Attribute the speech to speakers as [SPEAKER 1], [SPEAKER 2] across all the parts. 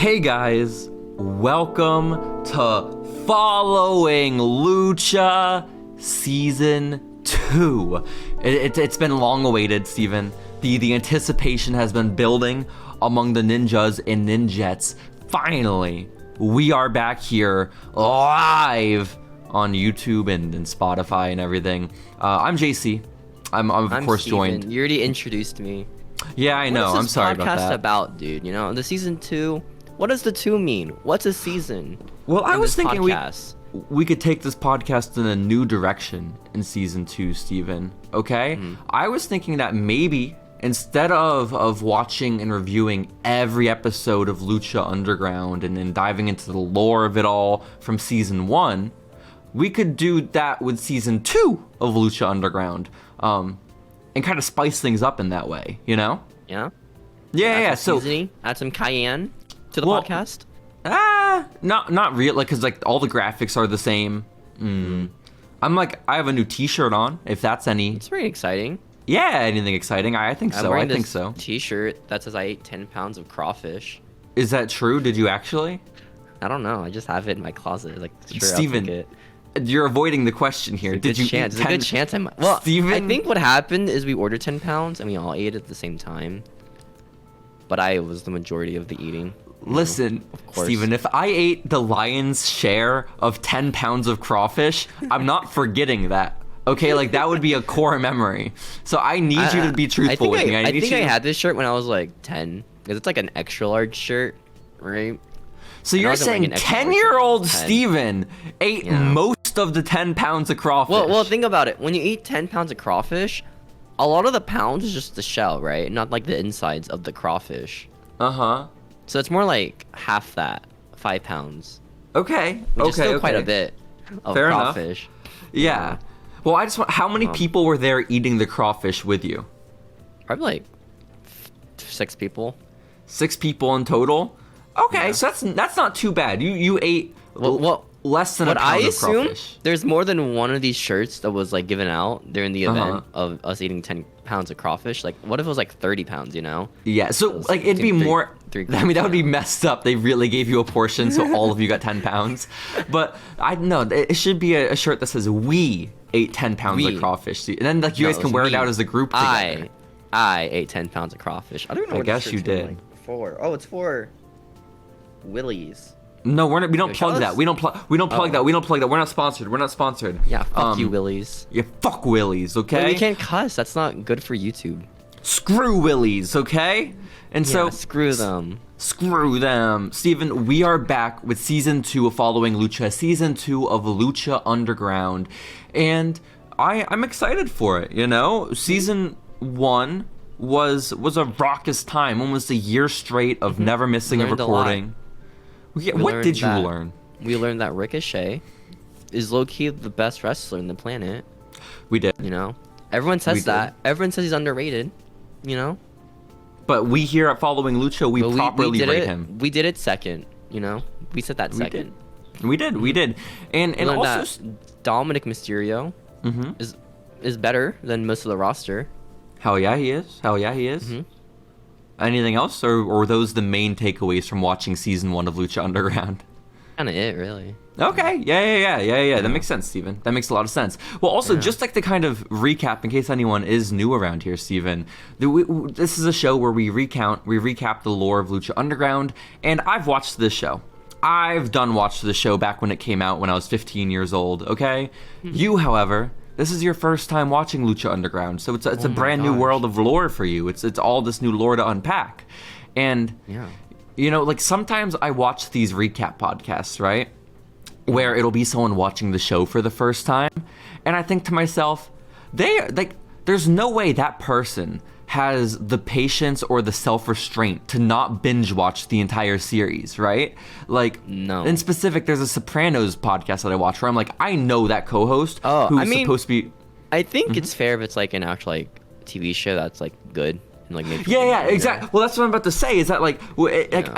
[SPEAKER 1] Hey guys, welcome to Following Lucha Season 2. It's been long awaited, Steven. The anticipation has been building among the ninjas and ninjettes. Finally, we are back here live on YouTube and Spotify and everything. I'm JC. I'm of course
[SPEAKER 2] Steven.
[SPEAKER 1] joined.
[SPEAKER 2] You already introduced me.
[SPEAKER 1] Yeah, I know. I'm sorry about that.
[SPEAKER 2] What is this podcast about, dude? You know, the season 2. What does the 2 mean? What's a season?
[SPEAKER 1] Well, I was thinking
[SPEAKER 2] podcast?
[SPEAKER 1] we could take this podcast in a new direction in season 2, Steven. Okay? I was thinking that maybe instead of watching and reviewing every episode of Lucha Underground and diving into the lore of it all from season 1, we could do that with season 2 of Lucha Underground, and kind of spice things up in that way, you know?
[SPEAKER 2] Yeah.
[SPEAKER 1] Yeah. So
[SPEAKER 2] seasoning, add some cayenne to the
[SPEAKER 1] Well,
[SPEAKER 2] podcast.
[SPEAKER 1] Not real, like, cause like all the graphics are the same. I'm like, I have a new T-shirt on. If that's any,
[SPEAKER 2] It's very exciting.
[SPEAKER 1] yeah, anything exciting? I think
[SPEAKER 2] I'm
[SPEAKER 1] so.
[SPEAKER 2] wearing
[SPEAKER 1] I think
[SPEAKER 2] this
[SPEAKER 1] so.
[SPEAKER 2] T-shirt that says I ate 10 pounds of crawfish.
[SPEAKER 1] Is that true? Did you actually?
[SPEAKER 2] I don't know. I just have it in my closet. Like, sure,
[SPEAKER 1] Steven,
[SPEAKER 2] I'll take it.
[SPEAKER 1] You're avoiding the question here.
[SPEAKER 2] There's a good chance I might. Well,
[SPEAKER 1] Steven?
[SPEAKER 2] I think what happened is we ordered 10 pounds and we all ate at the same time. But I was the majority of the eating.
[SPEAKER 1] Listen,
[SPEAKER 2] of course.
[SPEAKER 1] Steven, if I ate the lion's share of 10 pounds of crawfish, I'm not forgetting that. Okay, like that would be a core memory. So I need you to be truthful with me.
[SPEAKER 2] I think I had this shirt when I was like 10, because it's like an extra large shirt, right?
[SPEAKER 1] So
[SPEAKER 2] And I
[SPEAKER 1] you're
[SPEAKER 2] wasn't wearing
[SPEAKER 1] saying
[SPEAKER 2] an extra large
[SPEAKER 1] 10-year-old
[SPEAKER 2] shirt. 10.
[SPEAKER 1] Steven ate most of the 10 pounds of crawfish?
[SPEAKER 2] Well, think about it. When you eat 10 pounds of crawfish, a lot of the pounds is just the shell, right? Not like the insides of the crawfish.
[SPEAKER 1] Uh-huh.
[SPEAKER 2] So it's more like half that, 5 pounds.
[SPEAKER 1] Okay.
[SPEAKER 2] Which is
[SPEAKER 1] okay.
[SPEAKER 2] still quite a bit of
[SPEAKER 1] Fair enough.
[SPEAKER 2] crawfish.
[SPEAKER 1] Yeah. Well, I just want. How many people were there eating the crawfish with you?
[SPEAKER 2] Probably like 6 people.
[SPEAKER 1] 6 people in total. Okay,
[SPEAKER 2] Yeah.
[SPEAKER 1] so that's not too bad. You ate less than a
[SPEAKER 2] What I
[SPEAKER 1] pound of
[SPEAKER 2] assume,
[SPEAKER 1] crawfish.
[SPEAKER 2] there's more than one of these shirts that was like given out during the event of us eating 10 pounds of crawfish. Like, what if it was like 30 pounds, you know?
[SPEAKER 1] Yeah, so
[SPEAKER 2] Those
[SPEAKER 1] like it'd be
[SPEAKER 2] three-
[SPEAKER 1] more.
[SPEAKER 2] three
[SPEAKER 1] I mean, that would be
[SPEAKER 2] grams,
[SPEAKER 1] messed up. They really gave you a portion, so all of you got 10 pounds. But I know it should be a shirt that says "We ate 10 pounds of
[SPEAKER 2] We.
[SPEAKER 1] crawfish," and then like you
[SPEAKER 2] No,
[SPEAKER 1] guys
[SPEAKER 2] it
[SPEAKER 1] can
[SPEAKER 2] was
[SPEAKER 1] wear it
[SPEAKER 2] me.
[SPEAKER 1] out as a group together.
[SPEAKER 2] I ate 10 pounds of crawfish. I don't even know
[SPEAKER 1] I
[SPEAKER 2] what
[SPEAKER 1] guess
[SPEAKER 2] this
[SPEAKER 1] you
[SPEAKER 2] shirt's for,
[SPEAKER 1] did.
[SPEAKER 2] like, for. Oh, it's for Willie's.
[SPEAKER 1] No, we don't
[SPEAKER 2] Yo,
[SPEAKER 1] plug
[SPEAKER 2] show
[SPEAKER 1] that.
[SPEAKER 2] us-
[SPEAKER 1] We don't plug that.
[SPEAKER 2] Oh.
[SPEAKER 1] We don't plug that. We're not sponsored.
[SPEAKER 2] Yeah, fuck you, Willie's.
[SPEAKER 1] Yeah, fuck Willie's, okay?
[SPEAKER 2] Wait, we can't cuss. That's not good for YouTube.
[SPEAKER 1] Screw Willie's, okay? And
[SPEAKER 2] Yeah,
[SPEAKER 1] so
[SPEAKER 2] screw them.
[SPEAKER 1] Screw them. Steven, we are back with season 2 of Following Lucha, season 2 of Lucha Underground. And I'm excited for it, you know? Season 1 was a raucous time, almost a year straight of never missing a
[SPEAKER 2] Learned a lot.
[SPEAKER 1] recording. Yeah,
[SPEAKER 2] We
[SPEAKER 1] what
[SPEAKER 2] learned
[SPEAKER 1] did you
[SPEAKER 2] that-
[SPEAKER 1] learn?
[SPEAKER 2] We learned that Ricochet is low-key the best wrestler in the planet,
[SPEAKER 1] We did.
[SPEAKER 2] you know? Everyone
[SPEAKER 1] We
[SPEAKER 2] says
[SPEAKER 1] did.
[SPEAKER 2] that. Everyone says he's underrated, you know?
[SPEAKER 1] But we here at Following Lucha, we
[SPEAKER 2] But
[SPEAKER 1] properly
[SPEAKER 2] did
[SPEAKER 1] rate
[SPEAKER 2] it,
[SPEAKER 1] him.
[SPEAKER 2] We did it second, you know? We said that
[SPEAKER 1] We
[SPEAKER 2] second.
[SPEAKER 1] did. We did. And
[SPEAKER 2] We learned
[SPEAKER 1] also...
[SPEAKER 2] that Dominic Mysterio
[SPEAKER 1] Mhm.
[SPEAKER 2] is better than most of the roster.
[SPEAKER 1] Hell yeah, he is.
[SPEAKER 2] Mhm.
[SPEAKER 1] Anything else, or were those the main takeaways from watching season 1 of Lucha Underground?
[SPEAKER 2] Kind of it, really.
[SPEAKER 1] Okay, yeah. That makes sense, Steven. That makes a lot of sense. Well, also, just like to kind of recap, in case anyone is new around here, Steven, this is a show where we recap the lore of Lucha Underground, and I've watched this show. I've watched the show back when it came out when I was 15 years old, okay? You, however, this is your first time watching Lucha Underground, so it's a brand new world of lore for you. It's all this new lore to unpack. And,
[SPEAKER 2] Yeah.
[SPEAKER 1] you know, like sometimes I watch these recap podcasts, right? Where it'll be someone watching the show for the first time, and I think to myself, there's no way that person has the patience or the self-restraint to not binge watch the entire series, right? Like,
[SPEAKER 2] No.
[SPEAKER 1] in specific, there's a Sopranos podcast that I watch where I'm like, I know that co-host
[SPEAKER 2] Oh,
[SPEAKER 1] who's
[SPEAKER 2] I mean-
[SPEAKER 1] supposed to be...
[SPEAKER 2] I think it's fair if it's like an actual like TV show that's like good and like maybe.
[SPEAKER 1] Yeah, exactly. Well, that's what I'm about to say. Is that like,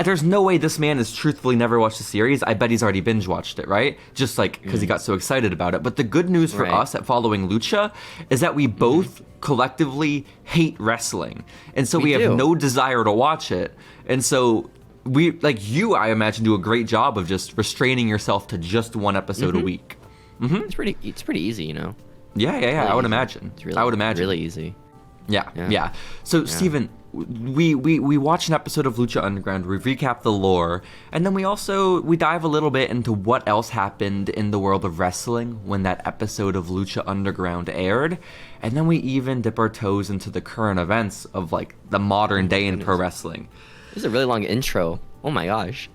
[SPEAKER 1] there's no way this man has truthfully never watched the series. I bet he's already binge watched it, right? Just like because he got so excited about it. But the good news for
[SPEAKER 2] Right.
[SPEAKER 1] us at Following Lucha is that we both collectively hate wrestling, and so we have
[SPEAKER 2] do.
[SPEAKER 1] no desire to watch it. And so I imagine, do a great job of just restraining yourself to just one episode a week.
[SPEAKER 2] It's pretty easy, you know.
[SPEAKER 1] Yeah.
[SPEAKER 2] Really
[SPEAKER 1] I would
[SPEAKER 2] easy.
[SPEAKER 1] imagine.
[SPEAKER 2] It's really,
[SPEAKER 1] I would imagine.
[SPEAKER 2] really easy.
[SPEAKER 1] Yeah. So, Steven, we watch an episode of Lucha Underground, we recap the lore, and then we dive a little bit into what else happened in the world of wrestling when that episode of Lucha Underground aired, and then we even dip our toes into the current events of, like, the modern day in pro wrestling.
[SPEAKER 2] This is a really long intro. Oh my gosh.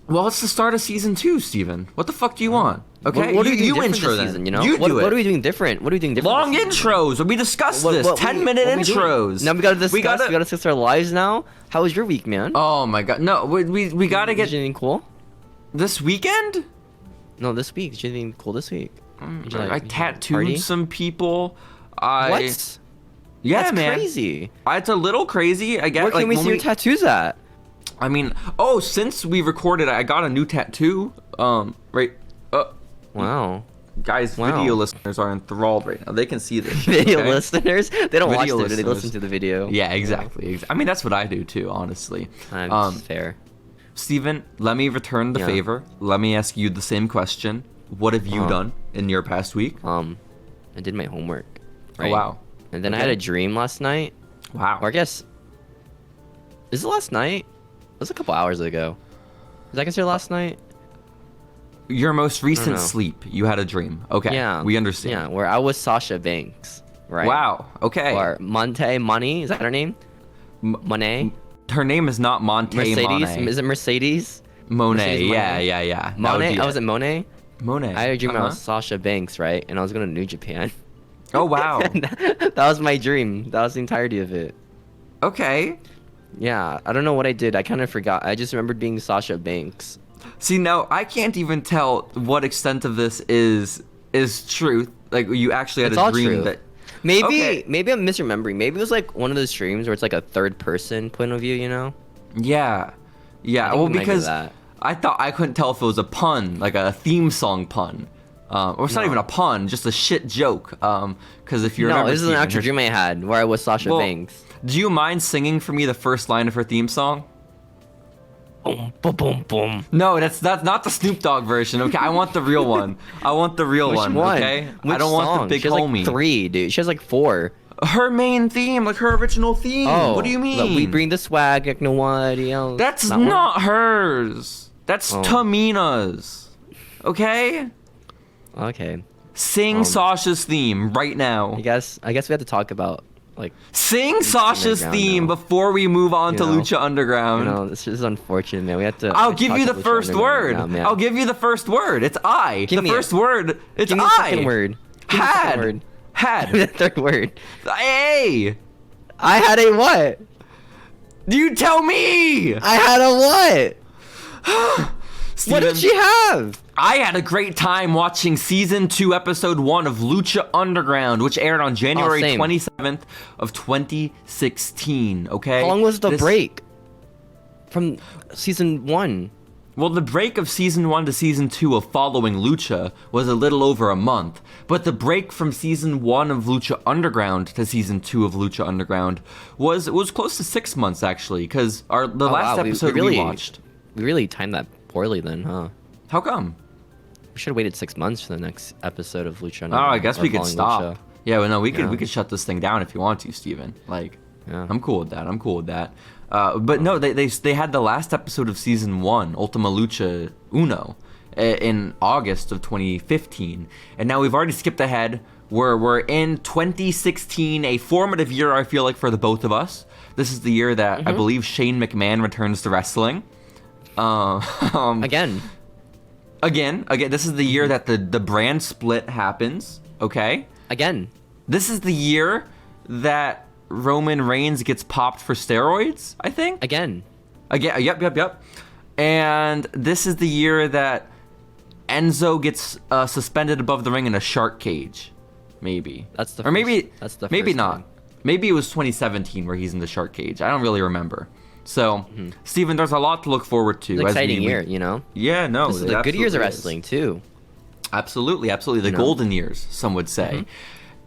[SPEAKER 1] Well, it's the start of season 2, Steven. What the fuck do you want? Okay,
[SPEAKER 2] What are we doing different
[SPEAKER 1] intro
[SPEAKER 2] this
[SPEAKER 1] then.
[SPEAKER 2] season, you know?
[SPEAKER 1] You do it.
[SPEAKER 2] What are we doing different? What are we doing different?
[SPEAKER 1] Long
[SPEAKER 2] this season?
[SPEAKER 1] intros. We discussed this. 10-minute intros.
[SPEAKER 2] Now we gotta discuss. We gotta discuss our lives now. How was your week, man?
[SPEAKER 1] Oh my god. No, we gotta get.
[SPEAKER 2] Did you do anything cool?
[SPEAKER 1] This weekend?
[SPEAKER 2] No, this week. Did you do anything cool this week? Did you,
[SPEAKER 1] I tattooed
[SPEAKER 2] party?
[SPEAKER 1] some people.
[SPEAKER 2] What?
[SPEAKER 1] Yeah,
[SPEAKER 2] That's
[SPEAKER 1] man.
[SPEAKER 2] crazy.
[SPEAKER 1] It's a little crazy. I guess.
[SPEAKER 2] Where can we see your tattoos at?
[SPEAKER 1] I mean, since we recorded, I got a new tattoo. Right.
[SPEAKER 2] Wow.
[SPEAKER 1] Guys, video listeners are enthralled right now. They can see this.
[SPEAKER 2] Video listeners? They don't watch
[SPEAKER 1] Video
[SPEAKER 2] the video, they
[SPEAKER 1] listeners.
[SPEAKER 2] listen to the video.
[SPEAKER 1] Yeah, exactly. I mean, that's what I do too, honestly.
[SPEAKER 2] That's fair.
[SPEAKER 1] Steven, let me return the favor. Let me ask you the same question. What have you done in your past week?
[SPEAKER 2] I did my homework. Right?
[SPEAKER 1] Oh, wow.
[SPEAKER 2] And then I had a dream last night.
[SPEAKER 1] Wow.
[SPEAKER 2] Or I guess, is it last night? It was a couple hours ago. Is that considered last night?
[SPEAKER 1] Your most recent
[SPEAKER 2] know.
[SPEAKER 1] sleep, you had a dream. Okay.
[SPEAKER 2] Yeah.
[SPEAKER 1] We understand.
[SPEAKER 2] Yeah, where I was Sasha Banks. Right.
[SPEAKER 1] Wow. Okay.
[SPEAKER 2] Or Money. Is that her name? Monet?
[SPEAKER 1] Her name is not Monte
[SPEAKER 2] Mercedes?
[SPEAKER 1] Monet.
[SPEAKER 2] Is it Mercedes?
[SPEAKER 1] Monet.
[SPEAKER 2] Mercedes
[SPEAKER 1] Yeah.
[SPEAKER 2] Monet? I was at Monet?
[SPEAKER 1] Monet.
[SPEAKER 2] I had a dream I was Sasha Banks, right? And I was going to New Japan.
[SPEAKER 1] Oh, wow.
[SPEAKER 2] That was my dream. That was the entirety of it.
[SPEAKER 1] Okay.
[SPEAKER 2] Yeah, I don't know what I did. I kind of forgot. I just remembered being Sasha Banks.
[SPEAKER 1] See, now I can't even tell what extent of this is truth. Like, you actually had
[SPEAKER 2] It's
[SPEAKER 1] a
[SPEAKER 2] all
[SPEAKER 1] dream
[SPEAKER 2] true.
[SPEAKER 1] that.
[SPEAKER 2] Maybe
[SPEAKER 1] Okay.
[SPEAKER 2] maybe I'm misremembering. Maybe it was like one of those dreams where it's like a third person point of view, you know?
[SPEAKER 1] Yeah.
[SPEAKER 2] I think
[SPEAKER 1] Well,
[SPEAKER 2] it might be
[SPEAKER 1] because
[SPEAKER 2] that.
[SPEAKER 1] I thought I couldn't tell if it was a pun, like a theme song pun. Or it's not even a pun, just a shit joke. Because if you
[SPEAKER 2] No,
[SPEAKER 1] remember,
[SPEAKER 2] this is an
[SPEAKER 1] Steven,
[SPEAKER 2] actual dream I had where I was Sasha
[SPEAKER 1] Well,
[SPEAKER 2] Banks.
[SPEAKER 1] Do you mind singing for me the first line of her theme song?
[SPEAKER 2] Boom, boom, boom, boom.
[SPEAKER 1] No, that's not the Snoop Dogg version. Okay, I want the real one. I want the real
[SPEAKER 2] Which
[SPEAKER 1] one.
[SPEAKER 2] one?
[SPEAKER 1] Okay,
[SPEAKER 2] Which
[SPEAKER 1] I don't want
[SPEAKER 2] song?
[SPEAKER 1] the big
[SPEAKER 2] She has
[SPEAKER 1] homie.
[SPEAKER 2] like 3, dude. She has like 4.
[SPEAKER 1] Her main theme, like her original theme.
[SPEAKER 2] Oh,
[SPEAKER 1] What do you mean?
[SPEAKER 2] look, we bring the swag like nobody else.
[SPEAKER 1] That's
[SPEAKER 2] That one?
[SPEAKER 1] not hers. That's
[SPEAKER 2] Oh.
[SPEAKER 1] Tamina's. Okay?
[SPEAKER 2] Okay.
[SPEAKER 1] Sing Sasha's theme right now.
[SPEAKER 2] I guess we have to talk about like
[SPEAKER 1] Sing Sasha's
[SPEAKER 2] Underground
[SPEAKER 1] theme
[SPEAKER 2] now.
[SPEAKER 1] before we move on to
[SPEAKER 2] You know,
[SPEAKER 1] Lucha Underground.
[SPEAKER 2] this is unfortunate, man. We have to.
[SPEAKER 1] I'll
[SPEAKER 2] we have to
[SPEAKER 1] give
[SPEAKER 2] talk
[SPEAKER 1] you the
[SPEAKER 2] about Lucha
[SPEAKER 1] first
[SPEAKER 2] Underground
[SPEAKER 1] word.
[SPEAKER 2] right now, man.
[SPEAKER 1] I'll give you the first word. It's I.
[SPEAKER 2] Give
[SPEAKER 1] The
[SPEAKER 2] me it.
[SPEAKER 1] first word. It's
[SPEAKER 2] Give me the
[SPEAKER 1] I.
[SPEAKER 2] second word. Give me the second word.
[SPEAKER 1] Had.
[SPEAKER 2] Give me the third word.
[SPEAKER 1] Hey.
[SPEAKER 2] I had a what?
[SPEAKER 1] You tell me.
[SPEAKER 2] I had a what? What
[SPEAKER 1] Steven,
[SPEAKER 2] did she have?
[SPEAKER 1] I had a great time watching season 2, episode 1 of Lucha Underground, which aired on January
[SPEAKER 2] same.
[SPEAKER 1] 27th of 2016. Okay.
[SPEAKER 2] How long was the
[SPEAKER 1] This-
[SPEAKER 2] break from season 1?
[SPEAKER 1] Well, the break of season 1 to season 2 of Following Lucha was a little over a month, but the break from season 1 of Lucha Underground to season 2 of Lucha Underground was close to 6 months actually, because the last
[SPEAKER 2] wow,
[SPEAKER 1] episode we watched.
[SPEAKER 2] We really timed that poorly then, huh?
[SPEAKER 1] How come?
[SPEAKER 2] We should have waited 6 months for the next episode of Lucha
[SPEAKER 1] Oh,
[SPEAKER 2] Underground.
[SPEAKER 1] I guess
[SPEAKER 2] or
[SPEAKER 1] we could
[SPEAKER 2] Following
[SPEAKER 1] stop.
[SPEAKER 2] Lucha.
[SPEAKER 1] Yeah, well, no, we
[SPEAKER 2] Yeah.
[SPEAKER 1] could shut this thing down if you want to, Steven. Like,
[SPEAKER 2] Yeah.
[SPEAKER 1] I'm cool with that. But no, they had the last episode of season 1, Ultima Lucha Uno, in August of 2015, and now we've already skipped ahead. We're in 2016, a formative year, I feel like, for the both of us. This is the year that I believe Shane McMahon returns to wrestling.
[SPEAKER 2] Again.
[SPEAKER 1] Again, this is the year that the brand split happens. Okay.
[SPEAKER 2] Again.
[SPEAKER 1] This is the year that Roman Reigns gets popped for steroids, I think.
[SPEAKER 2] Again.
[SPEAKER 1] Yep. And this is the year that Enzo gets suspended above the ring in a shark cage. Maybe.
[SPEAKER 2] That's the
[SPEAKER 1] Or maybe
[SPEAKER 2] first- that's the
[SPEAKER 1] maybe
[SPEAKER 2] first
[SPEAKER 1] not.
[SPEAKER 2] thing.
[SPEAKER 1] Maybe it was 2017 where he's in the shark cage. I don't really remember. So, Steven, there's a lot to look forward to.
[SPEAKER 2] It's an
[SPEAKER 1] as
[SPEAKER 2] exciting
[SPEAKER 1] we-
[SPEAKER 2] year, you know?
[SPEAKER 1] Yeah, no.
[SPEAKER 2] This is
[SPEAKER 1] it
[SPEAKER 2] the good years of
[SPEAKER 1] absolutely is.
[SPEAKER 2] wrestling, too.
[SPEAKER 1] Absolutely. The
[SPEAKER 2] know?
[SPEAKER 1] golden years, some would say.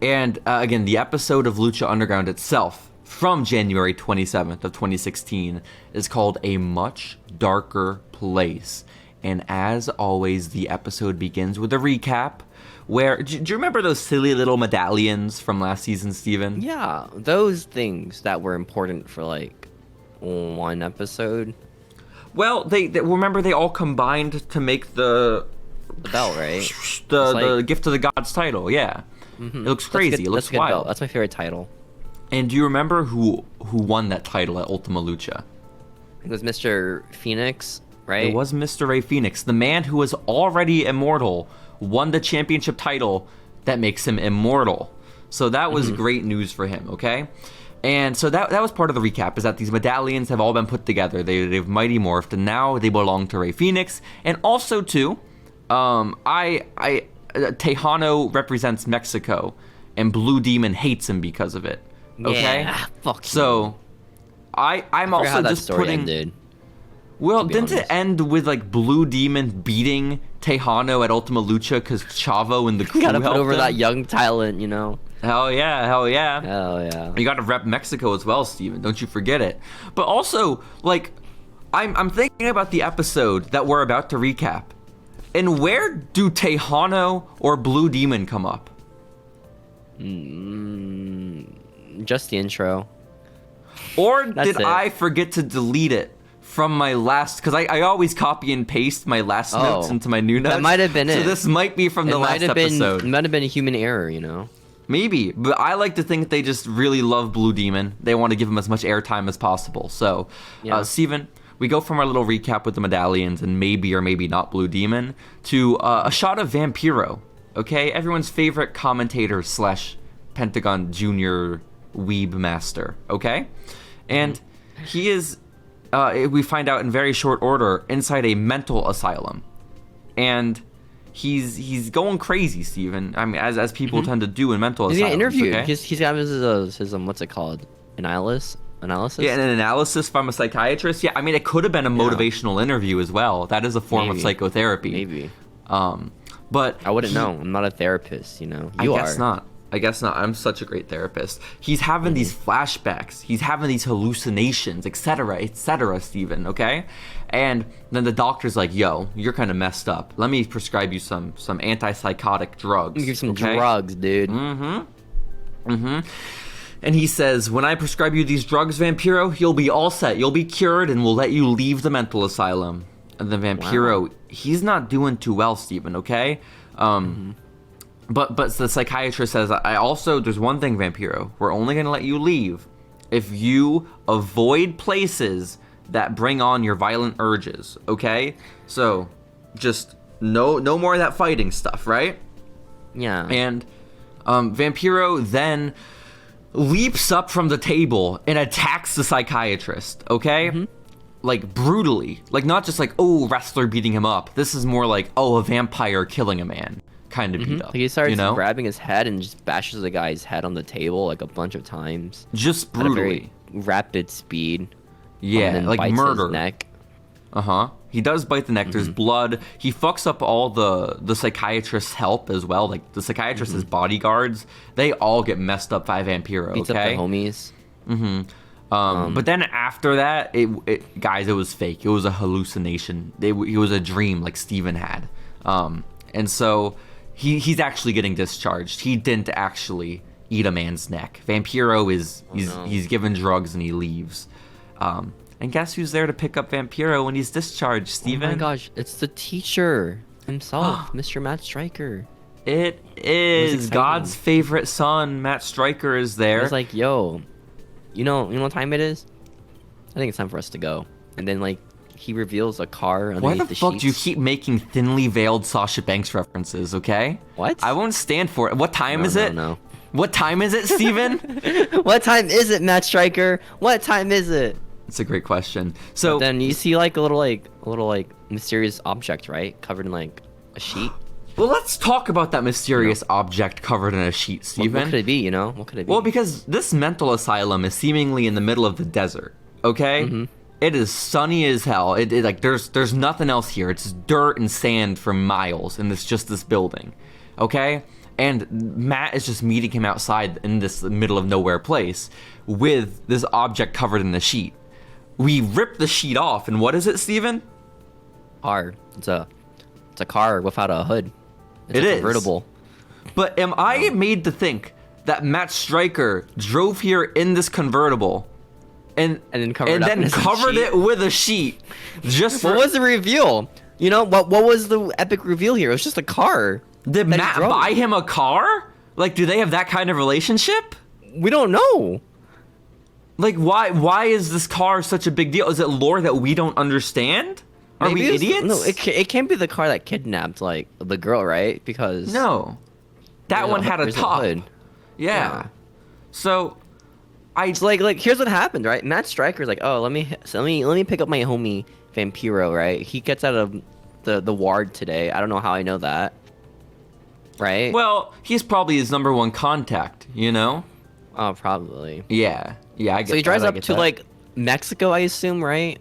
[SPEAKER 1] And again, the episode of Lucha Underground itself, from January 27th of 2016 is called A Much Darker Place. And as always, the episode begins with a recap where... Do you remember those silly little medallions from last season, Steven?
[SPEAKER 2] Yeah, those things that were important for, like, one episode.
[SPEAKER 1] Well, they remember they all combined to make the
[SPEAKER 2] belt, right?
[SPEAKER 1] The Gift of the Gods title, yeah.
[SPEAKER 2] Mm-hmm.
[SPEAKER 1] It looks crazy. It looks wild.
[SPEAKER 2] Belt. That's my favorite title.
[SPEAKER 1] And do you remember who won that title at Ultima Lucha?
[SPEAKER 2] It was Mr. Phoenix, right?
[SPEAKER 1] It was Mr. Ray Phoenix. The man who was already immortal won the championship title that makes him immortal. So that was great news for him, okay? And so that was part of the recap, is that these medallions have all been put together. They've mighty morphed, and now they belong to Ray Phoenix. And also, too, Tejano represents Mexico, and Blue Demon hates him because of it. Okay?
[SPEAKER 2] Yeah, fuck
[SPEAKER 1] so,
[SPEAKER 2] you.
[SPEAKER 1] I'm also just putting...
[SPEAKER 2] Ended,
[SPEAKER 1] well, didn't it end with, like, Blue Demon beating Tejano at Ultima Lucha because Chavo and the crew
[SPEAKER 2] gotta put
[SPEAKER 1] helped
[SPEAKER 2] over
[SPEAKER 1] him?
[SPEAKER 2] that young talent, you know?
[SPEAKER 1] Hell yeah, hell yeah.
[SPEAKER 2] Hell yeah.
[SPEAKER 1] You gotta rep Mexico as well, Steven. Don't you forget it. But also, like, I'm thinking about the episode that we're about to recap. And where do Tejano or Blue Demon come up?
[SPEAKER 2] Just the intro.
[SPEAKER 1] Or did I forget to delete it from my last... Because I always copy and paste my last notes into my new notes.
[SPEAKER 2] That might have been it.
[SPEAKER 1] So this might be from the last episode.
[SPEAKER 2] It might have been a human error, you know?
[SPEAKER 1] Maybe, but I like to think they just really love Blue Demon. They want to give him as much airtime as possible. So, Steven, we go from our little recap with the medallions and maybe or maybe not Blue Demon to a shot of Vampiro, okay? Everyone's favorite commentator / Pentagon Junior weeb master, okay? And he is, we find out in very short order, inside a mental asylum. And... He's going crazy, Steven. I mean, as people tend to do in mental asylums.
[SPEAKER 2] He's interviewed.
[SPEAKER 1] Okay?
[SPEAKER 2] He's got his what's it called? Analysis?
[SPEAKER 1] Yeah, an analysis from a psychiatrist. Yeah, I mean, it could have been a motivational interview as well. That is a form of psychotherapy.
[SPEAKER 2] Maybe.
[SPEAKER 1] But
[SPEAKER 2] I wouldn't know. I'm not a therapist, you know.
[SPEAKER 1] I guess not. I'm such a great therapist. He's having these flashbacks. He's having these hallucinations, etc., Steven, okay? And then the doctor's like, yo, you're kind of messed up. Let me prescribe you some antipsychotic drugs.
[SPEAKER 2] Give you some drugs, dude.
[SPEAKER 1] And he says, when I prescribe you these drugs, Vampiro, you'll be all set. You'll be cured, and we'll let you leave the mental asylum. And then Vampiro, he's not doing too well, Steven, okay? But the psychiatrist says, there's one thing, Vampiro. We're only going to let you leave if you avoid places that bring on your violent urges, okay? So, just no more of that fighting stuff, right?
[SPEAKER 2] Yeah.
[SPEAKER 1] And Vampiro then leaps up from the table and attacks the psychiatrist, okay? Like, brutally. Like, not just like, oh, wrestler beating him up. This is more like, oh, a vampire killing a man. Kind of beat up.
[SPEAKER 2] Like he starts grabbing his head and just bashes the guy's head on the table like a bunch of times.
[SPEAKER 1] Just brutally.
[SPEAKER 2] At a very rapid speed.
[SPEAKER 1] Yeah,
[SPEAKER 2] and
[SPEAKER 1] like
[SPEAKER 2] bites
[SPEAKER 1] murder.
[SPEAKER 2] His neck.
[SPEAKER 1] He does bite the neck. There's blood. He fucks up all the psychiatrist's help as well. Like the psychiatrist's bodyguards, they all get messed up by Vampiro.
[SPEAKER 2] Beats up the homies.
[SPEAKER 1] But then after that, it guys, it was fake. It was a hallucination. It was a dream like Steven had. And so he's actually getting discharged. He didn't actually eat a man's neck. Vampiro he's given drugs and he leaves. And guess who's there to pick up Vampiro when he's discharged, Steven?
[SPEAKER 2] Oh my gosh, it's the teacher himself, Mr. Matt Stryker.
[SPEAKER 1] It is. God's favorite son, Matt Stryker, is there.
[SPEAKER 2] He's like, yo, you know what time it is? I think it's time for us to go. And then, like, he reveals a car underneath the sheets.
[SPEAKER 1] Why the fuck do you keep making thinly veiled Sasha Banks references, okay?
[SPEAKER 2] What?
[SPEAKER 1] I won't stand for it. What time is it?
[SPEAKER 2] No.
[SPEAKER 1] What time is it, Steven?
[SPEAKER 2] What time is it, Matt Stryker? What time is it?
[SPEAKER 1] It's a great question. So
[SPEAKER 2] but then you see like a little mysterious object, right? Covered in like a sheet.
[SPEAKER 1] Well, let's talk about that mysterious object covered in a sheet, Steven.
[SPEAKER 2] What could it be, you know? What could it be?
[SPEAKER 1] Well, because this mental asylum is seemingly in the middle of the desert, okay? It is sunny as hell. It like there's nothing else here. It's dirt and sand for miles, and it's just this building, okay? And Matt is just meeting him outside in this middle of nowhere place with this object covered in the sheet. We rip the sheet off, and what is it, Steven?
[SPEAKER 2] Car. It's a car without a hood. It's
[SPEAKER 1] It
[SPEAKER 2] a
[SPEAKER 1] is.
[SPEAKER 2] convertible.
[SPEAKER 1] But am I made to think that Matt Stryker drove here in this convertible and
[SPEAKER 2] then covered
[SPEAKER 1] it with a sheet? Just for,
[SPEAKER 2] What was the reveal? You know, what was the epic reveal here? It was just a car.
[SPEAKER 1] did
[SPEAKER 2] that he
[SPEAKER 1] Matt
[SPEAKER 2] drove.
[SPEAKER 1] buy him a car? Like, do they have that kind of relationship?
[SPEAKER 2] We don't know.
[SPEAKER 1] Like, why is this car such a big deal? Is it lore that we don't understand? Are
[SPEAKER 2] Maybe
[SPEAKER 1] we
[SPEAKER 2] it's-
[SPEAKER 1] idiots?
[SPEAKER 2] No, it can't be the car that kidnapped like the girl, right? Because
[SPEAKER 1] No. That one had a
[SPEAKER 2] there's
[SPEAKER 1] top.
[SPEAKER 2] hood.
[SPEAKER 1] Yeah. So,
[SPEAKER 2] It's like here's what happened, right? Matt Stryker's like, oh, let me pick up my homie Vampiro, right? He gets out of the ward today. I don't know how I know that, right?
[SPEAKER 1] well, he's probably his number one contact, you know?
[SPEAKER 2] Oh, probably.
[SPEAKER 1] Yeah. Yeah, I get
[SPEAKER 2] So he
[SPEAKER 1] that,
[SPEAKER 2] drives
[SPEAKER 1] I
[SPEAKER 2] up
[SPEAKER 1] get
[SPEAKER 2] to
[SPEAKER 1] that.
[SPEAKER 2] like Mexico, I assume, right?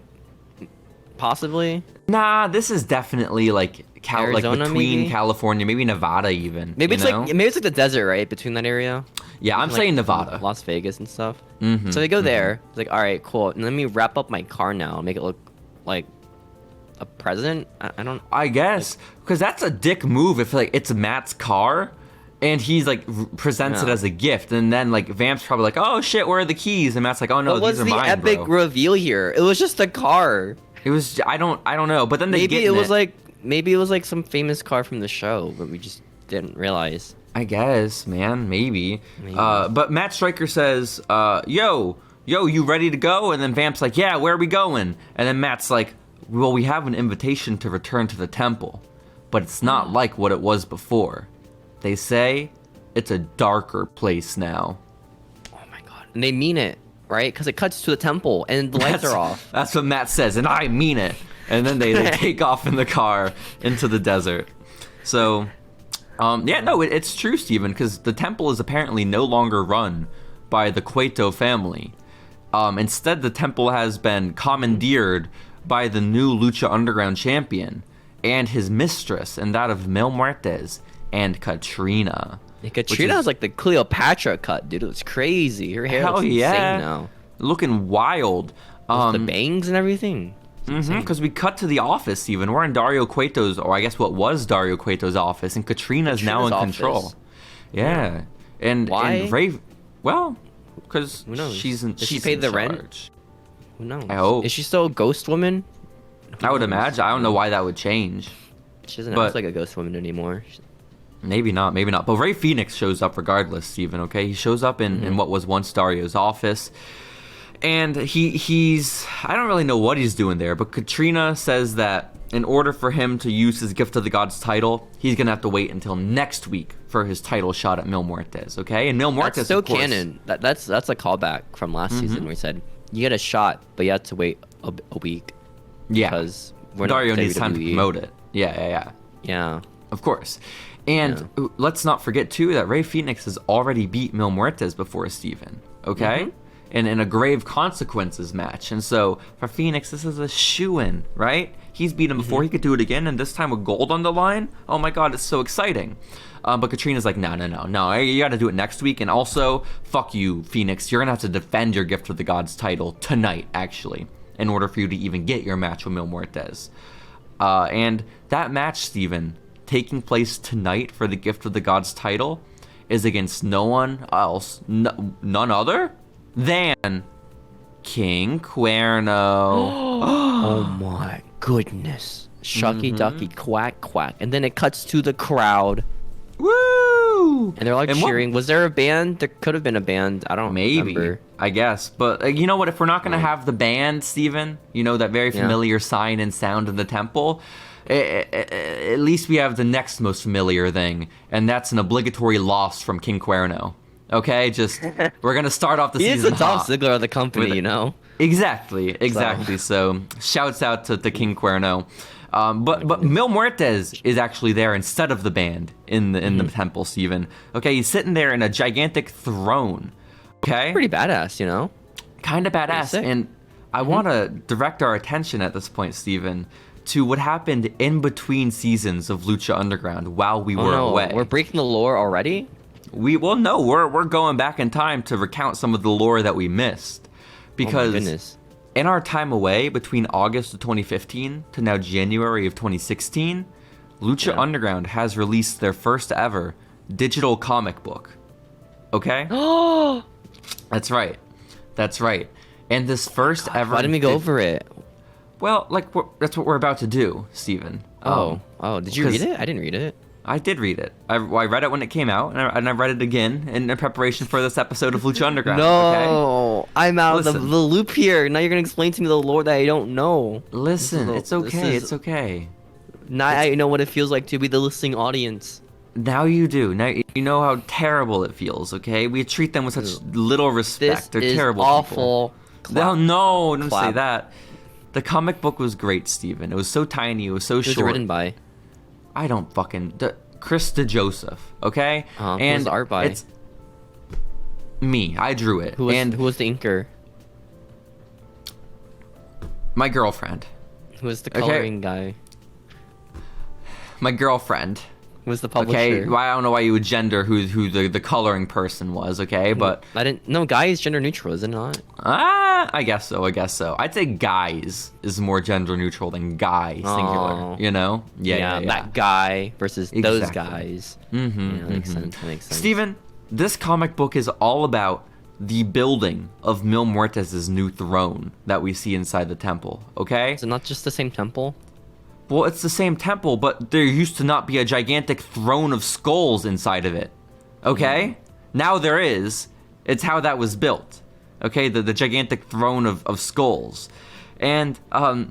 [SPEAKER 2] Possibly.
[SPEAKER 1] Nah, this is definitely like
[SPEAKER 2] Arizona,
[SPEAKER 1] between
[SPEAKER 2] maybe?
[SPEAKER 1] California, maybe Nevada even.
[SPEAKER 2] Maybe
[SPEAKER 1] you
[SPEAKER 2] it's
[SPEAKER 1] know?
[SPEAKER 2] maybe it's like the desert, right, between that area.
[SPEAKER 1] Yeah, I'm
[SPEAKER 2] Like,
[SPEAKER 1] saying Nevada.
[SPEAKER 2] Las Vegas and stuff.
[SPEAKER 1] Mhm,
[SPEAKER 2] So they go there. It's like, all right, cool. And let me wrap up my car now and make it look like a present. I don't.
[SPEAKER 1] I guess because that's a dick move if like it's Matt's car and he's like presents it
[SPEAKER 2] Yeah.
[SPEAKER 1] as a gift, and then like Vamp's probably like, oh shit, where are the keys? And Matt's like, oh no,
[SPEAKER 2] What was
[SPEAKER 1] these are
[SPEAKER 2] the
[SPEAKER 1] mine,
[SPEAKER 2] epic
[SPEAKER 1] bro.
[SPEAKER 2] reveal here? It was just a car.
[SPEAKER 1] It was I don't know, but then they
[SPEAKER 2] Maybe
[SPEAKER 1] get
[SPEAKER 2] it
[SPEAKER 1] in
[SPEAKER 2] was like some famous car from the show, but we just didn't realize.
[SPEAKER 1] I guess, man, maybe.
[SPEAKER 2] Maybe.
[SPEAKER 1] But Matt Stryker says, yo, you ready to go? And then Vamp's like, yeah, where are we going? And then Matt's like, well, we have an invitation to return to the temple, but it's not like what it was before. They say it's a darker place now.
[SPEAKER 2] Oh my god! And they mean it, right? Because it cuts to the temple and the lights are off.
[SPEAKER 1] That's what Matt says, and I mean it. And then they take off in the car into the desert. So, yeah, no, it's true, Steven, because the temple is apparently no longer run by the Cueto family. Instead, the temple has been commandeered by the new Lucha Underground champion and his mistress, and that of Mil Muertes and Katrina.
[SPEAKER 2] Yeah, Katrina was like the Cleopatra cut, dude. It was crazy. Her hair
[SPEAKER 1] Hell
[SPEAKER 2] looks
[SPEAKER 1] yeah.
[SPEAKER 2] insane now.
[SPEAKER 1] Looking wild.
[SPEAKER 2] With the bangs and everything.
[SPEAKER 1] Because we cut to the office, Steven. We're in Dario Cueto's, or I guess what was Dario Cueto's office, and Katrina's now in
[SPEAKER 2] Katrina's
[SPEAKER 1] control.
[SPEAKER 2] office.
[SPEAKER 1] Yeah. And
[SPEAKER 2] Why?
[SPEAKER 1] And Ray, well, because
[SPEAKER 2] Who knows?
[SPEAKER 1] she's in.
[SPEAKER 2] Does she
[SPEAKER 1] she's
[SPEAKER 2] pay
[SPEAKER 1] in
[SPEAKER 2] the rent?
[SPEAKER 1] charge.
[SPEAKER 2] Who knows?
[SPEAKER 1] I hope.
[SPEAKER 2] Is she still a ghost woman?
[SPEAKER 1] I would imagine. I don't know why that would change.
[SPEAKER 2] She doesn't
[SPEAKER 1] But-
[SPEAKER 2] act like a ghost woman anymore.
[SPEAKER 1] Maybe not. But Ray Phoenix shows up regardless, Steven, okay? He shows up in what was once Dario's office. And he's I don't really know what he's doing there, but Katrina says that in order for him to use his Gift of the Gods title, he's gonna have to wait until next week for his title shot at Mil Muertes, okay? And Mil Muertes,
[SPEAKER 2] That's so
[SPEAKER 1] of course,
[SPEAKER 2] canon. That's a callback from last season where he said you get a shot, but you have to wait a week.
[SPEAKER 1] yeah,
[SPEAKER 2] because we're not
[SPEAKER 1] Dario needs time to
[SPEAKER 2] WWE.
[SPEAKER 1] promote it. Yeah.
[SPEAKER 2] Yeah.
[SPEAKER 1] Of course. And let's not forget too that Ray Phoenix has already beat Mil Muertes before Steven, okay? And in a grave consequences match. And so for Phoenix, this is a shoo-in, right? He's beat him before, he could do it again, and this time with gold on the line. Oh my god, it's so exciting. But Katrina's like, no, you gotta do it next week. And also, fuck you, Phoenix. You're gonna have to defend your Gift of the Gods title tonight, actually, in order for you to even get your match with Mil Muertes. And that match, Steven, taking place tonight for the Gift of the Gods title is against no one else, none other than King Cuerno.
[SPEAKER 2] Oh my goodness. Shucky ducky quack quack. And then it cuts to the crowd.
[SPEAKER 1] Woo!
[SPEAKER 2] And they're like
[SPEAKER 1] And what-
[SPEAKER 2] cheering. Was there a band? There could have been a band. I don't
[SPEAKER 1] Maybe,
[SPEAKER 2] remember.
[SPEAKER 1] I guess. But you know what? If we're not going to have the band, Steven, you know, that very familiar sign and sound in the temple, at least we have the next most familiar thing, and that's an obligatory loss from King Cuerno. Okay? Just, we're going to start off the
[SPEAKER 2] He is
[SPEAKER 1] season
[SPEAKER 2] the Tom
[SPEAKER 1] hot.
[SPEAKER 2] Ziggler of the company,
[SPEAKER 1] With-
[SPEAKER 2] you know?
[SPEAKER 1] Exactly. So, shouts out to King Cuerno. But Mil Muertes is actually there instead of the band in the temple, Steven. Okay, he's sitting there in a gigantic throne. Okay?
[SPEAKER 2] Pretty badass, you know?
[SPEAKER 1] Kind of badass.
[SPEAKER 2] sick.
[SPEAKER 1] And I want to direct our attention at this point, Steven, to what happened in between seasons of Lucha Underground while we were away.
[SPEAKER 2] We're breaking the lore already?
[SPEAKER 1] We're going back in time to recount some of the lore that we missed. Because in our time away between August of 2015 to now January of 2016, Lucha Underground has released their first ever digital comic book. Okay?
[SPEAKER 2] Oh!
[SPEAKER 1] That's right. And this first ever...
[SPEAKER 2] Why didn't we go over it?
[SPEAKER 1] Well, that's what we're about to do, Steven.
[SPEAKER 2] Did you read it? I didn't read it.
[SPEAKER 1] I did read it. I read it when it came out, and I read it again in preparation for this episode of Lucha Underground.
[SPEAKER 2] No,
[SPEAKER 1] okay?
[SPEAKER 2] I'm out of the loop here. Now you're gonna explain to me the lore that I don't know.
[SPEAKER 1] Listen, it's okay. It's okay.
[SPEAKER 2] Now I know what it feels like to be the listening audience.
[SPEAKER 1] Now you do. Now you know how terrible it feels. Okay, we treat them with such little respect. They're terrible
[SPEAKER 2] awful.
[SPEAKER 1] People. No, don't say that. The comic book was great, Steven. It was so tiny. It was so short.
[SPEAKER 2] Who's it written by?
[SPEAKER 1] I don't fucking... Chris DeJoseph, okay?
[SPEAKER 2] And who's the art by?
[SPEAKER 1] It's me. I drew it.
[SPEAKER 2] Who was the inker?
[SPEAKER 1] My girlfriend.
[SPEAKER 2] Who was the coloring guy?
[SPEAKER 1] My girlfriend.
[SPEAKER 2] Who was the publisher?
[SPEAKER 1] Okay, well, I don't know why you would gender who the coloring person was, okay? But...
[SPEAKER 2] I didn't... No, guy is gender neutral, is it not?
[SPEAKER 1] I guess so. I'd say guys is more gender neutral than guy, singular, you know? Yeah.
[SPEAKER 2] That guy versus those guys.
[SPEAKER 1] Mm-hmm,
[SPEAKER 2] that makes sense.
[SPEAKER 1] Steven, this comic book is all about the building of Mil Muertes' new throne that we see inside the temple, okay?
[SPEAKER 2] Is it not just the same temple?
[SPEAKER 1] Well, it's the same temple, but there used to not be a gigantic throne of skulls inside of it. Okay? Now there is. It's how that was built. Okay? The gigantic throne of skulls. And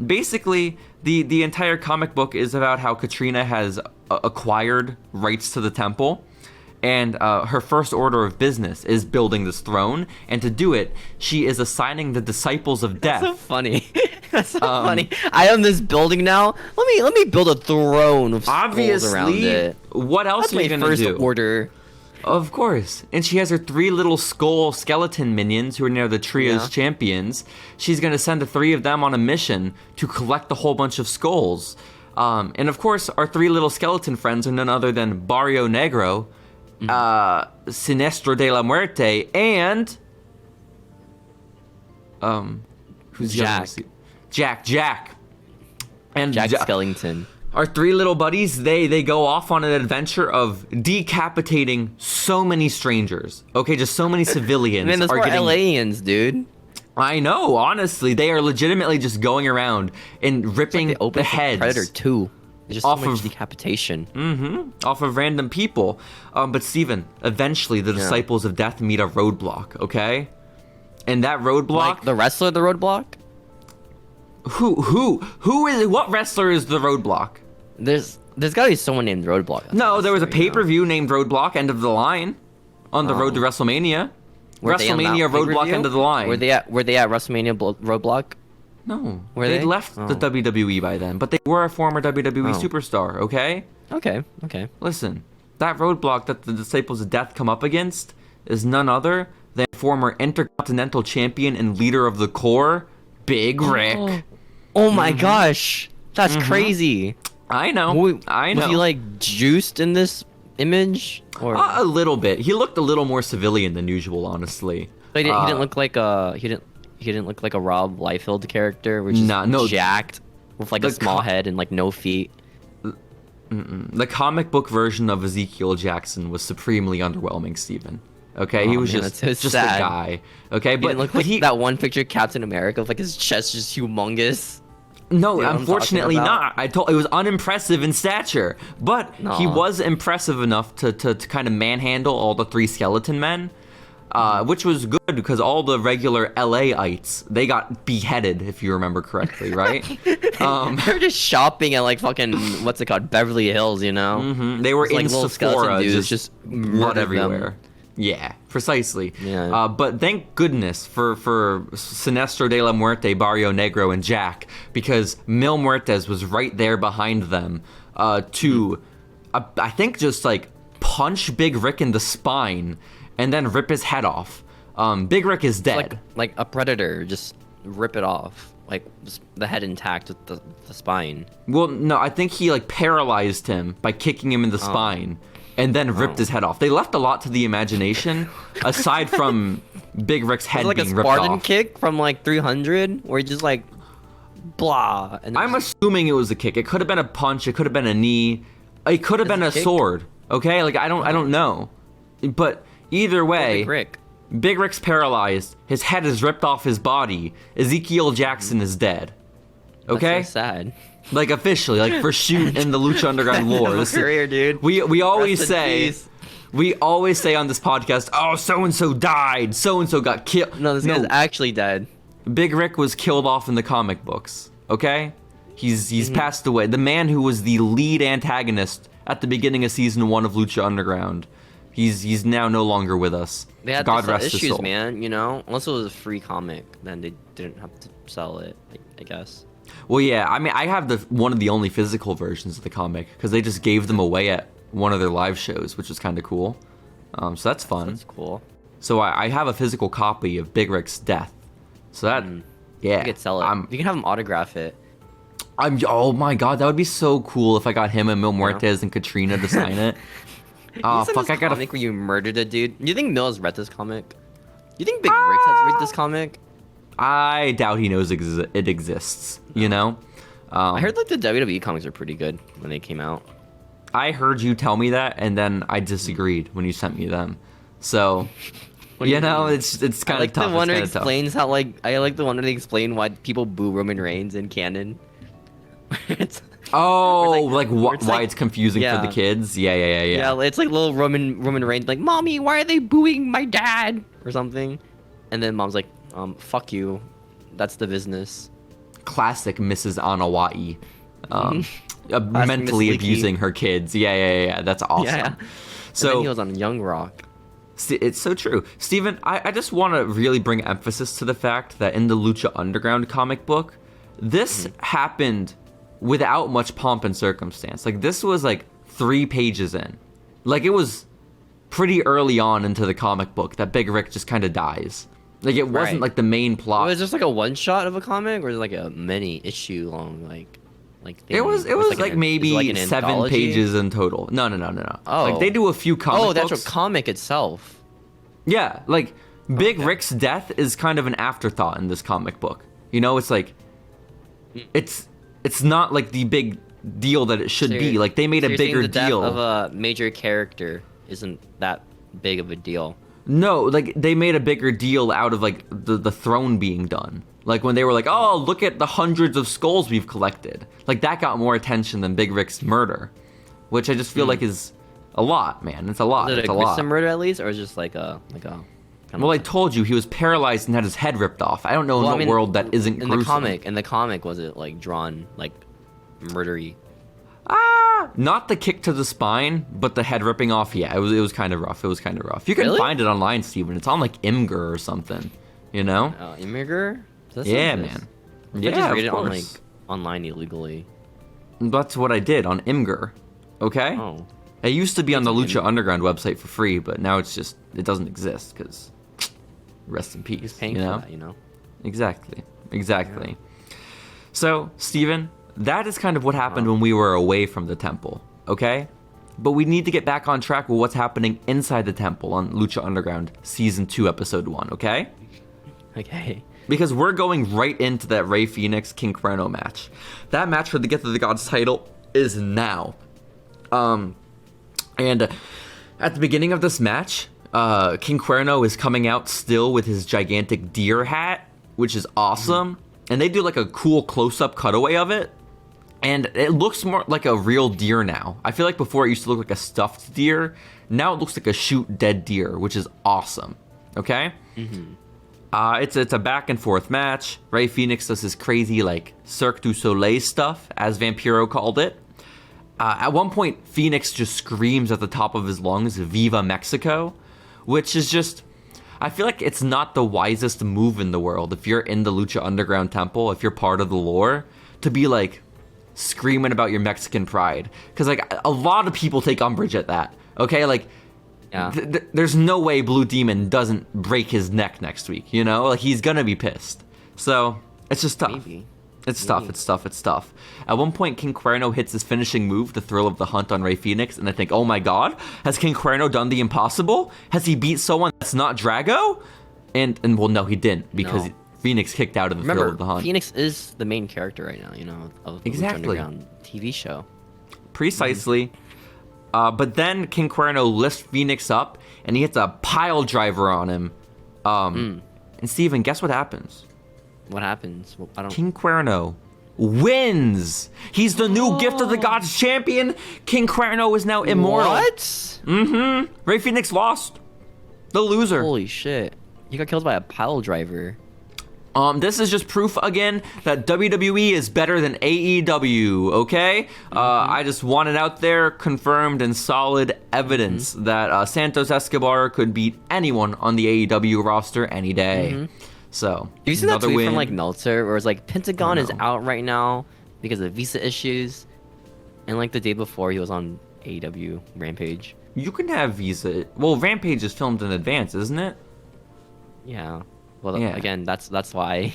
[SPEAKER 1] basically, the entire comic book is about how Katrina has acquired rights to the temple. And her first order of business is building this throne. And to do it, she is assigning the disciples of death.
[SPEAKER 2] That's so funny. That's so funny. I own this building now. Let me build a throne of skulls around it.
[SPEAKER 1] What else are you gonna do?
[SPEAKER 2] That's my first order.
[SPEAKER 1] Of course. And she has her 3 little skull skeleton minions who are now the Trios champions. She's gonna send the 3 of them on a mission to collect a whole bunch of skulls. And of course, our 3 little skeleton friends are none other than Barrio Negro, Sinestro de la Muerte, and who's
[SPEAKER 2] Jack?
[SPEAKER 1] Jack. And
[SPEAKER 2] Jack Skellington.
[SPEAKER 1] Our 3 little buddies, they go off on an adventure of decapitating so many strangers. Okay, just so many civilians.
[SPEAKER 2] Man, those are aliens, dude.
[SPEAKER 1] I know, honestly, they are legitimately just going around and ripping the heads.
[SPEAKER 2] Predator 2. Just
[SPEAKER 1] off
[SPEAKER 2] so much
[SPEAKER 1] of
[SPEAKER 2] decapitation.
[SPEAKER 1] Off of random people. But Steven, eventually the disciples of death meet a roadblock, okay? And that roadblock...
[SPEAKER 2] Like the wrestler of the roadblock?
[SPEAKER 1] What wrestler is the roadblock?
[SPEAKER 2] There's gotta be someone named Roadblock.
[SPEAKER 1] No, there was a pay-per-view named Roadblock, End of the Line, on the road to WrestleMania. WrestleMania Roadblock, End of the Line.
[SPEAKER 2] Were they at WrestleMania Roadblock?
[SPEAKER 1] No, they left the WWE by then, but they were a former WWE superstar, okay?
[SPEAKER 2] Okay.
[SPEAKER 1] Listen, that roadblock that the Disciples of Death come up against is none other than former Intercontinental Champion and leader of the Core, Big Ryck.
[SPEAKER 2] Oh my gosh, that's crazy.
[SPEAKER 1] I know.
[SPEAKER 2] Was he like juiced in this image? Or
[SPEAKER 1] a little bit. He looked a little more civilian than usual, honestly.
[SPEAKER 2] He didn't look like a he didn't look like a Rob Liefeld character, which is jacked with like a small head and like no feet.
[SPEAKER 1] The comic book version of Ezekiel Jackson was supremely underwhelming, Steven. Okay, he was just a guy. Okay,
[SPEAKER 2] but look like that one picture of Captain America, like his chest just humongous.
[SPEAKER 1] No, unfortunately not. It was unimpressive in stature, but he was impressive enough to kind of manhandle all the 3 skeleton men, which was good because all the regular LAites, they got beheaded, if you remember correctly, right?
[SPEAKER 2] They're just shopping at like fucking what's it called, Beverly Hills, you know?
[SPEAKER 1] They were in
[SPEAKER 2] like
[SPEAKER 1] Sephora,
[SPEAKER 2] just
[SPEAKER 1] blood everywhere. Them. Yeah, precisely.
[SPEAKER 2] Yeah.
[SPEAKER 1] But thank goodness for Sinestro de la Muerte, Barrio Negro, and Jack, because Mil Muertes was right there behind them to, I think, just like punch Big Ryck in the spine and then rip his head off. Big Ryck is dead.
[SPEAKER 2] Like a predator, just rip it off, like the head intact with the spine.
[SPEAKER 1] Well, no, I think he like paralyzed him by kicking him in the spine, and then ripped his head off. They left a lot to the imagination, aside from Big Ryck's head
[SPEAKER 2] Like a
[SPEAKER 1] being ripped
[SPEAKER 2] Spartan
[SPEAKER 1] off.
[SPEAKER 2] kick from like 300, where he just like blah. And
[SPEAKER 1] I'm assuming it was a kick. It could have been a punch. It could have been a knee. It could have been a
[SPEAKER 2] kick?
[SPEAKER 1] sword. Okay, like I don't know, but either way,
[SPEAKER 2] Big Ryck.
[SPEAKER 1] Big Ryck's paralyzed. His head is ripped off his body. Ezekiel Jackson is dead. Okay,
[SPEAKER 2] That's so sad.
[SPEAKER 1] like officially, like for shoot in the Lucha Underground lore. This is-
[SPEAKER 2] Career, dude.
[SPEAKER 1] we always
[SPEAKER 2] Rest in
[SPEAKER 1] say.
[SPEAKER 2] peace.
[SPEAKER 1] We always say on this podcast, oh, so-and-so died, so-and-so got killed.
[SPEAKER 2] No, this guy's actually dead.
[SPEAKER 1] Big Ryck was killed off in the comic books, okay? He's passed away. The man who was the lead antagonist at the beginning of Season 1 of Lucha Underground, he's now no longer with us.
[SPEAKER 2] They had
[SPEAKER 1] God
[SPEAKER 2] to sell
[SPEAKER 1] rest his
[SPEAKER 2] issues,
[SPEAKER 1] soul.
[SPEAKER 2] man, you know? Unless it was a free comic, then they didn't have to sell it, I guess.
[SPEAKER 1] Well, yeah, I mean, I have one of the only physical versions of the comic, because they just gave them away at one of their live shows, which was kind of cool. So that's fun.
[SPEAKER 2] That's cool.
[SPEAKER 1] So I have a physical copy of Big Ryck's death. So that, yeah.
[SPEAKER 2] You could sell it. You can have him autograph it.
[SPEAKER 1] Oh my god, that would be so cool if I got him and Mil Muertes and Katrina to sign it. Oh fuck, I gotta.
[SPEAKER 2] Comic where you murdered a dude. Do you think Mil has read this comic? Do you think Big Ryck has read this comic?
[SPEAKER 1] I doubt he knows it exists. You know.
[SPEAKER 2] I heard like the WWE comics are pretty good when they came out.
[SPEAKER 1] I heard you tell me that, and then I disagreed when you sent me them. So, you know, it's kind of tough.
[SPEAKER 2] The one that explains how I like the one where they explain why people boo Roman Reigns in canon.
[SPEAKER 1] Why it's confusing for the kids? Yeah.
[SPEAKER 2] Yeah, it's like little Roman Reigns like, "Mommy, why are they booing my dad?" or something, and then mom's like, fuck you, that's the business."
[SPEAKER 1] Classic Mrs. Anawai. Mentally
[SPEAKER 2] Miss Leaky.
[SPEAKER 1] abusing her kids. Yeah. That's awesome.
[SPEAKER 2] Yeah.
[SPEAKER 1] So
[SPEAKER 2] and then he was on Young Rock.
[SPEAKER 1] It's so true. Steven, I just want to really bring emphasis to the fact that in the Lucha Underground comic book, this happened without much pomp and circumstance. Like, this was like 3 pages in. Like, it was pretty early on into the comic book that Big Ryck just kind of dies. Like, it wasn't like the main plot.
[SPEAKER 2] Was it just like a one shot of a comic, or is it like a many issue long like thing?
[SPEAKER 1] It was like maybe
[SPEAKER 2] like
[SPEAKER 1] 7
[SPEAKER 2] anthology?
[SPEAKER 1] pages in total. No.
[SPEAKER 2] Oh.
[SPEAKER 1] Like, they do a few comic books.
[SPEAKER 2] Oh, that's a comic itself.
[SPEAKER 1] Yeah, like Big Ryck's death is kind of an afterthought in this comic book. You know, it's like it's not like the big deal that it should be. Like, they made a bigger
[SPEAKER 2] the
[SPEAKER 1] deal
[SPEAKER 2] death of a major character isn't that big of a deal.
[SPEAKER 1] No, like they made a bigger deal out of like the throne being done. Like when they were like, "Oh, look at the hundreds of skulls we've collected." Like that got more attention than Big Ryck's murder, which I just feel like is a lot, man. It's a lot.
[SPEAKER 2] Is it
[SPEAKER 1] It's
[SPEAKER 2] a
[SPEAKER 1] a lot.
[SPEAKER 2] gruesome murder at least, or is it just like a
[SPEAKER 1] Well, I told you he was paralyzed and had his head ripped off. I don't know in what world that isn't
[SPEAKER 2] in
[SPEAKER 1] gruesome.
[SPEAKER 2] In the comic, was it like drawn like murdery?
[SPEAKER 1] Not the kick to the spine, but the head ripping off. Yeah, it was kind of rough. You can
[SPEAKER 2] Really?
[SPEAKER 1] find it online, Steven. It's on like Imgur or something. You know?
[SPEAKER 2] Imgur?
[SPEAKER 1] Yeah, man.
[SPEAKER 2] Yeah,
[SPEAKER 1] Yeah,
[SPEAKER 2] just read
[SPEAKER 1] of
[SPEAKER 2] it on
[SPEAKER 1] course.
[SPEAKER 2] like online illegally.
[SPEAKER 1] That's what I did on Imgur. Okay?
[SPEAKER 2] Oh,
[SPEAKER 1] It used to be on the Lucha Underground website for free, but now it doesn't exist because rest in peace.
[SPEAKER 2] he's paying
[SPEAKER 1] you know?
[SPEAKER 2] for that, you know.
[SPEAKER 1] Exactly. So, Steven, that is kind of what happened when we were away from the temple, okay? But we need to get back on track with what's happening inside the temple on Lucha Underground Season 2, Episode 1, okay?
[SPEAKER 2] Okay.
[SPEAKER 1] Because we're going right into that Rey Fenix King Cuerno match. That match for the Get to the Gods title is now. And at the beginning of this match, King Cuerno is coming out still with his gigantic deer hat, which is awesome. And they do like a cool close-up cutaway of it. And it looks more like a real deer now. I feel like before it used to look like a stuffed deer. Now it looks like a shoot dead deer, which is awesome. Okay? It's a back and forth match. Rey Fenix does his crazy like Cirque du Soleil stuff, as Vampiro called it. At one point, Phoenix just screams at the top of his lungs, "Viva Mexico," which is just, I feel like it's not the wisest move in the world if you're in the Lucha Underground temple, if you're part of the lore, to be like screaming about your Mexican pride. Because like a lot of people take umbrage at that. Okay, like
[SPEAKER 2] Yeah.
[SPEAKER 1] there's no way Blue Demon doesn't break his neck next week. You know, like he's gonna be pissed. So it's just tough.
[SPEAKER 2] Maybe.
[SPEAKER 1] It's tough. It's tough. At one point, King Cuerno hits his finishing move, the Thrill of the Hunt on Rey Fenix, and I think, oh my god, has King Cuerno done the impossible? Has he beat someone that's not Drago? And well, no, he didn't, because Phoenix kicked out of the Thrill of the Hunt.
[SPEAKER 2] Phoenix is the main character right now, of the Lucha Underground TV show.
[SPEAKER 1] Precisely. But then King Cuerno lifts Phoenix up, and he hits a pile driver on him. And Steven, guess what happens?
[SPEAKER 2] What happens? Well, I don't...
[SPEAKER 1] King Cuerno wins. He's the new Gift of the Gods champion. King Cuerno is now immortal.
[SPEAKER 2] What?
[SPEAKER 1] Mm-hmm. Rey Fenix lost. The loser.
[SPEAKER 2] Holy shit. He got killed by a pile driver.
[SPEAKER 1] This is just proof again that WWE is better than AEW, okay? I just want it out there, confirmed and solid evidence that Santos Escobar could beat anyone on the AEW roster any day. So,
[SPEAKER 2] you see that tweet from like Meltzer where it's like Pentagon is out right now because of visa issues, and like the day before he was on AEW Rampage.
[SPEAKER 1] You can have visa. Well, Rampage is filmed in advance, isn't it?
[SPEAKER 2] Yeah. Well, again, that's why.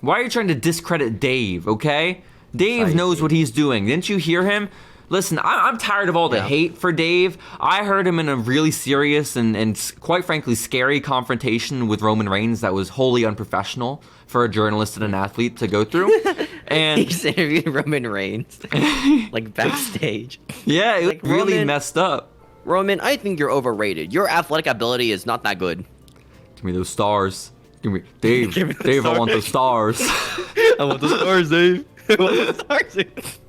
[SPEAKER 1] Why are you trying to discredit Dave? Okay, Dave knows what he's doing. Didn't you hear him? Listen, I'm tired of all the hate for Dave. I heard him in a really serious and quite frankly scary confrontation with Roman Reigns that was wholly unprofessional for a journalist and an athlete to go through. And
[SPEAKER 2] he's interviewed Roman Reigns like backstage.
[SPEAKER 1] Yeah, it
[SPEAKER 2] like,
[SPEAKER 1] really
[SPEAKER 2] Roman,
[SPEAKER 1] messed up.
[SPEAKER 2] Roman, I think you're overrated. Your athletic ability is not that good.
[SPEAKER 1] Give me those stars. Give me Dave. Dave, I want those stars.
[SPEAKER 2] I want the stars, Dave. I want the stars, Dave.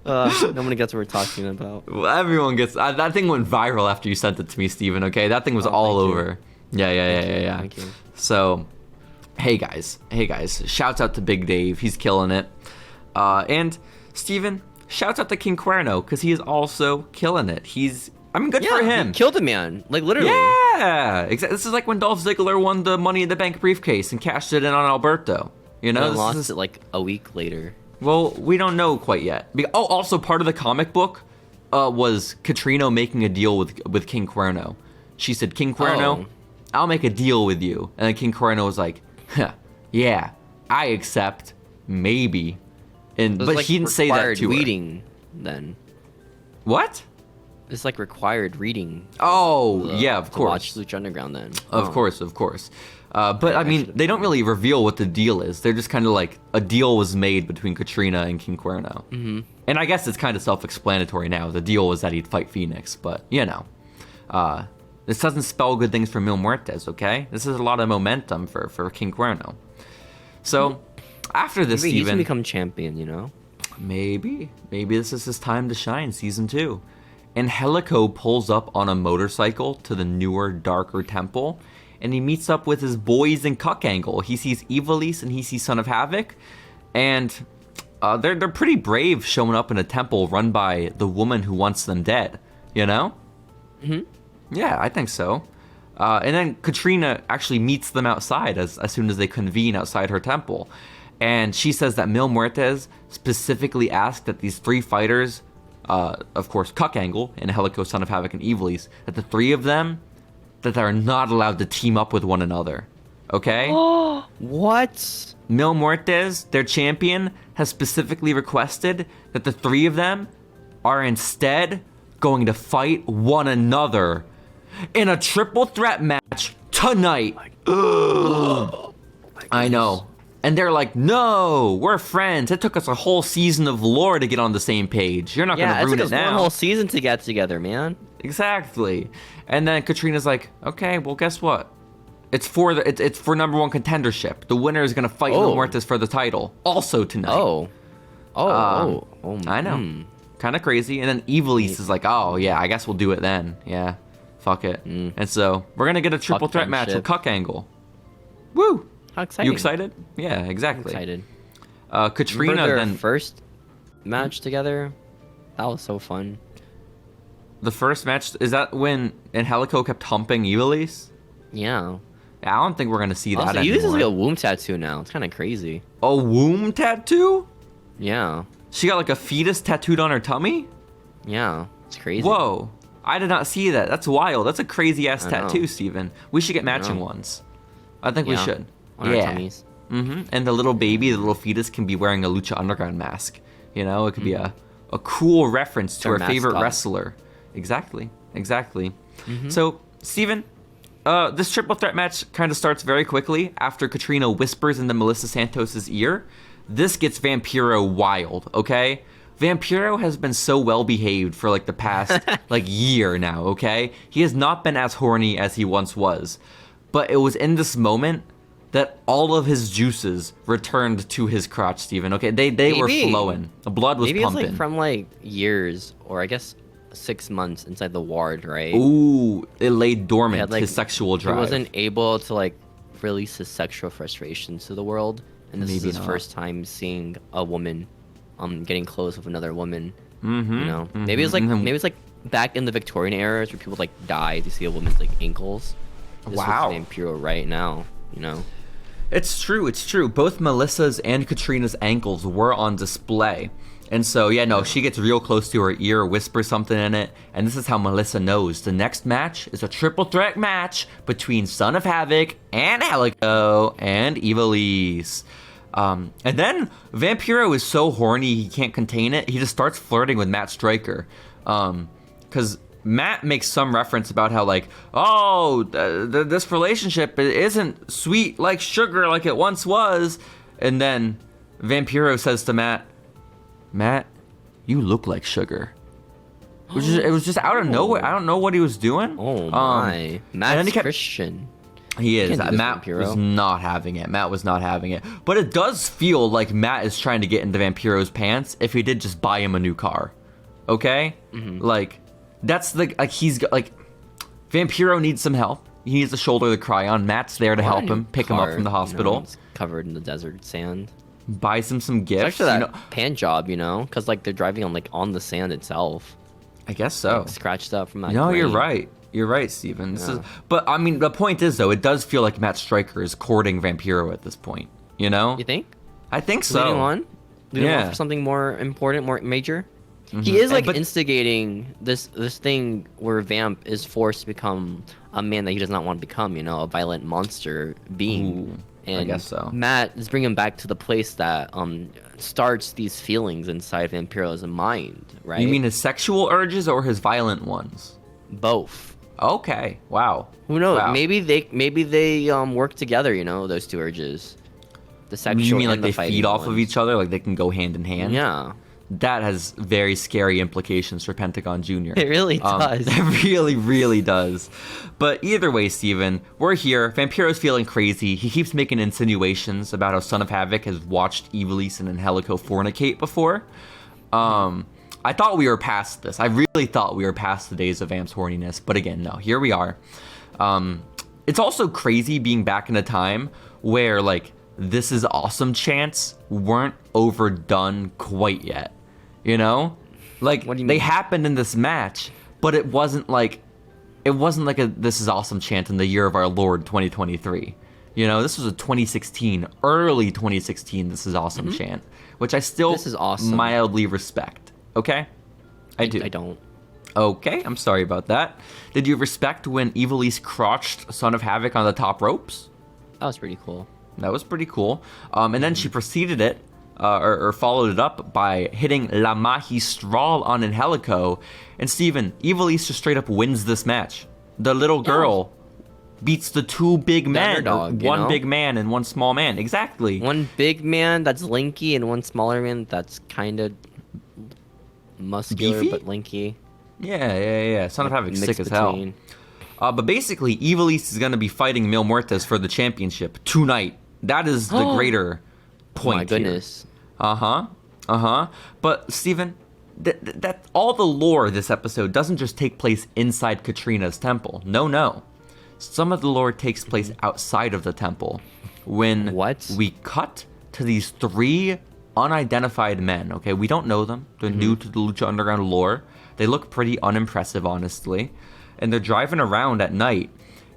[SPEAKER 2] Nobody gets what we're talking about.
[SPEAKER 1] Well, everyone gets. That thing went viral after you sent it to me, Steven, okay? That thing was all over. Yeah.
[SPEAKER 2] Thank you.
[SPEAKER 1] So, hey guys. Shouts out to Big Dave. He's killing it. And, Steven, shouts out to King Cuerno, because he is also killing it. Good for him.
[SPEAKER 2] He killed a man, like literally.
[SPEAKER 1] Yeah, exactly. This is like when Dolph Ziggler won the Money in the Bank briefcase and cashed it in on Alberto. You know,
[SPEAKER 2] and lost it like a week later.
[SPEAKER 1] Well, we don't know quite yet. Also part of the comic book was Catrina making a deal with King Cuerno. She said, King Cuerno, I'll make a deal with you. And then King Cuerno was like, yeah, I accept, maybe. But he didn't say that to
[SPEAKER 2] reading, then.
[SPEAKER 1] What?
[SPEAKER 2] It's like required reading.
[SPEAKER 1] Oh, yeah, of course.
[SPEAKER 2] To watch Lucha Underground then.
[SPEAKER 1] Of course. But I mean, they don't really reveal what the deal is. They're just kind of like a deal was made between Catrina and King Cuerno. And I guess it's kind of self-explanatory now. The deal was that he'd fight Phoenix, but this doesn't spell good things for Mil Muertes, okay? This is a lot of momentum for King Cuerno. So after this,
[SPEAKER 2] maybe he's gonna become champion, you know?
[SPEAKER 1] Maybe this is his time to shine, season 2. Angelico pulls up on a motorcycle to the newer, darker temple, and he meets up with his boys in Cuck Angle. He sees Ivelisse and he sees Son of Havoc, and they're pretty brave showing up in a temple run by the woman who wants them dead, you know? Yeah, I think so. And then Catrina actually meets them outside as soon as they convene outside her temple, and she says that Mil Muertes specifically asked that these 3 fighters, of course, Cuck Angle, Angelico, Son of Havoc, and Ivelisse, that the 3 of them, that they're not allowed to team up with one another. Okay?
[SPEAKER 2] What?
[SPEAKER 1] Mil Muertes, their champion, has specifically requested that the 3 of them are instead going to fight one another in a triple threat match tonight. I know. And they're like, no, we're friends. It took us a whole season of lore to get on the same page. You're not going to ruin it now.
[SPEAKER 2] Yeah, it took us one whole season to get together, man.
[SPEAKER 1] Exactly. And then Catrina's like, okay, well, guess what? It's for number 1 contendership. The winner is going to fight Mil Muertes for the title, also tonight. I know. Kind of crazy. And then Ivelisse is like, oh, yeah, I guess we'll do it then. Yeah, fuck it. And so we're going to get a triple threat match with Cuck Angle. Woo!
[SPEAKER 2] How exciting.
[SPEAKER 1] You excited? Yeah, exactly.
[SPEAKER 2] I'm excited.
[SPEAKER 1] Catrina
[SPEAKER 2] Remember their
[SPEAKER 1] then
[SPEAKER 2] first match together? That was so fun.
[SPEAKER 1] The first match, is that when Angelico kept humping Ivelisse?
[SPEAKER 2] Yeah.
[SPEAKER 1] I don't think we're going to see that anymore.
[SPEAKER 2] Ivelisse has like a womb tattoo now. It's kind of crazy.
[SPEAKER 1] A womb tattoo?
[SPEAKER 2] Yeah.
[SPEAKER 1] She got like a fetus tattooed on her tummy?
[SPEAKER 2] Yeah. It's crazy.
[SPEAKER 1] Whoa. I did not see that. That's wild. That's a crazy ass tattoo, Steven. We should get matching ones. I think we should.
[SPEAKER 2] On our tummies.
[SPEAKER 1] And the little baby, the little fetus, can be wearing a Lucha Underground mask. You know, it could be a cool reference to our favorite wrestler. Exactly. So, Steven, this triple threat match kind of starts very quickly after Katrina whispers into Melissa Santos' ear. This gets Vampiro wild, okay? Vampiro has been so well behaved for like the past like year now, okay? He has not been as horny as he once was. But it was in this moment that all of his juices returned to his crotch, Steven, okay? They were flowing. The blood was pumping.
[SPEAKER 2] Maybe it's like from like years, or I guess 6 months inside the ward, right?
[SPEAKER 1] Ooh, it lay dormant,
[SPEAKER 2] had, like,
[SPEAKER 1] his sexual drive.
[SPEAKER 2] He wasn't able to like release his sexual frustrations to the world. And this is his first time seeing a woman getting close with another woman. You know, maybe it's like back in the Victorian eras where people like die to see a woman's like ankles. This was Vampiro right now, you know.
[SPEAKER 1] It's true. Both Melissa's and Katrina's ankles were on display. And so, she gets real close to her ear, whispers something in it, and this is how Melissa knows. The next match is a triple threat match between Son of Havoc and Helico and Ivelisse. And then Vampiro is so horny he can't contain it. He just starts flirting with Matt Striker. Because Matt makes some reference about how, like, this relationship isn't sweet like sugar like it once was. And then Vampiro says to Matt, you look like sugar. It was just out of nowhere. I don't know what he was doing.
[SPEAKER 2] Oh my. Matt's Christian.
[SPEAKER 1] He is. Matt was not having it. But it does feel like Matt is trying to get into Vampiro's pants if he did just buy him a new car. Okay? Like, that's Vampiro needs some help. He needs a shoulder to cry on. Matt's there to help him, pick him up from the hospital.
[SPEAKER 2] It's covered in the desert sand.
[SPEAKER 1] Buys him some gifts.
[SPEAKER 2] It's actually that pan job, you know? Because, like, they're driving on the sand itself.
[SPEAKER 1] I guess so.
[SPEAKER 2] Like, scratched up from that
[SPEAKER 1] No,
[SPEAKER 2] grain.
[SPEAKER 1] you're right. You're right, Steven. But, I mean, the point is, though, it does feel like Matt Striker is courting Vampiro at this point. You know?
[SPEAKER 2] You think?
[SPEAKER 1] I think so.
[SPEAKER 2] Leading on? Leading on for something more important, more major? He is, like, instigating this thing where Vamp is forced to become a man that he does not want to become, you know? A violent monster being.
[SPEAKER 1] Ooh,
[SPEAKER 2] and
[SPEAKER 1] I guess so.
[SPEAKER 2] Matt is bringing him back to the place that starts these feelings inside Vampiro's mind, right?
[SPEAKER 1] You mean his sexual urges or his violent ones?
[SPEAKER 2] Both.
[SPEAKER 1] Okay. Wow.
[SPEAKER 2] Who knows?
[SPEAKER 1] Wow.
[SPEAKER 2] Maybe they work together. You know, those two urges. The sexual.
[SPEAKER 1] You mean
[SPEAKER 2] and
[SPEAKER 1] like
[SPEAKER 2] the
[SPEAKER 1] they feed off of each other, like they can go hand in hand?
[SPEAKER 2] Yeah.
[SPEAKER 1] That has very scary implications for Pentagon Jr.
[SPEAKER 2] It really does.
[SPEAKER 1] It really, really does. But either way, Steven, we're here. Vampiro's feeling crazy. He keeps making insinuations about how Son of Havoc has watched Ivelisse and Angelico fornicate before. I thought we were past this. I really thought we were past the days of Vamp's horniness. But again, no, here we are. It's also crazy being back in a time where, like, this is awesome chants weren't overdone quite yet. You know? Like,
[SPEAKER 2] what do you
[SPEAKER 1] they
[SPEAKER 2] mean?
[SPEAKER 1] happened in this match, but it wasn't like a this is awesome chant in the year of our Lord 2023. You know, this was a 2016, early 2016 this is awesome chant, which I still
[SPEAKER 2] This is awesome.
[SPEAKER 1] mildly respect. Okay? I do.
[SPEAKER 2] I don't.
[SPEAKER 1] Okay, I'm sorry about that. Did you respect when Ivelisse crotched Son of Havoc on the top ropes?
[SPEAKER 2] That was pretty cool.
[SPEAKER 1] That was pretty cool. And then she preceded it, or followed it up by hitting La Magistral on Angelico. And Steven, Ivelisse just straight up wins this match. The little girl beats the two big men.
[SPEAKER 2] Underdog,
[SPEAKER 1] one big man and one small man. Exactly.
[SPEAKER 2] One big man that's linky and one smaller man that's kind of muscular
[SPEAKER 1] Beefy?
[SPEAKER 2] but linky.
[SPEAKER 1] Yeah. Son of Havoc's sick as
[SPEAKER 2] between.
[SPEAKER 1] hell. But basically, Ivelisse is going to be fighting Mil Muertes for the championship tonight. That is the greater point.
[SPEAKER 2] Oh my goodness.
[SPEAKER 1] Here. But Steven, that all the lore of this episode doesn't just take place inside Katrina's temple. No. Some of the lore takes place outside of the temple. When we cut to these three unidentified men, okay? We don't know them. They're new to the Lucha Underground lore. They look pretty unimpressive, honestly. And they're driving around at night,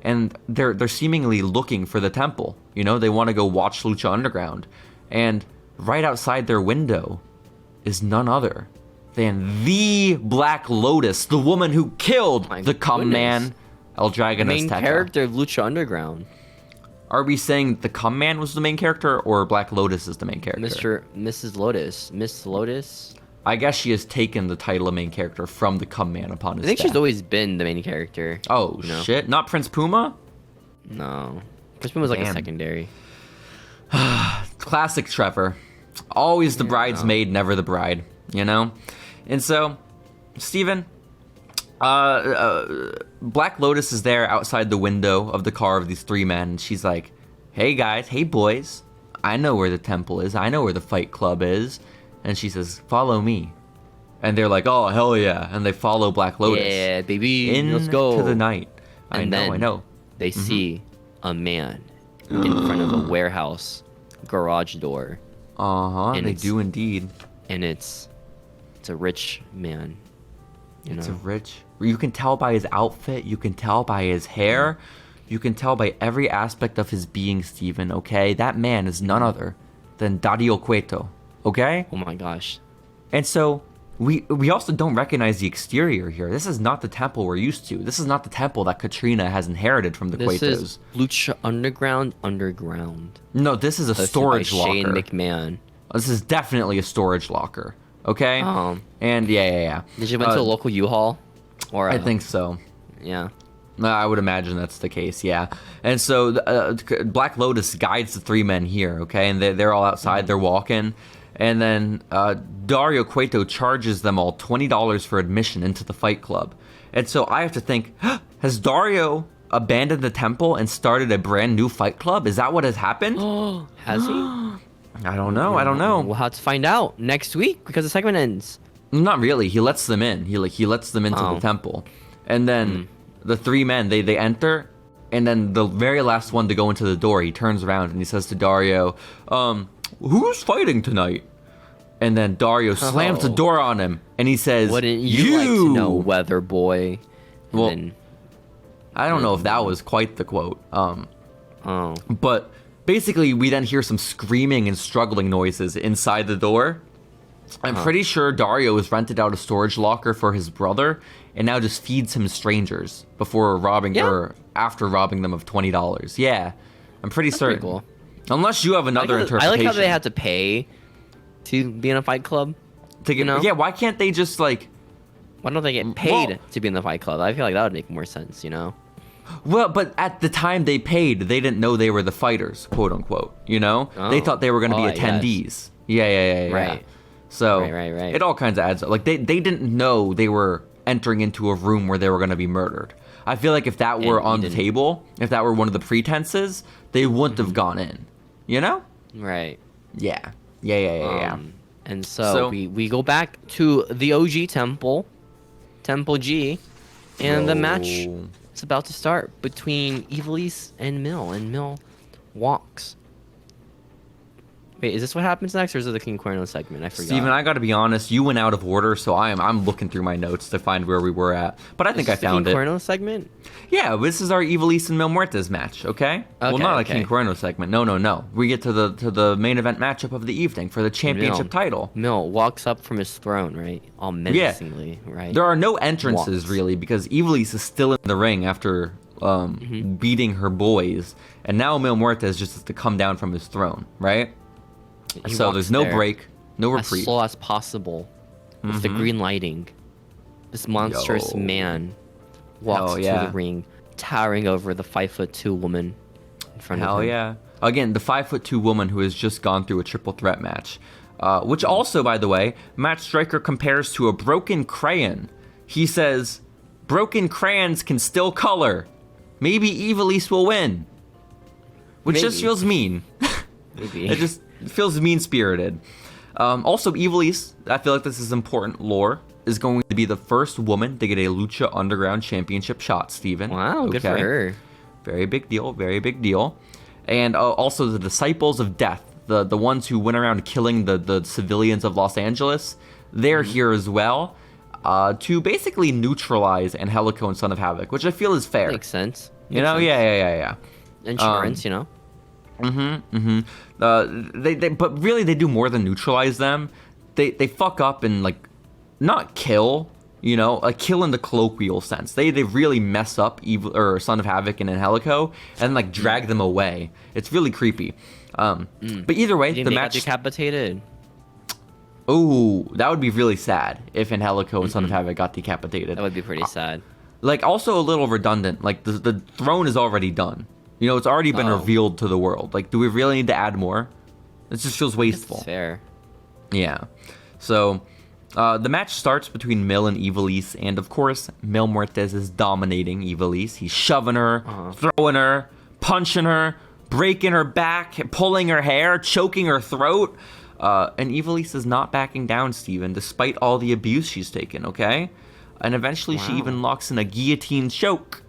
[SPEAKER 1] and they're seemingly looking for the temple. You know, they want to go watch Lucha Underground. And right outside their window is none other than the Black Lotus, the woman who killed the Cum Man, El Dragon
[SPEAKER 2] Main
[SPEAKER 1] Azteca.
[SPEAKER 2] character of Lucha Underground.
[SPEAKER 1] Are we saying the Cum Man was the main character or Black Lotus is the main character?
[SPEAKER 2] Mrs. Lotus. Miss Lotus?
[SPEAKER 1] I guess she has taken the title of main character from the Cum Man upon his
[SPEAKER 2] I think
[SPEAKER 1] death.
[SPEAKER 2] she's always been the main character.
[SPEAKER 1] Oh, shit. Not Prince Puma?
[SPEAKER 2] No. Prince Puma was like a
[SPEAKER 1] Damn.
[SPEAKER 2] secondary.
[SPEAKER 1] Classic Trevor. Always the bridesmaid, never the bride, you know? And so, Steven, Black Lotus is there outside the window of the car of these three men, and she's like, hey guys, hey boys, I know where the temple is, I know where the fight club is. And she says, follow me. And they're like, oh, hell yeah. And they follow Black Lotus.
[SPEAKER 2] Yeah, baby, let's go.
[SPEAKER 1] Into the night.
[SPEAKER 2] And
[SPEAKER 1] I know.
[SPEAKER 2] They see a man in front of a warehouse garage door.
[SPEAKER 1] Uh-huh, they do indeed.
[SPEAKER 2] And it's a rich man.
[SPEAKER 1] It's a rich... You can tell by his outfit. You can tell by his hair. You can tell by every aspect of his being, Steven, okay? That man is none other than Dario Cueto, okay?
[SPEAKER 2] Oh my gosh.
[SPEAKER 1] And so, we also don't recognize the exterior here. This is not the temple we're used to. This is not the temple that Katrina has inherited from the Cuetos.
[SPEAKER 2] This is Lucha Underground.
[SPEAKER 1] No, this is a storage locker.
[SPEAKER 2] Shane McMahon.
[SPEAKER 1] This is definitely a storage locker, okay? And yeah.
[SPEAKER 2] Did you went to a local U-Haul? Or
[SPEAKER 1] I think so.
[SPEAKER 2] Yeah.
[SPEAKER 1] I would imagine that's the case, yeah. And so Black Lotus guides the three men here, okay? And they're all outside, they're walking. And then Dario Cueto charges them all $20 for admission into the fight club. And so I have to think, has Dario abandoned the temple and started a brand new fight club? Is that what has happened?
[SPEAKER 2] Has he?
[SPEAKER 1] I don't know.
[SPEAKER 2] We'll have to find out next week because the segment ends.
[SPEAKER 1] Not really. He lets them in. He lets them into the temple. And then the three men, they enter, and then the very last one to go into the door, he turns around and he says to Dario, who's fighting tonight? And then Dario slams the door on him, and he says,
[SPEAKER 2] wouldn't you like to know, weather boy? And
[SPEAKER 1] well,
[SPEAKER 2] then,
[SPEAKER 1] I don't know if that was quite the quote. But basically, we then hear some screaming and struggling noises inside the door. I'm pretty sure Dario has rented out a storage locker for his brother and now just feeds him strangers before robbing or after robbing them of $20. Yeah, I'm pretty certain.
[SPEAKER 2] Pretty cool.
[SPEAKER 1] Unless you have another interpretation.
[SPEAKER 2] I like how they had to pay to be in a fight club.
[SPEAKER 1] Yeah, why can't they just like...
[SPEAKER 2] Why don't they get paid to be in the fight club? I feel like that would make more sense, you know?
[SPEAKER 1] Well, but at the time they paid, they didn't know they were the fighters, quote unquote, you know? They thought they were going to be attendees. Yeah.
[SPEAKER 2] Right.
[SPEAKER 1] So
[SPEAKER 2] right.
[SPEAKER 1] It all kinds of adds up. Like they didn't know they were entering into a room where they were going to be murdered. I feel like if that were on the table, if that were one of the pretenses, they wouldn't have gone in. You know?
[SPEAKER 2] Right.
[SPEAKER 1] Yeah.
[SPEAKER 2] And so we go back to the OG temple, Temple G, and the match is about to start between Ivelisse and Mil. And Mil walks. Wait, is this what happens next, or is it the King Cuerno segment? I forgot.
[SPEAKER 1] Steven, I gotta be honest, you went out of order, so I'm looking through my notes to find where we were at. But I think I found it.
[SPEAKER 2] The King Cuerno segment?
[SPEAKER 1] Yeah, this is our Ivelisse and Mil Muertes match, okay? Well, not a King Cuerno segment. No. We get to the main event matchup of the evening for the championship title.
[SPEAKER 2] Mil walks up from his throne, right? All menacingly, right?
[SPEAKER 1] There are no entrances, really, because Ivelisse is still in the ring after beating her boys. And now Mil Muertes just has to come down from his throne, right? So there's no break, no reprieve.
[SPEAKER 2] As slow as possible with the green lighting. This monstrous man walks to the ring, towering over the 5'2" woman in front of him.
[SPEAKER 1] Hell yeah. Again, the 5'2" woman who has just gone through a triple threat match. Which also, by the way, Matt Striker compares to a broken crayon. He says, broken crayons can still color. Maybe Ivelisse will win. Which just feels mean.
[SPEAKER 2] Maybe.
[SPEAKER 1] It just feels mean-spirited. Also, Ivelisse, I feel like this is important lore, is going to be the first woman to get a Lucha Underground Championship shot, Steven.
[SPEAKER 2] Wow, good for her.
[SPEAKER 1] Very big deal. And also the Disciples of Death, the ones who went around killing the civilians of Los Angeles, they're here as well to basically neutralize Angelico and Son of Havoc, which I feel is fair.
[SPEAKER 2] Makes sense.
[SPEAKER 1] Yeah.
[SPEAKER 2] Insurance, you know?
[SPEAKER 1] But really they do more than neutralize them. They fuck up and like not kill, You know, a kill in the colloquial sense. They really mess up Evil or Son of Havoc and Angelico and like drag them away. It's really creepy. But either way, the match
[SPEAKER 2] got decapitated.
[SPEAKER 1] Oh, that would be really sad if Angelico and Son of Havoc got decapitated.
[SPEAKER 2] That would be pretty sad.
[SPEAKER 1] Like, also a little redundant. Like, the throne is already done. You know, it's already been revealed to the world. Like, do we really need to add more? It just feels wasteful.
[SPEAKER 2] That's fair.
[SPEAKER 1] Yeah. So, the match starts between Mil and Ivelisse, and of course, Mil Muertes is dominating Ivelisse. He's shoving her, throwing her, punching her, breaking her back, pulling her hair, choking her throat. And Ivelisse is not backing down, Steven, despite all the abuse she's taken, okay? And eventually she even locks in a guillotine choke.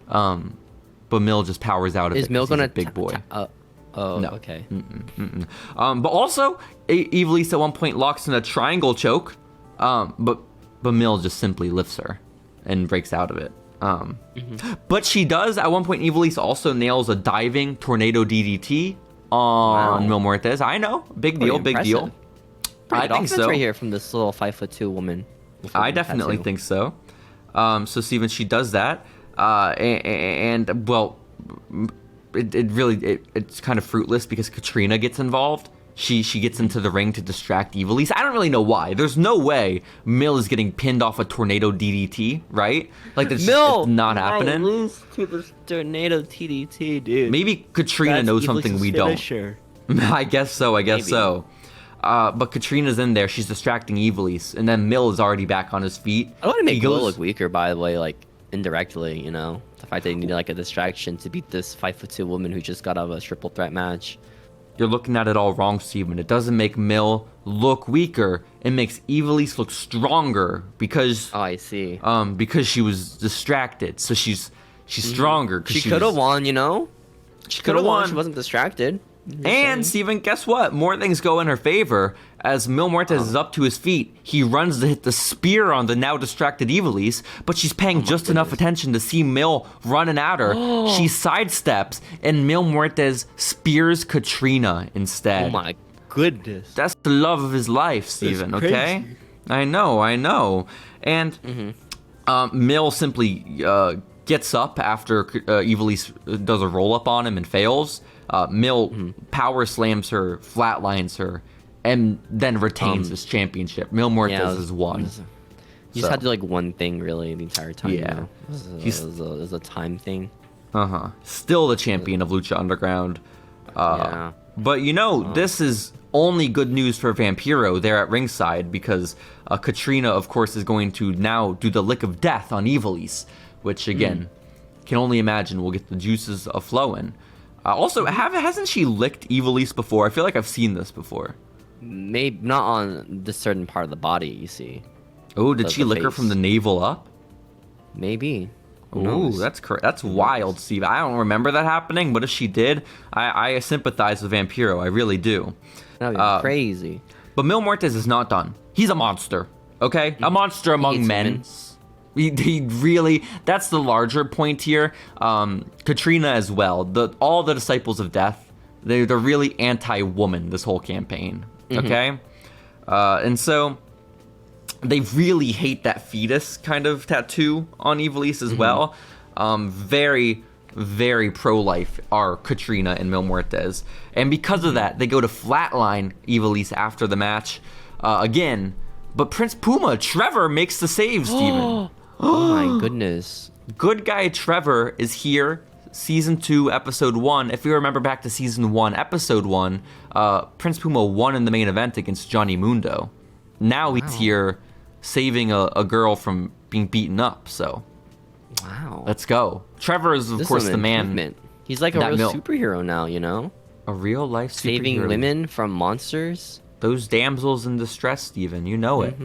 [SPEAKER 1] But Mil just powers out of it.
[SPEAKER 2] Is Mil gonna
[SPEAKER 1] big boy?
[SPEAKER 2] no. Okay.
[SPEAKER 1] But also, Ivelisse at one point locks in a triangle choke. But Mil just simply lifts her and breaks out of it. But she does, at one point, Ivelisse also nails a diving tornado DDT on Mil Muertes. I know. Big deal, big deal.
[SPEAKER 2] I think so. Right here from this little 5'2" woman.
[SPEAKER 1] I definitely think so. So Steven, she does that. And well, it's kind of fruitless because Katrina gets involved. She gets into the ring to distract Ivelisse. I don't really know why. There's no way Mil is getting pinned off a tornado DDT, right? Like, that's just not happening.
[SPEAKER 2] Lose to the tornado DDT, dude.
[SPEAKER 1] Maybe Katrina knows something we don't. I guess so. But Katrina's in there. She's distracting Ivelisse, and then Mil is already back on his feet.
[SPEAKER 2] I want to make Mil look weaker, by the way, like indirectly. You know, the fact that he needed like a distraction to beat this 5'2" woman who just got out of a triple threat match.
[SPEAKER 1] You're looking at it all wrong, Steven. It doesn't make Mil look weaker. It makes Ivelisse look stronger because
[SPEAKER 2] I see.
[SPEAKER 1] Because she was distracted, so she's stronger.
[SPEAKER 2] She could have won, you know. She could have won. She wasn't distracted.
[SPEAKER 1] And Steven, guess what? More things go in her favor. As Mil Muertes is up to his feet, he runs to hit the spear on the now distracted Ivelisse, but she's paying just enough attention to see Mil running at her. She sidesteps, and Mil Muertes spears Katrina instead.
[SPEAKER 2] Oh my goodness.
[SPEAKER 1] That's the love of his life, Steven, okay? I know. And Mil simply gets up after Ivelisse does a roll-up on him and fails. Mil power slams her, flatlines her, and then retains his championship. Mil Muertes has won.
[SPEAKER 2] He just had to do like one thing really the entire time.
[SPEAKER 1] Yeah.
[SPEAKER 2] It was a time thing.
[SPEAKER 1] Still the champion of Lucha Underground. But you know, this is only good news for Vampiro there at ringside because Katrina, of course, is going to now do the lick of death on Ivelisse, which again, can only imagine will get the juices flowing. Also, hasn't she licked Ivelisse before? I feel like I've seen this before.
[SPEAKER 2] Maybe not on this certain part of the body, you see.
[SPEAKER 1] Oh, did she lick her from the navel up?
[SPEAKER 2] Maybe.
[SPEAKER 1] Ooh, that's wild, Steve. I don't remember that happening, but if she did, I sympathize with Vampiro. I really do.
[SPEAKER 2] That would be crazy.
[SPEAKER 1] But Mil Muertes is not done. He's a monster, okay? A monster among men. He really, that's the larger point here. Katrina as well. All the Disciples of Death, they're really anti-woman this whole campaign, okay? And so they really hate that fetus kind of tattoo on Ivelisse as well. Very, very pro-life are Katrina and Mil Muertes. And because of that, they go to flatline Ivelisse after the match again. But Prince Puma, Trevor, makes the save, Steven.
[SPEAKER 2] Oh my goodness.
[SPEAKER 1] Good guy Trevor is here. Season 2, Episode 1. If you remember back to Season 1, Episode 1, Prince Puma won in the main event against Johnny Mundo. Now he's here saving a girl from being beaten up, so.
[SPEAKER 2] Wow.
[SPEAKER 1] Let's go. Trevor is, of course, the man.
[SPEAKER 2] He's like a real superhero now, you know?
[SPEAKER 1] A real-life superhero.
[SPEAKER 2] Saving women from monsters.
[SPEAKER 1] Those damsels in distress, Steven. You know it.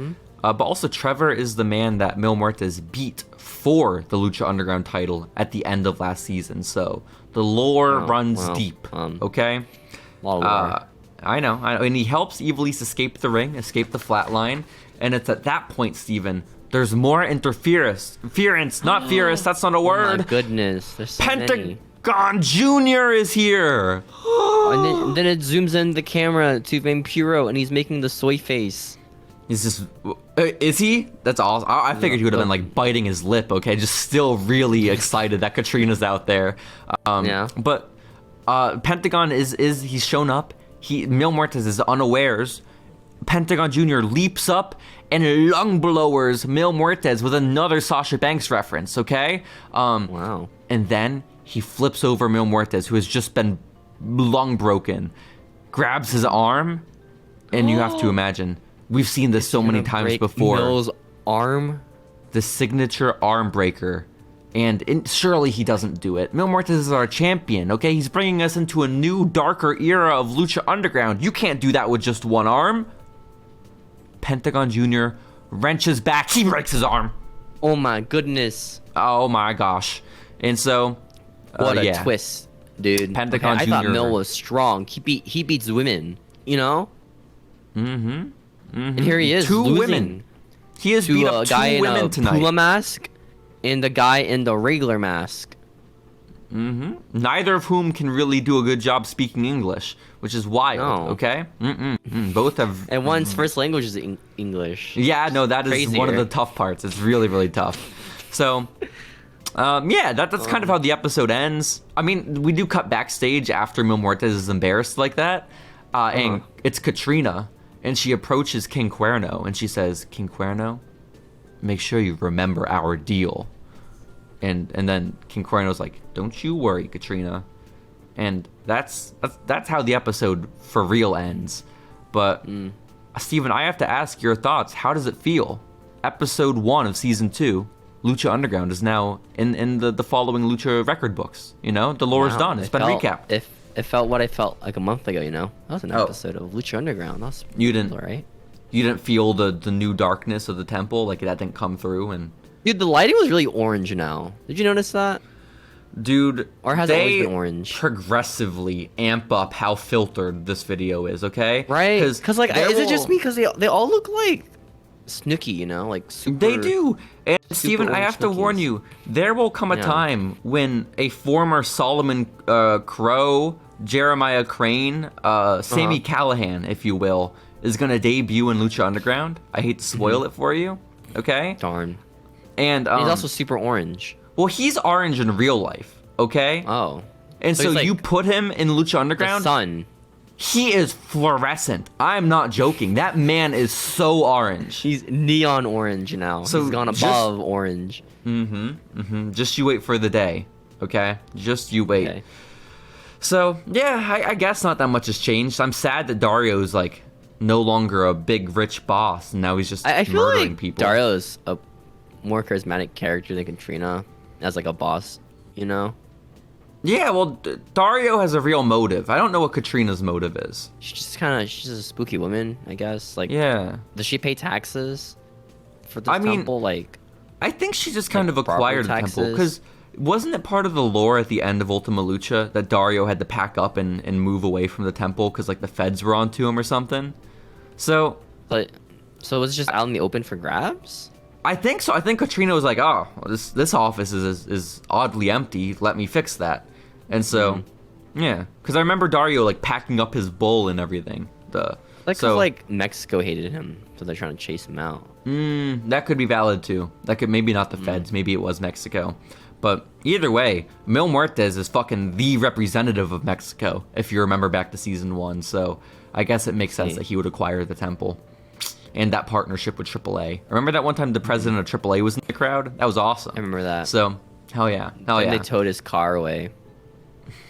[SPEAKER 1] But also, Trevor is the man that Mil Muertes beat for the Lucha Underground title at the end of last season. So the lore runs deep, okay?
[SPEAKER 2] A lot of lore.
[SPEAKER 1] I know. And he helps Ivelisse escape the ring, escape the flatline. And it's at that point, Steven, there's more interference. Not fierce, that's not a word.
[SPEAKER 2] Oh my goodness, there's so many.
[SPEAKER 1] Pentagon Jr. is here.
[SPEAKER 2] And then it zooms in the camera to Vampiro, and he's making the soy face.
[SPEAKER 1] Is he? That's awesome. I figured he would have been like biting his lip. Okay, just still really excited that Katrina's out there.
[SPEAKER 2] Yeah.
[SPEAKER 1] But Pentagon he's shown up. Mil Muertes is unawares. Pentagon Jr. leaps up and lung blowers Mil Muertes with another Sasha Banks reference. Okay.
[SPEAKER 2] Wow.
[SPEAKER 1] And then he flips over Mil Muertes, who has just been lung broken, grabs his arm, and you have to imagine. We've seen this so many times before.
[SPEAKER 2] Mil's arm?
[SPEAKER 1] The signature arm breaker. And surely he doesn't do it. Mil Muertes is our champion, okay? He's bringing us into a new, darker era of Lucha Underground. You can't do that with just one arm. Pentagon Jr. wrenches back. He breaks his arm.
[SPEAKER 2] Oh my goodness.
[SPEAKER 1] Oh my gosh. And so...
[SPEAKER 2] what a twist, dude.
[SPEAKER 1] Pentagon
[SPEAKER 2] I
[SPEAKER 1] Jr.
[SPEAKER 2] thought Mil was strong. He beats women, you know?
[SPEAKER 1] Mm-hmm.
[SPEAKER 2] And here he is,
[SPEAKER 1] two
[SPEAKER 2] losing
[SPEAKER 1] women. He has beat up two women tonight.
[SPEAKER 2] Puma mask and the guy in the regular mask.
[SPEAKER 1] Mm-hmm. Neither of whom can really do a good job speaking English, which is wild.
[SPEAKER 2] No.
[SPEAKER 1] Okay. Both have.
[SPEAKER 2] And one's first language is English.
[SPEAKER 1] Yeah, no, that is
[SPEAKER 2] Crazier.
[SPEAKER 1] one of the tough parts. It's really, really tough. So, that's kind of how the episode ends. I mean, we do cut backstage after Mil Muertes is embarrassed like that, and it's Katrina. And she approaches King Cuerno, and she says, "King Cuerno, make sure you remember our deal." And then King Cuerno's like, "Don't you worry, Katrina." And that's how the episode for real ends. But Steven, I have to ask your thoughts. How does it feel? Episode 1 of season 2, Lucha Underground, is now in the following Lucha record books. You know, the lore is done. It's been recapped.
[SPEAKER 2] It felt what I felt like a month ago, you know? That was an episode of Lucha Underground. That was
[SPEAKER 1] You didn't,
[SPEAKER 2] cool, right?
[SPEAKER 1] You didn't feel the new darkness of the temple? Like, that didn't come through? And
[SPEAKER 2] Dude, the lighting was really orange now. Did you notice that?
[SPEAKER 1] Dude,
[SPEAKER 2] or has it always been orange?
[SPEAKER 1] Progressively amp up how filtered this video is, okay?
[SPEAKER 2] Right? Because, like, is it just me? Because they all look like Snooki, you know? Like, super...
[SPEAKER 1] They do. And, Steven, I have to warn you, there will come a time when a former Solomon Crow, Jeremiah Crane, Sammy Callahan, if you will, is going to debut in Lucha Underground. I hate to spoil it for you, okay?
[SPEAKER 2] Darn.
[SPEAKER 1] And
[SPEAKER 2] he's also super orange.
[SPEAKER 1] Well, he's orange in real life, okay?
[SPEAKER 2] Oh.
[SPEAKER 1] And so like, you put him in Lucha Underground.
[SPEAKER 2] The sun.
[SPEAKER 1] He is fluorescent. I'm not joking. That man is so orange.
[SPEAKER 2] He's neon orange now. So he's gone above orange.
[SPEAKER 1] Just you wait for the day, okay? Just you wait. Okay. So, yeah, I guess not that much has changed. I'm sad that Dario's, like, no longer a big, rich boss, and now he's just murdering like people.
[SPEAKER 2] Dario's a more charismatic character than Katrina as, like, a boss, you know?
[SPEAKER 1] Yeah, well, Dario has a real motive. I don't know what Katrina's motive is.
[SPEAKER 2] She's a spooky woman, I guess. Like,
[SPEAKER 1] yeah.
[SPEAKER 2] Does she pay taxes for the temple? Like,
[SPEAKER 1] I think she just kind of acquired the temple, because wasn't it part of the lore at the end of Ultima Lucha that Dario had to pack up and move away from the temple because, like, the feds were onto him or something? So
[SPEAKER 2] was it just out in the open for grabs?
[SPEAKER 1] I think so. I think Katrina was like, "Oh, this office is oddly empty. Let me fix that." And so, yeah, because I remember Dario, like, packing up his bull and everything.
[SPEAKER 2] Like Mexico hated him, so they're trying to chase him out.
[SPEAKER 1] That could be valid too. That could maybe not the feds. Maybe it was Mexico. But either way, Mil Muertes is fucking the representative of Mexico, if you remember back to season 1. So I guess it makes sense that he would acquire the temple. And that partnership with AAA. Remember that one time the president of AAA was in the crowd? That was awesome.
[SPEAKER 2] I remember that.
[SPEAKER 1] So, hell yeah.
[SPEAKER 2] And they towed his car away.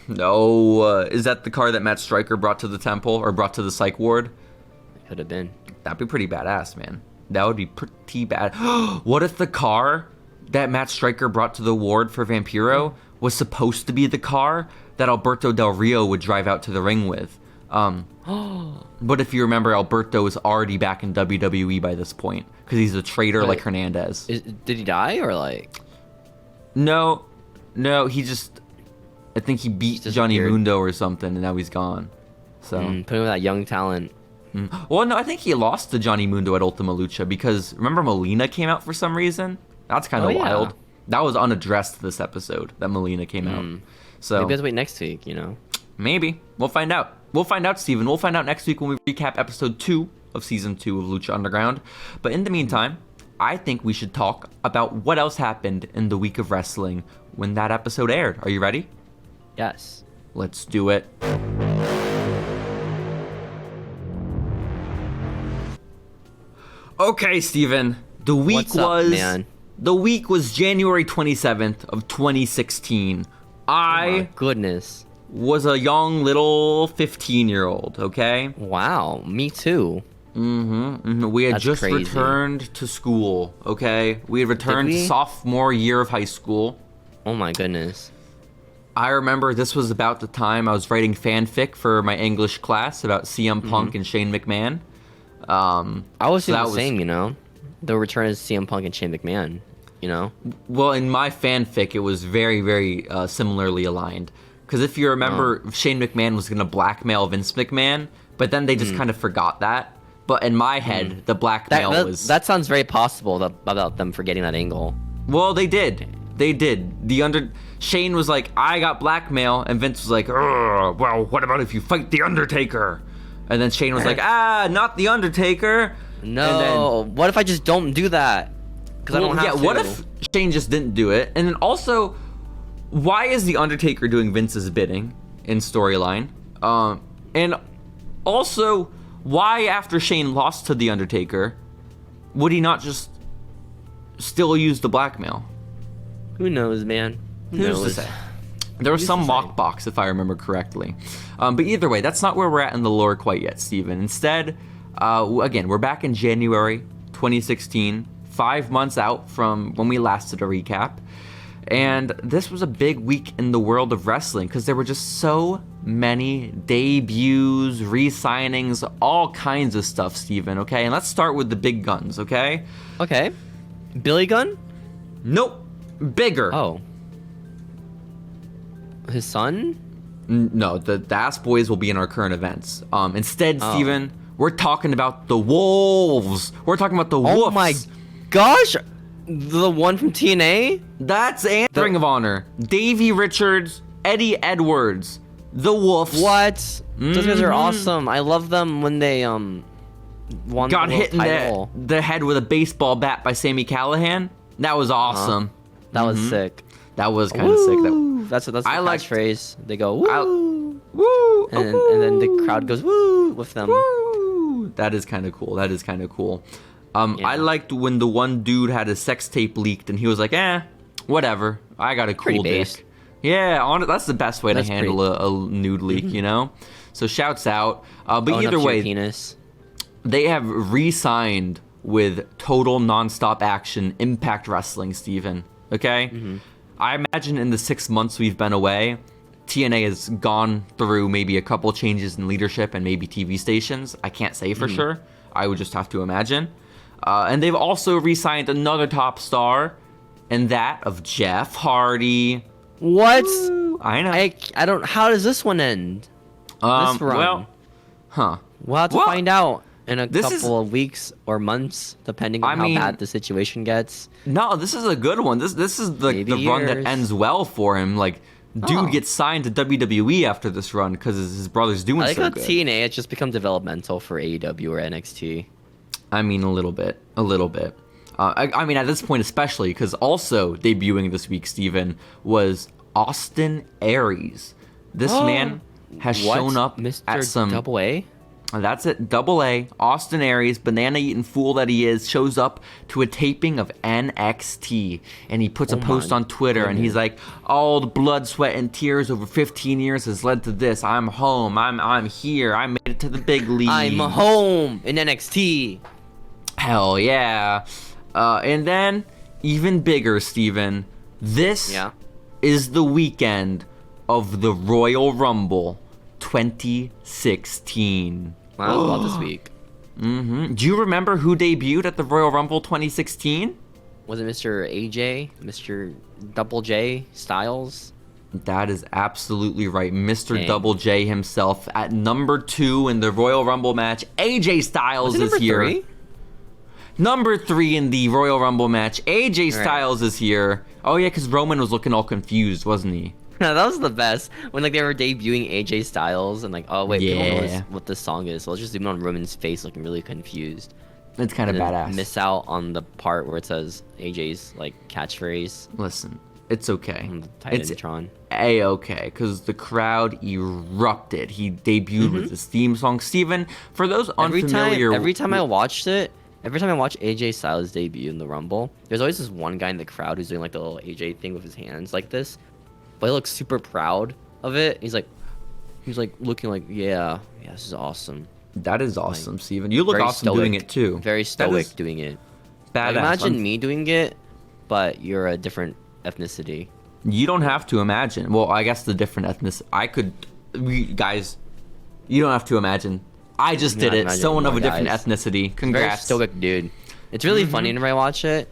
[SPEAKER 1] No, is that the car that Matt Stryker brought to the temple, or brought to the psych ward?
[SPEAKER 2] It could have been.
[SPEAKER 1] That'd be pretty badass, man. That would be pretty bad. What if the car that Matt Stryker brought to the ward for Vampiro was supposed to be the car that Alberto Del Rio would drive out to the ring with? But if you remember, Alberto is already back in WWE by this point, because he's a traitor like Hernandez.
[SPEAKER 2] Did he die, or like?
[SPEAKER 1] No, he just... I think he beat Johnny Mundo or something, and now he's gone. So
[SPEAKER 2] put him with that young talent.
[SPEAKER 1] Well, no, I think he lost to Johnny Mundo at Ultima Lucha, because remember Molina came out for some reason? That's kind of wild. Yeah. That was unaddressed this episode, that Molina came out. So
[SPEAKER 2] maybe let's wait next week, you know?
[SPEAKER 1] Maybe. We'll find out. We'll find out, Steven. We'll find out next week when we recap episode 2 of season 2 of Lucha Underground. But in the meantime, I think we should talk about what else happened in the week of wrestling when that episode aired. Are you ready?
[SPEAKER 2] Yes.
[SPEAKER 1] Let's do it. Okay, Steven. The week The week was January 27th of 2016.
[SPEAKER 2] Oh my goodness.
[SPEAKER 1] Was a young little 15-year-old, okay?
[SPEAKER 2] Wow, me too.
[SPEAKER 1] We had just returned to school, okay? We had returned to sophomore year of high school.
[SPEAKER 2] Oh my goodness.
[SPEAKER 1] I remember this was about the time I was writing fanfic for my English class about CM Punk and Shane McMahon.
[SPEAKER 2] I was doing the same, you know? The return of CM Punk and Shane McMahon, you know?
[SPEAKER 1] Well, in my fanfic, it was very, very similarly aligned. Because if you remember, Shane McMahon was going to blackmail Vince McMahon, but then they just kind of forgot that. But in my head, the blackmail was...
[SPEAKER 2] That sounds very possible about them forgetting that angle.
[SPEAKER 1] Well, they did. They did. Shane was like, I got blackmail, and Vince was like, well, what about if you fight The Undertaker? And then Shane was like, not The Undertaker.
[SPEAKER 2] No, what if I just don't do that? Because I don't have to.
[SPEAKER 1] What if Shane just didn't do it? And then also, why is The Undertaker doing Vince's bidding in storyline? And also, why after Shane lost to The Undertaker, would he not just still use the blackmail?
[SPEAKER 2] Who knows, man?
[SPEAKER 1] Who's to say? There was some lockbox, if I remember correctly. But either way, that's not where we're at in the lore quite yet, Steven. Instead, again, we're back in January 2016, 5 months out from when we last did a recap. And this was a big week in the world of wrestling because there were just so many debuts, re-signings, all kinds of stuff, Steven, okay? And let's start with the big guns, okay?
[SPEAKER 2] Okay. Billy Gunn?
[SPEAKER 1] Nope. Bigger.
[SPEAKER 2] Oh. His son?
[SPEAKER 1] No, the Ass Boys will be in our current events. Instead, Steven, we're talking about the Wolves. We're talking about the Wolves.
[SPEAKER 2] Oh my gosh! The one from TNA?
[SPEAKER 1] That's Ring of Honor. Davey Richards, Eddie Edwards, the Wolves.
[SPEAKER 2] What? Those guys are awesome. I love them when they won
[SPEAKER 1] got
[SPEAKER 2] the
[SPEAKER 1] hit in
[SPEAKER 2] title.
[SPEAKER 1] the head with a baseball bat by Sami Callihan. That was awesome.
[SPEAKER 2] That was sick.
[SPEAKER 1] That was kind of sick.
[SPEAKER 2] That's the catchphrase. They go woo,
[SPEAKER 1] woo,
[SPEAKER 2] and then the crowd goes woo with them.
[SPEAKER 1] Woo. That is kind of cool. I liked when the one dude had his sex tape leaked and he was like, whatever. I got a cool dick. Yeah, that's the best way to handle a nude leak, you know? So shouts out. But either way,
[SPEAKER 2] penis.
[SPEAKER 1] They have re-signed with Total Nonstop Action Impact Wrestling, Steven. Okay? I imagine in the 6 months we've been away, TNA has gone through maybe a couple changes in leadership and maybe TV stations. I can't say for sure. I would just have to imagine. And they've also re-signed another top star, and that of Jeff Hardy.
[SPEAKER 2] What?
[SPEAKER 1] Woo, I know.
[SPEAKER 2] I don't. How does this one end? This run. We'll have to find out in a couple of weeks or months, depending on how bad the situation gets.
[SPEAKER 1] No, this is a good one. This is the run that ends well for him. Like, dude gets signed to WWE after this run because his brother's doing so good.
[SPEAKER 2] I think TNA, it's just become developmental for AEW or NXT.
[SPEAKER 1] I mean, a little bit. I mean, at this point especially, because also debuting this week, Steven, was Austin Aries. This man has shown up at some...
[SPEAKER 2] Double A?
[SPEAKER 1] That's it, Double A. Austin Aries, banana-eating fool that he is, shows up to a taping of NXT. And he puts a post on Twitter, and he's like, all the blood, sweat, and tears over 15 years has led to this. I'm home. I'm here. I made it to the big league.
[SPEAKER 2] I'm home in NXT.
[SPEAKER 1] Hell yeah. And then, even bigger, Steven, this is the weekend of the Royal Rumble 2016.
[SPEAKER 2] Wow, I love this week.
[SPEAKER 1] Do you remember who debuted at the Royal Rumble 2016?
[SPEAKER 2] Was it Mr. AJ? Mr. Double J Styles?
[SPEAKER 1] That is absolutely right. Mr. Double J himself at number 2 in the Royal Rumble match. AJ Styles is here.
[SPEAKER 2] 3?
[SPEAKER 1] Number 3 in the Royal Rumble match. AJ Styles is here. Oh yeah, because Roman was looking all confused, wasn't he?
[SPEAKER 2] That was the best when like they were debuting AJ Styles and like, oh wait, people know
[SPEAKER 1] Yeah.
[SPEAKER 2] what this song is. So let's just zoom in on Roman's face looking really confused.
[SPEAKER 1] It's kind of
[SPEAKER 2] And then
[SPEAKER 1] badass.
[SPEAKER 2] miss out on the part where it says AJ's like catchphrase
[SPEAKER 1] Listen, it's okay.
[SPEAKER 2] on the
[SPEAKER 1] It's
[SPEAKER 2] Titantron.
[SPEAKER 1] A-okay, because the crowd erupted. He debuted with his theme song. Steven, for those unfamiliar...
[SPEAKER 2] Every time I watch AJ Styles debut in the Rumble, there's always this one guy in the crowd who's doing like the little AJ thing with his hands like this, but he looks super proud of it. He's like looking like, yeah, this is awesome.
[SPEAKER 1] That is awesome, Steven. You look
[SPEAKER 2] Very
[SPEAKER 1] awesome
[SPEAKER 2] stoic.
[SPEAKER 1] doing it too.
[SPEAKER 2] Very
[SPEAKER 1] That
[SPEAKER 2] stoic
[SPEAKER 1] is
[SPEAKER 2] doing it.
[SPEAKER 1] Badass.
[SPEAKER 2] Like, imagine me doing it, but you're a different ethnicity.
[SPEAKER 1] You don't have to imagine. Well, I guess the different ethnicity. Guys, you don't have to imagine. I just did
[SPEAKER 2] not
[SPEAKER 1] it.
[SPEAKER 2] imagine
[SPEAKER 1] Someone of a
[SPEAKER 2] anymore,
[SPEAKER 1] different
[SPEAKER 2] guys.
[SPEAKER 1] ethnicity.
[SPEAKER 2] Very
[SPEAKER 1] Congrats.
[SPEAKER 2] stoic dude. It's really funny whenever I watch it.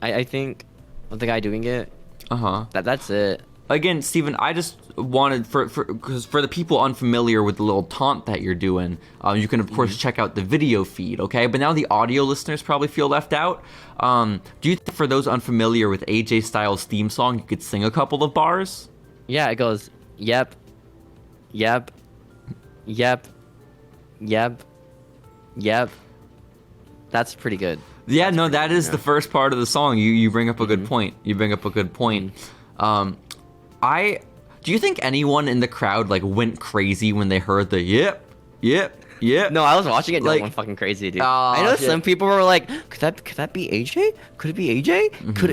[SPEAKER 2] I think with the guy doing it,
[SPEAKER 1] Uh-huh.
[SPEAKER 2] that's it.
[SPEAKER 1] Again, Steven, I just wanted because for the people unfamiliar with the little taunt that you're doing, you can of course check out the video feed, okay? But now the audio listeners probably feel left out. Do you think for those unfamiliar with AJ Styles' theme song, you could sing a couple of bars?
[SPEAKER 2] Yeah, it goes, yep, yep, yep, yep, yep. That's pretty good.
[SPEAKER 1] Yeah, no, that is the first part of the song. You bring up a good point. You bring up a good point. Do you think anyone in the crowd like went crazy when they heard the yep?
[SPEAKER 2] No, I was watching it. No
[SPEAKER 1] Like-
[SPEAKER 2] one fucking crazy, dude.
[SPEAKER 1] Aw,
[SPEAKER 2] I know
[SPEAKER 1] shit.
[SPEAKER 2] some people were like, "Could that be AJ? Could it be AJ?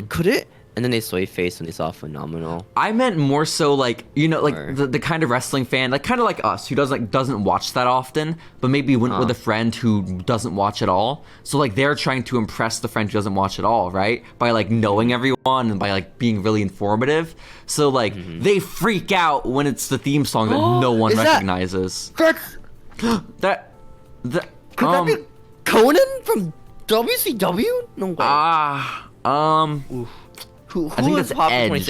[SPEAKER 2] Could it?" And then they sway face when they saw Phenomenal.
[SPEAKER 1] I meant more so like, you know, like
[SPEAKER 2] Or-
[SPEAKER 1] the kind of wrestling fan, like kind of like us, who doesn't watch that often, but maybe went with a friend who doesn't watch at all. So like they're trying to impress the friend who doesn't watch at all, right? By like knowing everyone and by like being really informative. So like they freak out when it's the theme song that no one
[SPEAKER 2] Is that-
[SPEAKER 1] recognizes. That
[SPEAKER 2] Could that be Conan from WCW? No way. Who
[SPEAKER 1] I think
[SPEAKER 2] was
[SPEAKER 1] that's
[SPEAKER 2] popular in
[SPEAKER 1] Edge.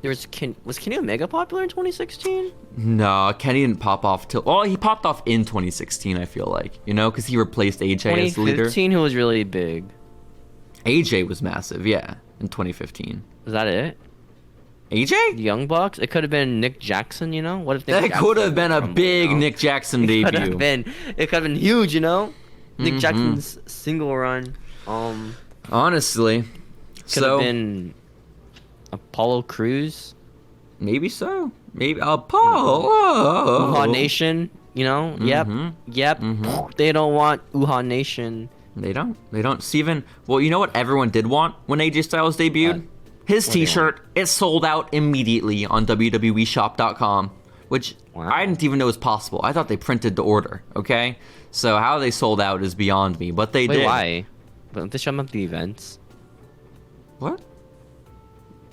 [SPEAKER 2] 2016? Was Kenny Omega popular in 2016?
[SPEAKER 1] No, Kenny didn't pop off till. Oh, he popped off in 2016. I feel like, you know, because he replaced AJ as the leader.
[SPEAKER 2] 2015, who was really big?
[SPEAKER 1] AJ was massive, yeah, in 2015.
[SPEAKER 2] Was that it?
[SPEAKER 1] AJ?
[SPEAKER 2] The Young Bucks? It could have been Nick Jackson, you know? What if Nick
[SPEAKER 1] That
[SPEAKER 2] Jackson
[SPEAKER 1] could have been a
[SPEAKER 2] Rumble,
[SPEAKER 1] big
[SPEAKER 2] you know?
[SPEAKER 1] Nick Jackson
[SPEAKER 2] It could have
[SPEAKER 1] debut.
[SPEAKER 2] been. It could have been huge, you know? Nick Jackson's single run.
[SPEAKER 1] Honestly,
[SPEAKER 2] Could
[SPEAKER 1] so
[SPEAKER 2] have been Apollo Crews,
[SPEAKER 1] maybe so. Maybe Paul.
[SPEAKER 2] Uha Nation. You know? Yep. They don't want Uha Nation.
[SPEAKER 1] They don't. Steven, well, you know what everyone did want when AJ Styles debuted?
[SPEAKER 2] What?
[SPEAKER 1] His
[SPEAKER 2] What do they
[SPEAKER 1] t-shirt. It sold out immediately on WWEshop.com, which
[SPEAKER 2] Wow.
[SPEAKER 1] I didn't even know was possible. I thought they printed the order, okay? So how they sold out is beyond me, but they
[SPEAKER 2] Wait,
[SPEAKER 1] did.
[SPEAKER 2] why? Don't they show them at the events?
[SPEAKER 1] What?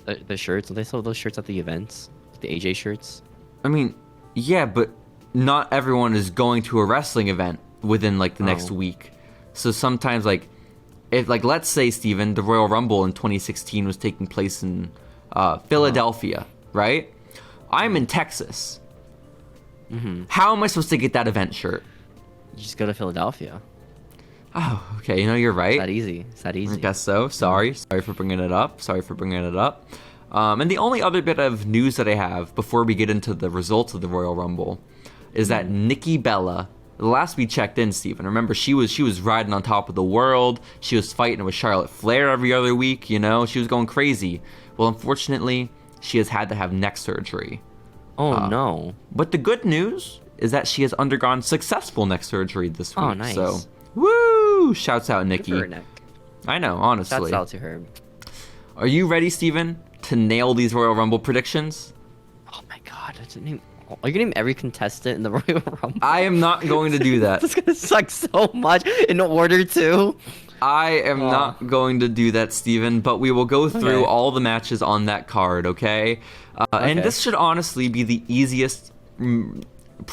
[SPEAKER 2] The shirts? Don't they sell those shirts at the events? The AJ shirts?
[SPEAKER 1] I mean, yeah, but not everyone is going to a wrestling event within like the next
[SPEAKER 2] Oh.
[SPEAKER 1] week. So sometimes like if like let's say Steven, the Royal Rumble in 2016 was taking place in Philadelphia, right? I'm in Texas. How am I supposed to get that event shirt?
[SPEAKER 2] You just go to Philadelphia.
[SPEAKER 1] Oh, okay, you know you're right.
[SPEAKER 2] It's that easy. It's that easy.
[SPEAKER 1] I guess so. Sorry for bringing it up. And the only other bit of news that I have before we get into the results of the Royal Rumble is that Nikki Bella, the last we checked in, Steven, remember she was riding on top of the world. She was fighting with Charlotte Flair every other week, you know? She was going crazy. Well, unfortunately, she has had to have neck surgery.
[SPEAKER 2] Oh, no.
[SPEAKER 1] But the good news is that she has undergone successful neck surgery this week.
[SPEAKER 2] Oh, nice.
[SPEAKER 1] So, woo! Shouts out,
[SPEAKER 2] Good
[SPEAKER 1] Nikki.
[SPEAKER 2] for her neck.
[SPEAKER 1] I know, honestly.
[SPEAKER 2] Shouts out to her.
[SPEAKER 1] Are you ready, Steven, to nail these Royal Rumble predictions?
[SPEAKER 2] Oh my god. Are you gonna name every contestant in the Royal Rumble?
[SPEAKER 1] I am not going to do that.
[SPEAKER 2] That's gonna suck so much in order to.
[SPEAKER 1] I am not going to do that, Steven, but we will go through
[SPEAKER 2] Okay.
[SPEAKER 1] all the matches on that card, okay? And
[SPEAKER 2] Okay.
[SPEAKER 1] this should honestly be the easiest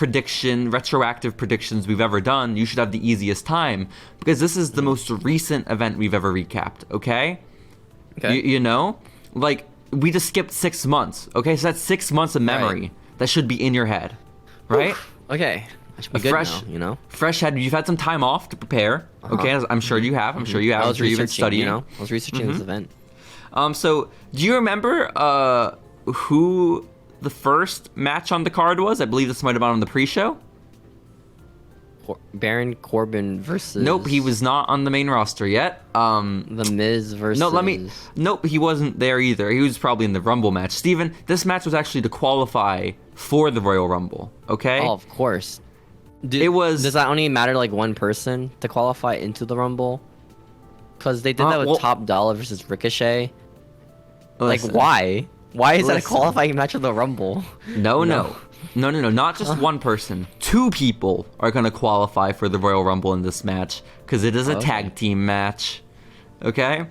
[SPEAKER 1] retroactive predictions we've ever done. You should have the easiest time because this is the most recent event we've ever recapped, okay?
[SPEAKER 2] Okay.
[SPEAKER 1] You know? Like, we just skipped 6 months, okay? So that's 6 months of memory
[SPEAKER 2] Right.
[SPEAKER 1] that should be in your head, right?
[SPEAKER 2] Okay. I should be good
[SPEAKER 1] fresh-
[SPEAKER 2] now, you know?
[SPEAKER 1] Fresh head, you've had some time off to prepare, okay? I'm sure you have. I'm sure you have.
[SPEAKER 2] I
[SPEAKER 1] I'm
[SPEAKER 2] was
[SPEAKER 1] sure you've been
[SPEAKER 2] researching,
[SPEAKER 1] studying.
[SPEAKER 2] you know? I was researching this event.
[SPEAKER 1] So, do you remember who the first match on the card was? I believe this might have been on the pre-show.
[SPEAKER 2] Baron Corbin versus.
[SPEAKER 1] Nope, he was not on the main roster yet.
[SPEAKER 2] The Miz versus.
[SPEAKER 1] Nope, he wasn't there either. He was probably in the Rumble match. Steven, this match was actually to qualify for the Royal Rumble. Okay.
[SPEAKER 2] Oh, of course.
[SPEAKER 1] It was.
[SPEAKER 2] Does that only matter like one person to qualify into the Rumble? Because they did that with Top Dollar versus Ricochet.
[SPEAKER 1] Listen,
[SPEAKER 2] like, why? Why is that a qualifying match of the Rumble?
[SPEAKER 1] No. Not just one person. 2 people are going to qualify for the Royal Rumble in this match because it is a tag team match. Okay?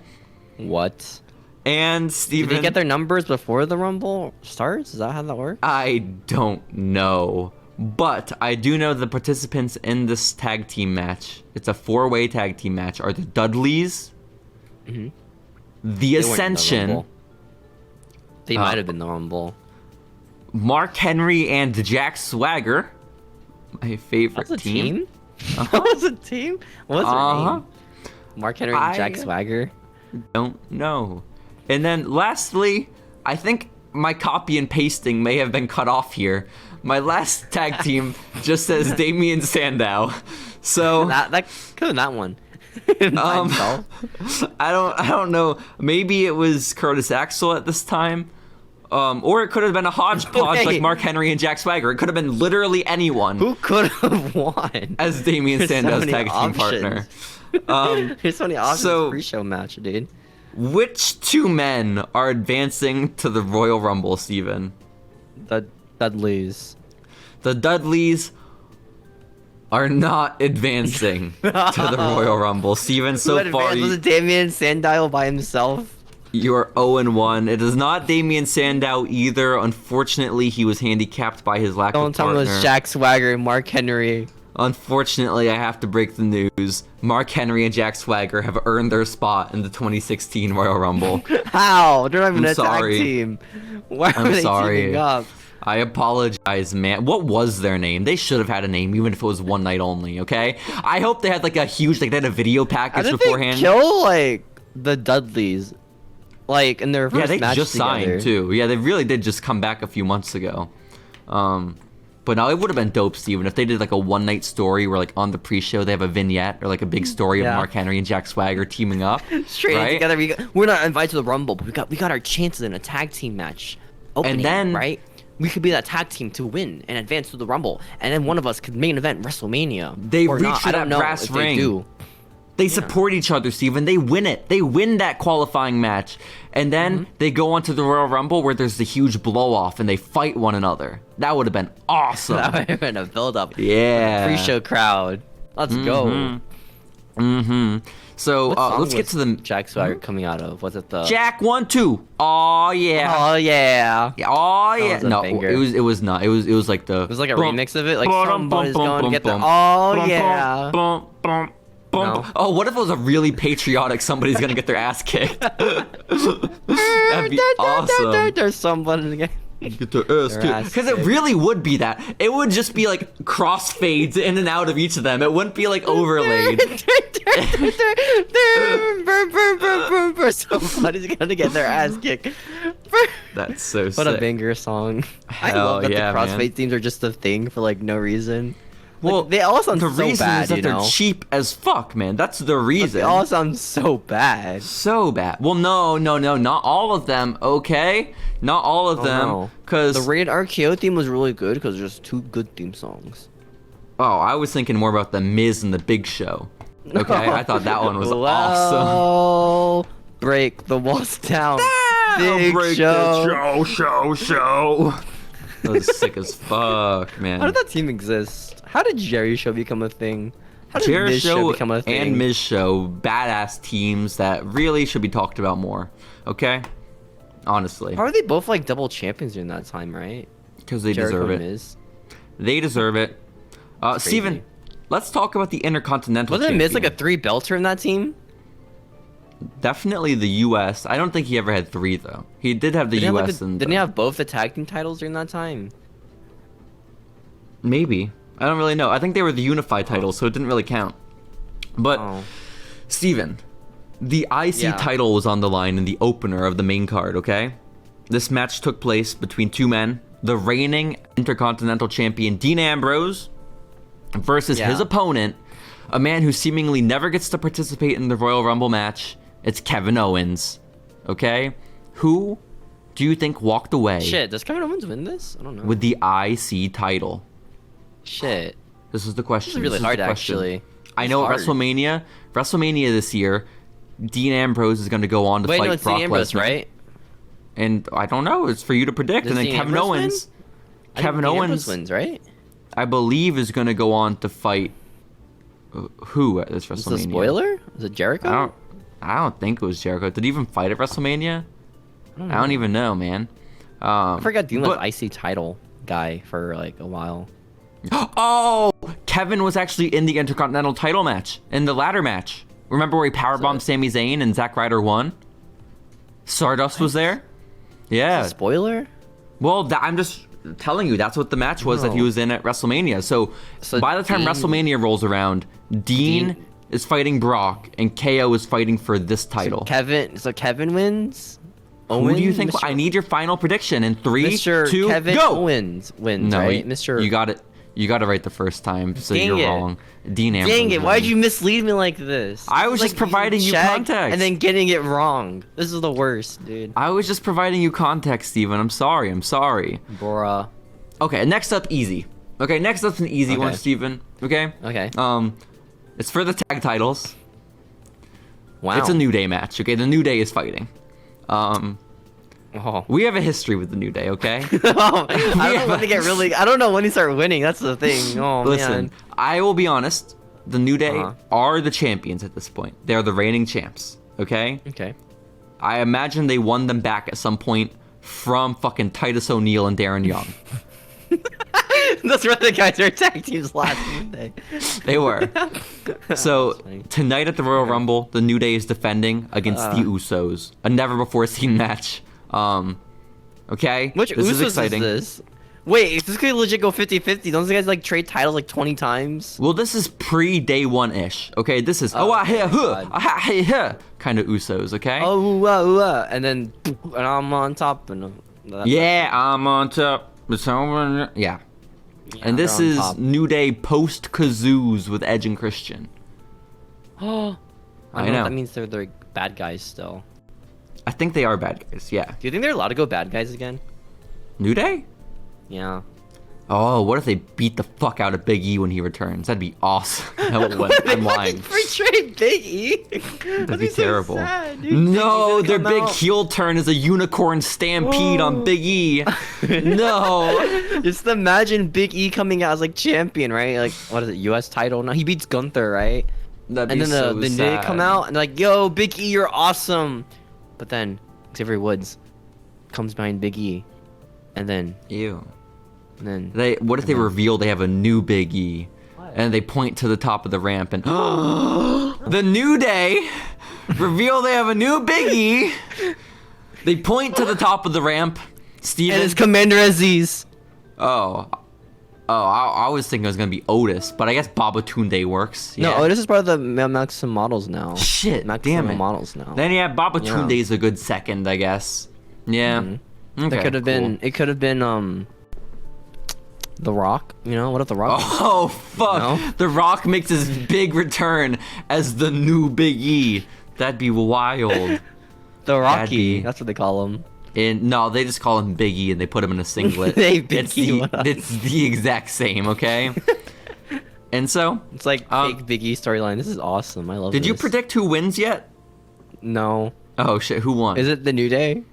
[SPEAKER 2] What?
[SPEAKER 1] And Steven...
[SPEAKER 2] Did they get their numbers before the Rumble starts? Is that how that works?
[SPEAKER 1] I don't know. But I do know the participants in this tag team match. It's a 4-way tag team match. Are the Dudleys, the Ascension...
[SPEAKER 2] They might have been the Rumble.
[SPEAKER 1] Mark Henry and Jack Swagger, my favorite
[SPEAKER 2] That's a
[SPEAKER 1] team.
[SPEAKER 2] That was a team? What's their name? Mark Henry and Jack Swagger?
[SPEAKER 1] Don't know. And then lastly, I think my copy and pasting may have been cut off here. My last tag team just says Damien Sandow. So
[SPEAKER 2] that could have been that one.
[SPEAKER 1] I don't know. Maybe it was Curtis Axel at this time. Or it could have been a hodgepodge like Mark Henry and Jack Swagger. It could have been literally anyone.
[SPEAKER 2] Who could have won?
[SPEAKER 1] As Damien Sandow's tag team partner.
[SPEAKER 2] There's so many options for a pre-show match, dude.
[SPEAKER 1] Which 2 men are advancing to the Royal Rumble, Steven?
[SPEAKER 2] The Dudleys.
[SPEAKER 1] The Dudleys are not advancing to the Royal Rumble. Steven, so far...
[SPEAKER 2] Was it Damien Sandow by himself?
[SPEAKER 1] You are 0-1. It is not Damien Sandow either. Unfortunately, he was handicapped by his lack of partner.
[SPEAKER 2] Don't tell me it was Jack Swagger and Mark Henry.
[SPEAKER 1] Unfortunately, I have to break the news. Mark Henry and Jack Swagger have earned their spot in the 2016 Royal Rumble.
[SPEAKER 2] How? They're not even a tag team. Why are they teaming up?
[SPEAKER 1] I apologize, man. What was their name? They should have had a name, even if it was one night only, okay? I hope they had, like, a huge... Like, they had a video package beforehand.
[SPEAKER 2] They kill, like, the Dudleys. Like, in their first match
[SPEAKER 1] they just
[SPEAKER 2] together.
[SPEAKER 1] signed, too. Yeah, they really did just come back a few months ago. But no, it would have been dope, Steven, if they did, like, a one-night story where, like, on the pre-show they have a vignette or, like, a big story of Mark Henry and Jack Swagger teaming up.
[SPEAKER 2] Straight together. We're not invited to the Rumble, but we got our chances in a tag team match. Opening, and then... Right? We could be that tag team to win and advance to the Rumble, and then one of us could main event WrestleMania.
[SPEAKER 1] They reach that brass ring. They support each other, Steven. They win it. They win that qualifying match. And then they go on to the Royal Rumble where there's the huge blow-off and they fight one another. That would have been awesome.
[SPEAKER 2] That would have been a build-up.
[SPEAKER 1] Yeah.
[SPEAKER 2] Pre-show crowd. Let's go.
[SPEAKER 1] So let's get to the
[SPEAKER 2] Jack Swagger coming out of. Was it the
[SPEAKER 1] Jack 1 2? Oh yeah.
[SPEAKER 2] Oh yeah.
[SPEAKER 1] Oh yeah. No, it was not. It was like the.
[SPEAKER 2] It was like a remix of it. Like somebody's going to get the. Oh yeah.
[SPEAKER 1] No. Oh, what if it was a really patriotic somebody's gonna get their ass kicked? That'd be awesome.
[SPEAKER 2] There's somebody again.
[SPEAKER 1] Get their ass kicked. Because it really would be that. It would just be like crossfades in and out of each of them. It wouldn't be like overlaid.
[SPEAKER 2] Somebody's gonna get their ass kicked.
[SPEAKER 1] That's so sick.
[SPEAKER 2] What a banger song. I love that the crossfade themes are just a thing for like no reason.
[SPEAKER 1] Well,
[SPEAKER 2] they all sound
[SPEAKER 1] the
[SPEAKER 2] so
[SPEAKER 1] reason
[SPEAKER 2] bad,
[SPEAKER 1] is that they're cheap as fuck, man. That's the reason.
[SPEAKER 2] But they all sound so bad.
[SPEAKER 1] So bad. Well, no, not all of them. Okay, not all of them, because
[SPEAKER 2] the Rated RKO theme was really good because there's 2 good theme songs.
[SPEAKER 1] Oh, I was thinking more about the Miz and the Big Show. Okay, I thought that one was awesome.
[SPEAKER 2] Break the walls down.
[SPEAKER 1] Big Show. Show. That was sick as fuck, man.
[SPEAKER 2] How did that team exist? How did Jerry Show become a thing? How did
[SPEAKER 1] Jerry
[SPEAKER 2] Miz
[SPEAKER 1] Show
[SPEAKER 2] become a thing?
[SPEAKER 1] and Miz Show, badass teams that really should be talked about more. Okay? Honestly.
[SPEAKER 2] How are they both like double champions during that time, right?
[SPEAKER 1] Because they deserve it.
[SPEAKER 2] Miz.
[SPEAKER 1] They deserve it. Steven, let's talk about the Intercontinental
[SPEAKER 2] Wasn't Miz like a 3-belter in that team?
[SPEAKER 1] Definitely the U.S. I don't think he ever had 3, though. He did have the U.S.
[SPEAKER 2] Didn't he have both the tag team titles during that time?
[SPEAKER 1] Maybe. I don't really know. I think they were the unified titles, so it didn't really count. But, Steven, the IC title was on the line in the opener of the main card, okay? This match took place between two men, the reigning Intercontinental Champion Dean Ambrose versus his opponent, a man who seemingly never gets to participate in the Royal Rumble match. It's Kevin Owens. Okay? Who do you think walked away?
[SPEAKER 2] Shit, does Kevin Owens win this? I don't know.
[SPEAKER 1] With the IC title?
[SPEAKER 2] Shit.
[SPEAKER 1] This is the question.
[SPEAKER 2] This is really hard, actually.
[SPEAKER 1] I know at WrestleMania this year, Dean Ambrose is going to go on to fight Brock Lesnar,
[SPEAKER 2] right?
[SPEAKER 1] And I don't know. It's for you to predict.
[SPEAKER 2] Does
[SPEAKER 1] and then
[SPEAKER 2] Dean
[SPEAKER 1] Kevin
[SPEAKER 2] Ambrose
[SPEAKER 1] Owens, Kevin Owens
[SPEAKER 2] wins, right?
[SPEAKER 1] I believe is going to go on to fight who at this WrestleMania?
[SPEAKER 2] Is it a spoiler? Is it Jericho?
[SPEAKER 1] I don't think it was Jericho. Did he even fight at WrestleMania? I don't even know, man.
[SPEAKER 2] I forgot Dean was IC title guy for like a while.
[SPEAKER 1] Oh, Kevin was actually in the Intercontinental title match, in the ladder match. Remember where he powerbombed Sami Zayn and Zack Ryder won? Stardust was there. Yeah.
[SPEAKER 2] Spoiler?
[SPEAKER 1] Well, I'm just telling you, that's what the match was that he was in at WrestleMania. So by the time WrestleMania rolls around, Dean is fighting Brock, and KO is fighting for this title.
[SPEAKER 2] So Kevin wins?
[SPEAKER 1] Who do you think? I need your final prediction in 3,
[SPEAKER 2] Mr.
[SPEAKER 1] 2,
[SPEAKER 2] Kevin
[SPEAKER 1] go!
[SPEAKER 2] Owens wins,
[SPEAKER 1] No,
[SPEAKER 2] right? Mr.
[SPEAKER 1] You got it. You got it right the first time, so
[SPEAKER 2] Dang
[SPEAKER 1] you're
[SPEAKER 2] it.
[SPEAKER 1] wrong. Dean Ambrose.
[SPEAKER 2] Dang it, why'd you mislead me like this?
[SPEAKER 1] I was just providing you context.
[SPEAKER 2] And then getting it wrong. This is the worst, dude.
[SPEAKER 1] I was just providing you context, Steven. I'm sorry.
[SPEAKER 2] Bruh.
[SPEAKER 1] Okay, next up, easy. Okay, next up's an easy one, Steven. Okay?
[SPEAKER 2] Okay.
[SPEAKER 1] It's for the tag titles.
[SPEAKER 2] Wow.
[SPEAKER 1] It's a New Day match, okay? The New Day is fighting. We have a history with the New Day, okay?
[SPEAKER 2] I don't know when to get really... I don't know when to start winning. That's the thing. Oh,
[SPEAKER 1] Listen,
[SPEAKER 2] man.
[SPEAKER 1] I will be honest. The New Day are the champions at this point. They're the reigning champs, okay?
[SPEAKER 2] Okay.
[SPEAKER 1] I imagine they won them back at some point from fucking Titus O'Neil and Darren Young.
[SPEAKER 2] Those were the guys who were tag teams last Monday.
[SPEAKER 1] They were. So tonight at the Royal Rumble, the New Day is defending against the Usos. A never before seen match. Okay?
[SPEAKER 2] Which
[SPEAKER 1] this
[SPEAKER 2] Usos
[SPEAKER 1] is exciting.
[SPEAKER 2] is this? Wait, if this could legit go 50-50, don't these guys like trade titles like 20 times?
[SPEAKER 1] Well, this is pre-day one-ish. Okay, this is kind of Usos, okay?
[SPEAKER 2] And then and I'm on top and
[SPEAKER 1] I'm on top. Yeah. And this is
[SPEAKER 2] top.
[SPEAKER 1] New Day post-Kazoos with Edge and Christian.
[SPEAKER 2] I know. That means they're the bad guys still.
[SPEAKER 1] I think they are bad guys, yeah.
[SPEAKER 2] Do you think they're allowed to go bad guys again?
[SPEAKER 1] New Day?
[SPEAKER 2] Yeah.
[SPEAKER 1] Oh, what if they beat the fuck out of Big E when he returns? That'd be awesome. I'm lying.
[SPEAKER 2] Portray Big E?
[SPEAKER 1] That'd be terrible. So sad, no, their big heel turn is a unicorn stampede on Big E. No.
[SPEAKER 2] Just imagine Big E coming out as like champion, right? Like, what is it, US title? No, he beats Gunther, right?
[SPEAKER 1] That'd
[SPEAKER 2] and
[SPEAKER 1] be
[SPEAKER 2] then
[SPEAKER 1] so
[SPEAKER 2] the
[SPEAKER 1] sad.
[SPEAKER 2] Nick come out and like, yo, Big E, you're awesome. But then Xavier Woods comes behind Big E. And then...
[SPEAKER 1] Ew.
[SPEAKER 2] And then...
[SPEAKER 1] What if they reveal they have a new Big E? What? And they point to the top of the ramp and... the New Day reveal they have a new Big E. They point to the top of the ramp. Steven...
[SPEAKER 2] And it's Commander Aziz.
[SPEAKER 1] I was thinking it was going to be Otis, but I guess Babatunde works.
[SPEAKER 2] Yeah. No, Otis is part of the Maximum Models now.
[SPEAKER 1] Shit,
[SPEAKER 2] Maximum
[SPEAKER 1] damn it.
[SPEAKER 2] Models now.
[SPEAKER 1] Then Babatunde is a good second, I guess. Yeah.
[SPEAKER 2] Mm-hmm.
[SPEAKER 1] Okay,
[SPEAKER 2] it could have been The Rock, you know? What if The Rock?
[SPEAKER 1] Oh, fuck. No? The Rock makes his big return as the new Big E. That'd be wild.
[SPEAKER 2] The Rocky. That's what they call him.
[SPEAKER 1] No, they just call him Big E and they put him in a singlet. It's the exact same, okay? And so...
[SPEAKER 2] It's like fake Big E storyline. This is awesome. I love
[SPEAKER 1] this. Did you predict who wins yet?
[SPEAKER 2] No.
[SPEAKER 1] Oh, shit. Who won?
[SPEAKER 2] Is it the New Day?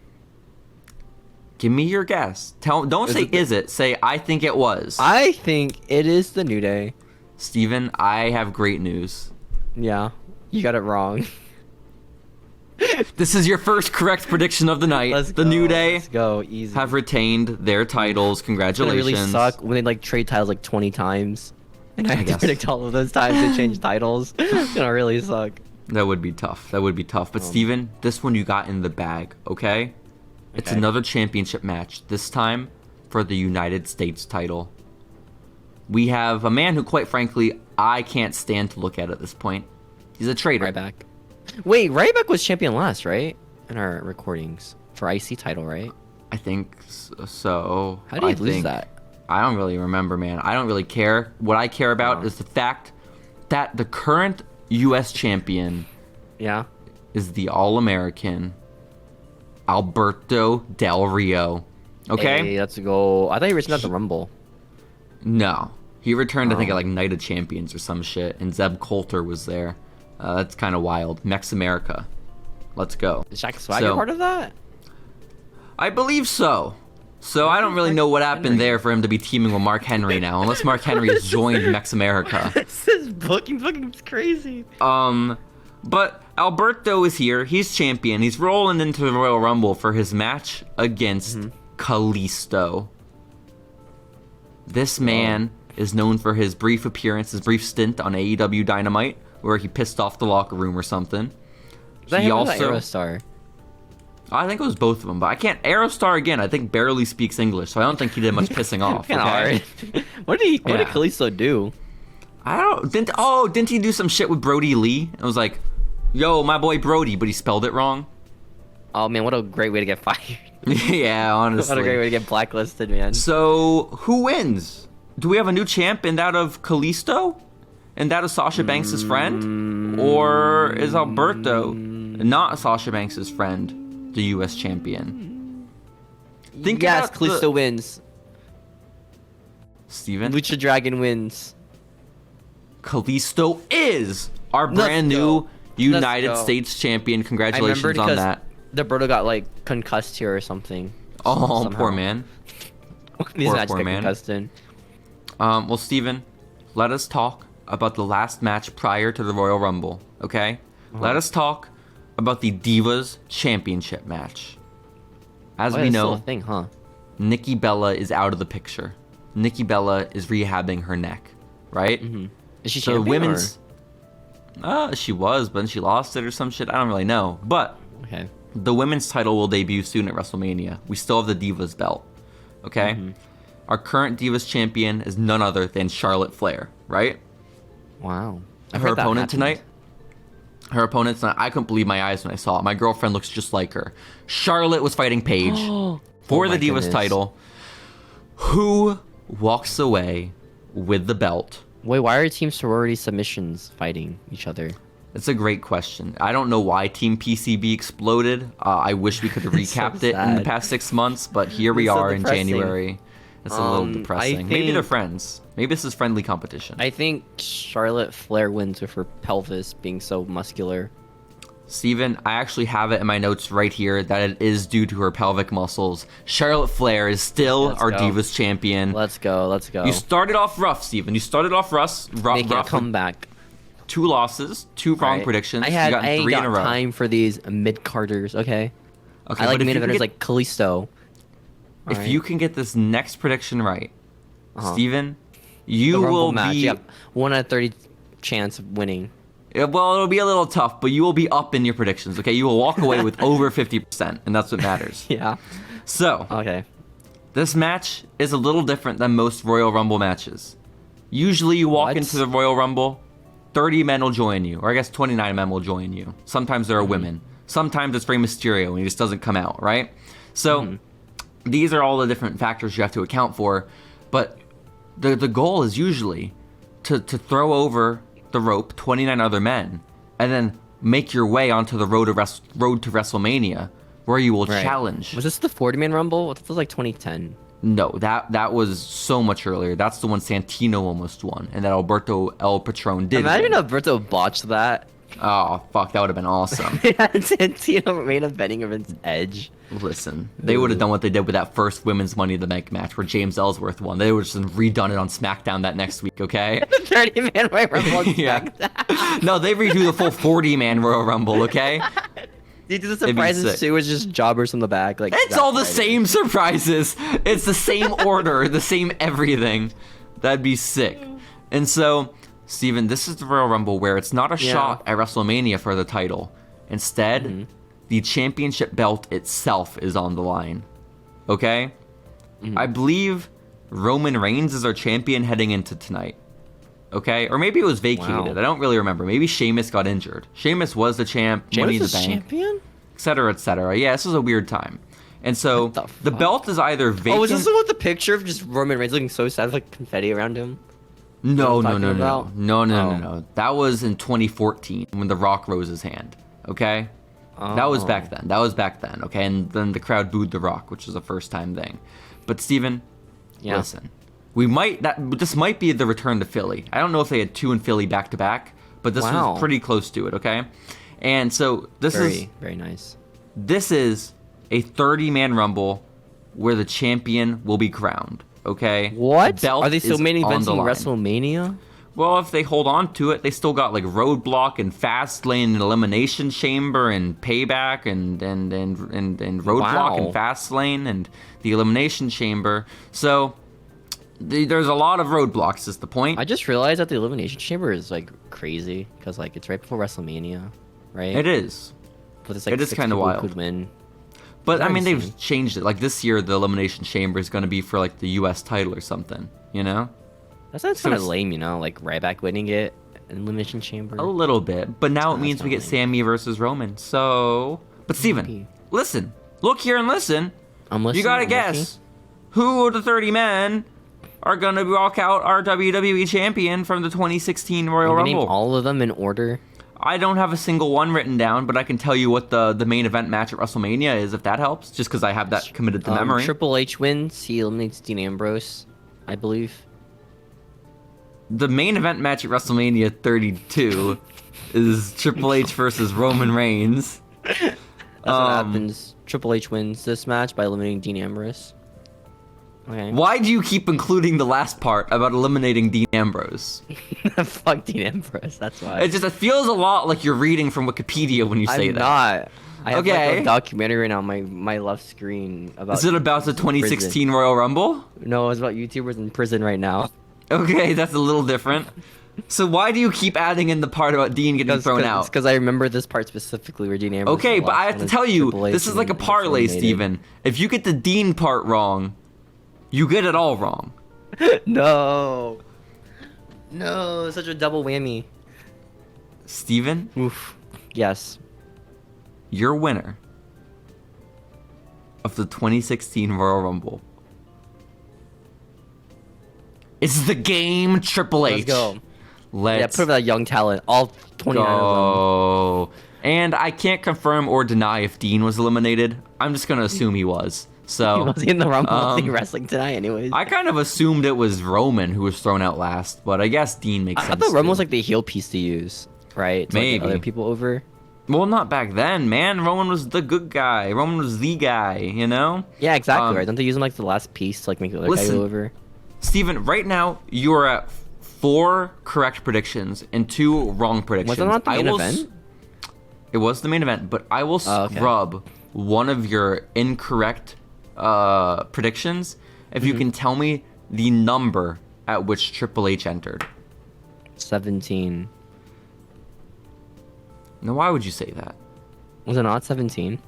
[SPEAKER 1] Give me your guess. Don't say is it. Say I think it was.
[SPEAKER 2] I think it is the New Day.
[SPEAKER 1] Steven, I have great news.
[SPEAKER 2] Yeah. You got it wrong.
[SPEAKER 1] This is your first correct prediction of the night. New Day
[SPEAKER 2] easy.
[SPEAKER 1] Have retained their titles. Congratulations.
[SPEAKER 2] It really suck when they like trade titles like 20 times. And I have to predict all of those times they change titles. It's gonna really suck.
[SPEAKER 1] That would be tough. But Steven, this one you got in the bag, okay? It's another championship match, this time for the United States title. We have a man who, quite frankly, I can't stand to look at this point. He's a traitor.
[SPEAKER 2] Ryback. Wait, Ryback was champion last, right? In our recordings. For IC title, right?
[SPEAKER 1] I think so.
[SPEAKER 2] How did he lose that?
[SPEAKER 1] I don't really remember, man. I don't really care. What I care about is the fact that the current U.S. champion is the All-American Alberto Del Rio. Okay?
[SPEAKER 2] Hey, let's go. I thought he returned at the Rumble.
[SPEAKER 1] No. He returned, I think, at like Night of Champions or some shit, and Zeb Coulter was there. That's kind of wild. Mex America. Let's go.
[SPEAKER 2] Is Jack Swagger part of that?
[SPEAKER 1] I believe so. So I don't really know what happened there for him to be teaming with Mark Henry now, unless Mark Henry has joined Mex America.
[SPEAKER 2] This is fucking crazy.
[SPEAKER 1] But Alberto is here. He's champion. He's rolling into the Royal Rumble for his match against Kalisto. This man is known for his brief appearance, his brief stint on AEW Dynamite, where he pissed off the locker room or something.
[SPEAKER 2] He also Aerostar.
[SPEAKER 1] I think it was both of them, but I can't. Aerostar again, I think barely speaks English, so I don't think he did much pissing off. Okay?
[SPEAKER 2] What did Kalisto do?
[SPEAKER 1] I don't. Didn't he do some shit with Brody Lee? It was like, yo, my boy Brody, but he spelled it wrong.
[SPEAKER 2] Oh man, what a great way to get fired.
[SPEAKER 1] Yeah, honestly.
[SPEAKER 2] What a great way to get blacklisted, man.
[SPEAKER 1] So who wins? Do we have a new champ in that of Kalisto? And that is Sasha Banks' friend? Or is Alberto not Sasha Banks' friend, the U.S. champion?
[SPEAKER 2] Yes, Kalisto wins.
[SPEAKER 1] Steven?
[SPEAKER 2] Lucha Dragon wins.
[SPEAKER 1] Kalisto is our brand new United States champion. Congratulations on that.
[SPEAKER 2] Alberto got like concussed here or something.
[SPEAKER 1] Oh,
[SPEAKER 2] somehow.
[SPEAKER 1] poor man.
[SPEAKER 2] Poor man. Concussed in.
[SPEAKER 1] Well, Steven, let us talk about the last match prior to the Royal Rumble, okay? Let us talk about the Divas Championship match. As we know,
[SPEAKER 2] still a thing, huh?
[SPEAKER 1] Nikki Bella is out of the picture. Nikki Bella is rehabbing her neck, right?
[SPEAKER 2] Is she champion?
[SPEAKER 1] Women's. She was, but then she lost it or some shit. I don't really know. But the women's title will debut soon at WrestleMania. We still have the Divas belt, okay? Our current Divas champion is none other than Charlotte Flair, right?
[SPEAKER 2] Wow.
[SPEAKER 1] Her opponent tonight, I couldn't believe my eyes when I saw it. My girlfriend looks just like her. Charlotte was fighting Paige for the Divas title. Who walks away with the belt?
[SPEAKER 2] Wait, why are Team Sorority Submissions fighting each other?
[SPEAKER 1] That's a great question. I don't know why Team PCB exploded. I wish we could have recapped it in the past 6 months, but here we are in January. It's a little depressing. Maybe they're friends. Maybe this is friendly competition.
[SPEAKER 2] I think Charlotte Flair wins with her pelvis being so muscular.
[SPEAKER 1] Steven, I actually have it in my notes right here that it is due to her pelvic muscles. Charlotte Flair is still our Divas champion.
[SPEAKER 2] Let's go.
[SPEAKER 1] You started off rough, Steven. You started off rough.
[SPEAKER 2] Make a comeback.
[SPEAKER 1] 2 losses, 2 wrong predictions.
[SPEAKER 2] I ain't got time for these mid-carders, okay? I like main eventers like Kalisto.
[SPEAKER 1] If you can get this next prediction right, Steven, you will be...
[SPEAKER 2] You have 1 out of 30 chance of winning.
[SPEAKER 1] Well, it'll be a little tough, but you will be up in your predictions, okay? You will walk away with over 50%, and that's what matters.
[SPEAKER 2] Yeah.
[SPEAKER 1] So, this match is a little different than most Royal Rumble matches. Usually you walk into the Royal Rumble, 30 men will join you, or I guess 29 men will join you. Sometimes there are women. Sometimes it's Rey Mysterio, and he just doesn't come out, right? So, these are all the different factors you have to account for, but the goal is usually to throw over the rope 29 other men, and then make your way onto the road to WrestleMania, where you will challenge.
[SPEAKER 2] Was this the 40-man Rumble? This was like 2010.
[SPEAKER 1] No, that was so much earlier. That's the one Santino almost won, and that Alberto El Patron did.
[SPEAKER 2] Imagine Alberto botched that.
[SPEAKER 1] Oh, fuck, that would have been awesome.
[SPEAKER 2] Santino made a betting against Edge.
[SPEAKER 1] Listen, they would have done what they did with that first women's Money in the Bank match where James Ellsworth won. They would have just redone it on SmackDown that next week, okay?
[SPEAKER 2] The 30-man Royal Rumble on SmackDown.
[SPEAKER 1] No, they redo the full 40-man Royal Rumble, okay?
[SPEAKER 2] They do the surprises too, it's just jobbers in the back. Like
[SPEAKER 1] it's all the same surprises. It's the same order, the same everything. That'd be sick. And so, Steven, this is the Royal Rumble where it's not a shot at WrestleMania for the title. Instead, the championship belt itself is on the line. Okay? I believe Roman Reigns is our champion heading into tonight. Okay? Or maybe it was vacated. I don't really remember. Maybe Sheamus got injured. Sheamus was the champ.
[SPEAKER 2] Sheamus
[SPEAKER 1] Money in the
[SPEAKER 2] was
[SPEAKER 1] Bank.
[SPEAKER 2] champion?
[SPEAKER 1] Etc., etc. Yeah, this was a weird time. And so
[SPEAKER 2] What
[SPEAKER 1] the
[SPEAKER 2] fuck?
[SPEAKER 1] belt is either vacant.
[SPEAKER 2] Oh, is this the one with the picture of just Roman Reigns looking so sad with like confetti around him?
[SPEAKER 1] No,
[SPEAKER 2] what
[SPEAKER 1] no,
[SPEAKER 2] I'm
[SPEAKER 1] no,
[SPEAKER 2] talking
[SPEAKER 1] no,
[SPEAKER 2] about?
[SPEAKER 1] no, no, no,
[SPEAKER 2] Oh.
[SPEAKER 1] no. That was in 2014 when The Rock rose his hand. Okay, that was back then. That was back then. Okay, and then the crowd booed The Rock, which was a first time thing. But Steven,
[SPEAKER 2] Yeah.
[SPEAKER 1] listen, this might be the return to Philly. I don't know if they had 2 in Philly back to back, but this
[SPEAKER 2] Wow.
[SPEAKER 1] was pretty close to it. Okay, and so
[SPEAKER 2] Very nice.
[SPEAKER 1] this is a 30-man rumble where the champion will be crowned. Okay,
[SPEAKER 2] What?
[SPEAKER 1] Belt
[SPEAKER 2] Are they still
[SPEAKER 1] is
[SPEAKER 2] main
[SPEAKER 1] on the
[SPEAKER 2] eventing
[SPEAKER 1] line.
[SPEAKER 2] WrestleMania?
[SPEAKER 1] Well, if they hold on to it, they still got like Roadblock and Fastlane and Elimination Chamber and Payback and Roadblock
[SPEAKER 2] Wow.
[SPEAKER 1] and Fastlane and the Elimination Chamber. So there's a lot of roadblocks. Is the point?
[SPEAKER 2] I just realized that the Elimination Chamber is like crazy because like it's right before WrestleMania, right?
[SPEAKER 1] It is,
[SPEAKER 2] But it's like
[SPEAKER 1] it is
[SPEAKER 2] 6
[SPEAKER 1] kinda
[SPEAKER 2] people
[SPEAKER 1] wild.
[SPEAKER 2] could win.
[SPEAKER 1] but I mean
[SPEAKER 2] Nice.
[SPEAKER 1] they've changed it. Like this year, the Elimination Chamber is going to be for like the U.S. title or something. You know?
[SPEAKER 2] That sounds
[SPEAKER 1] So
[SPEAKER 2] kind of
[SPEAKER 1] it's-
[SPEAKER 2] lame, you know, like Ryback winning it in Elimination Chamber.
[SPEAKER 1] A little bit, but now it
[SPEAKER 2] That's
[SPEAKER 1] means we
[SPEAKER 2] not
[SPEAKER 1] get
[SPEAKER 2] lame.
[SPEAKER 1] Sammy versus Roman. So, but Steven,
[SPEAKER 2] Maybe.
[SPEAKER 1] listen, look here and listen.
[SPEAKER 2] I'm listening.
[SPEAKER 1] You gotta
[SPEAKER 2] I'm
[SPEAKER 1] guess
[SPEAKER 2] listening.
[SPEAKER 1] who of the 30 men are gonna walk out our WWE champion from the 2016 Royal
[SPEAKER 2] Can you name
[SPEAKER 1] Rumble.
[SPEAKER 2] all of them in order.
[SPEAKER 1] I don't have a single one written down, but I can tell you what the main event match at WrestleMania is, if that helps, just because I have that committed to memory.
[SPEAKER 2] Triple H wins. He eliminates Dean Ambrose, I believe.
[SPEAKER 1] The main event match at WrestleMania 32 is Triple H versus Roman Reigns.
[SPEAKER 2] That's what happens. Triple H wins this match by eliminating Dean Ambrose. Okay.
[SPEAKER 1] Why do you keep including the last part about eliminating Dean Ambrose?
[SPEAKER 2] Fuck Dean Ambrose. That's why.
[SPEAKER 1] It feels a lot like you're reading from Wikipedia when you say
[SPEAKER 2] I'm
[SPEAKER 1] that.
[SPEAKER 2] not. I have like
[SPEAKER 1] Okay.
[SPEAKER 2] a documentary right now on my left screen about.
[SPEAKER 1] Is it about the 2016 Royal Rumble?
[SPEAKER 2] No, it's about YouTubers in prison right now.
[SPEAKER 1] Okay, that's a little different. So why do you keep adding in the part about Dean getting thrown out?
[SPEAKER 2] Because I remember this part specifically where Dean Ambrose.
[SPEAKER 1] Okay, but
[SPEAKER 2] lost
[SPEAKER 1] I have
[SPEAKER 2] when
[SPEAKER 1] to
[SPEAKER 2] his
[SPEAKER 1] tell you,
[SPEAKER 2] Triple H
[SPEAKER 1] this is like a
[SPEAKER 2] gets
[SPEAKER 1] parlay,
[SPEAKER 2] eliminated.
[SPEAKER 1] Steven. If you get the Dean part wrong, you get it all wrong.
[SPEAKER 2] No. No, such a double whammy.
[SPEAKER 1] Steven,
[SPEAKER 2] Oof. Yes.
[SPEAKER 1] your winner of the 2016 Royal Rumble is the game Triple H.
[SPEAKER 2] Let's go.
[SPEAKER 1] Let's
[SPEAKER 2] Yeah, put up that young talent. All 29 of
[SPEAKER 1] go. And I can't confirm or deny if Dean was eliminated. I'm just gonna assume he was. So
[SPEAKER 2] them. Was he in the Rumble? Was he
[SPEAKER 1] um,
[SPEAKER 2] wrestling tonight anyways?
[SPEAKER 1] I kind of assumed it was Roman who was thrown out last, but I guess Dean makes
[SPEAKER 2] I
[SPEAKER 1] sense.
[SPEAKER 2] thought Roman
[SPEAKER 1] too.
[SPEAKER 2] was like the heel piece to use, right? To, like, get
[SPEAKER 1] Maybe.
[SPEAKER 2] other people over.
[SPEAKER 1] Well, not back then, man. Roman was the good guy. Roman was the guy, you know?
[SPEAKER 2] Yeah, exactly.
[SPEAKER 1] Um,
[SPEAKER 2] Right? Don't they use him like the last piece to like make the other guy
[SPEAKER 1] listen.
[SPEAKER 2] go over?
[SPEAKER 1] Steven, right now, you are at 4 correct predictions and 2 wrong predictions.
[SPEAKER 2] Was it not the main
[SPEAKER 1] will
[SPEAKER 2] event?
[SPEAKER 1] It was the main event, but I will
[SPEAKER 2] Oh, okay.
[SPEAKER 1] scrub one of your incorrect predictions if
[SPEAKER 2] Mm-hmm.
[SPEAKER 1] you can tell me the number at which Triple H entered.
[SPEAKER 2] 17.
[SPEAKER 1] Now, why would you say that?
[SPEAKER 2] Was it not 17?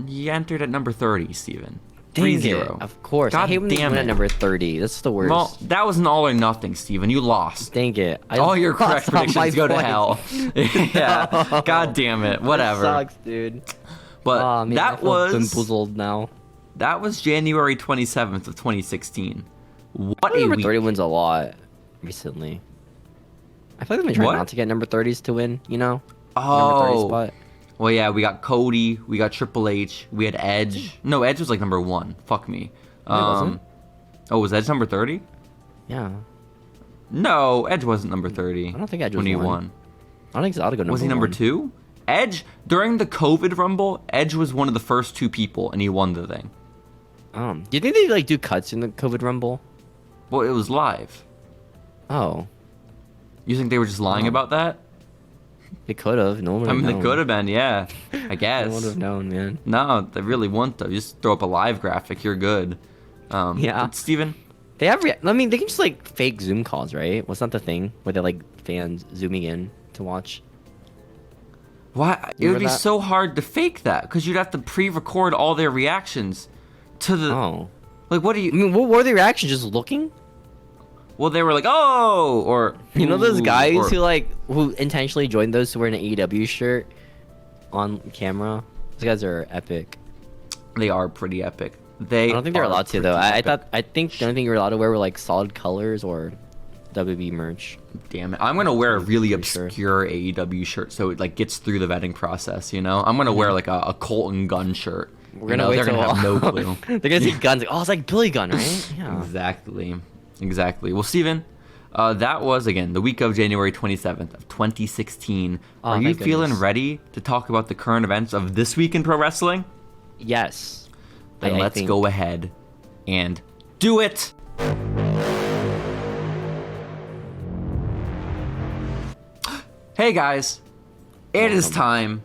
[SPEAKER 1] He entered at number 30, Steven.
[SPEAKER 2] Dang
[SPEAKER 1] 3-0.
[SPEAKER 2] it. Of course. I
[SPEAKER 1] God
[SPEAKER 2] hate when they
[SPEAKER 1] damn
[SPEAKER 2] win
[SPEAKER 1] it.
[SPEAKER 2] at number 30. That's the worst.
[SPEAKER 1] Well, that was an all or nothing, Steven. You lost.
[SPEAKER 2] Dang it. I
[SPEAKER 1] All your correct
[SPEAKER 2] lost all my
[SPEAKER 1] predictions go to
[SPEAKER 2] points.
[SPEAKER 1] hell. Yeah.
[SPEAKER 2] No.
[SPEAKER 1] God damn it. Whatever.
[SPEAKER 2] That sucks, dude.
[SPEAKER 1] But
[SPEAKER 2] Aw, man, I
[SPEAKER 1] that
[SPEAKER 2] feel
[SPEAKER 1] was
[SPEAKER 2] bamboozled now.
[SPEAKER 1] that was January 27th of 2016. What a
[SPEAKER 2] Number
[SPEAKER 1] week.
[SPEAKER 2] 30 wins a lot recently. I feel like they've been trying
[SPEAKER 1] What?
[SPEAKER 2] not to get number 30s to win, you know? Number 30
[SPEAKER 1] Oh.
[SPEAKER 2] spot.
[SPEAKER 1] Well, yeah, we got Cody, we got Triple H, we had Edge. No, Edge was like number 1. Fuck me.
[SPEAKER 2] wasn't.
[SPEAKER 1] Oh, was Edge number 30?
[SPEAKER 2] Yeah.
[SPEAKER 1] No, Edge wasn't number 30.
[SPEAKER 2] I don't think Edge
[SPEAKER 1] when
[SPEAKER 2] was
[SPEAKER 1] he
[SPEAKER 2] one.
[SPEAKER 1] won.
[SPEAKER 2] I don't think so. I'll go number
[SPEAKER 1] Was he number
[SPEAKER 2] one.
[SPEAKER 1] 2? Edge, during the COVID Rumble, Edge was one of the first 2 people, and he won the thing.
[SPEAKER 2] Do you think they like do cuts in the COVID Rumble?
[SPEAKER 1] Well, it was live.
[SPEAKER 2] Oh.
[SPEAKER 1] You think they were just lying
[SPEAKER 2] Oh.
[SPEAKER 1] about that?
[SPEAKER 2] They could have. No one would
[SPEAKER 1] I
[SPEAKER 2] have
[SPEAKER 1] mean,
[SPEAKER 2] known.
[SPEAKER 1] they could have been, yeah. I
[SPEAKER 2] No one
[SPEAKER 1] guess.
[SPEAKER 2] would have known, man.
[SPEAKER 1] No, they really won't, though. You just throw up a live graphic, you're good.
[SPEAKER 2] Yeah.
[SPEAKER 1] But Steven,
[SPEAKER 2] They have. I mean, they can just like fake Zoom calls, right? What's not the thing where they like fans zooming in to watch?
[SPEAKER 1] why? It would
[SPEAKER 2] Remember
[SPEAKER 1] be
[SPEAKER 2] that?
[SPEAKER 1] so hard to fake that, because you'd have to pre-record all their reactions to the...
[SPEAKER 2] Oh.
[SPEAKER 1] Like, what do
[SPEAKER 2] I
[SPEAKER 1] you...
[SPEAKER 2] mean, what were the reactions? Just looking?
[SPEAKER 1] Well, they were like, oh! Or...
[SPEAKER 2] You know those
[SPEAKER 1] "Ooh,"
[SPEAKER 2] guys
[SPEAKER 1] or-
[SPEAKER 2] who intentionally joined those to wear an AEW shirt on camera? Those guys are epic.
[SPEAKER 1] They are pretty epic.
[SPEAKER 2] I don't think they're allowed to though. I think the only thing you're allowed to wear were like solid colors or WB merch.
[SPEAKER 1] Damn it! I'm gonna wear a really obscure AEW shirt so it like gets through the vetting process. You know, I'm gonna wear like a Colton Gunn shirt.
[SPEAKER 2] We're gonna wait
[SPEAKER 1] they're gonna have no clue.
[SPEAKER 2] They're gonna see Guns. Like, oh, it's like Billy Gunn, right? Yeah.
[SPEAKER 1] Exactly. Well, Steven, that was again the week of January 27th of 2016. Are you feeling ready to talk about the current events of this week in pro wrestling?
[SPEAKER 2] Yes.
[SPEAKER 1] Then let's go ahead and do it. Hey guys, it is time